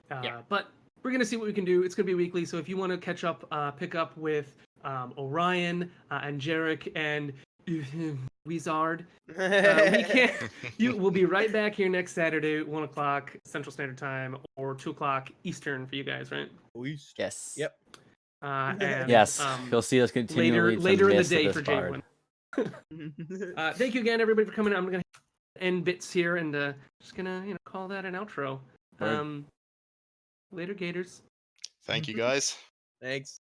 but we're gonna see what we can do. It's gonna be weekly, so if you want to catch up, pick up with Orion and Jarek and Wizard, we can. We'll be right back here next Saturday, 1:00 Central Standard Time or 2:00 Eastern for you guys, right? Yes. Yep. And, Yes. You'll see us continually later in the to day this for bard. J1. Thank you again, everybody, for coming. I'm gonna end bits here and just gonna call that an outro. Word. Later, Gators. Thank you, guys. Thanks.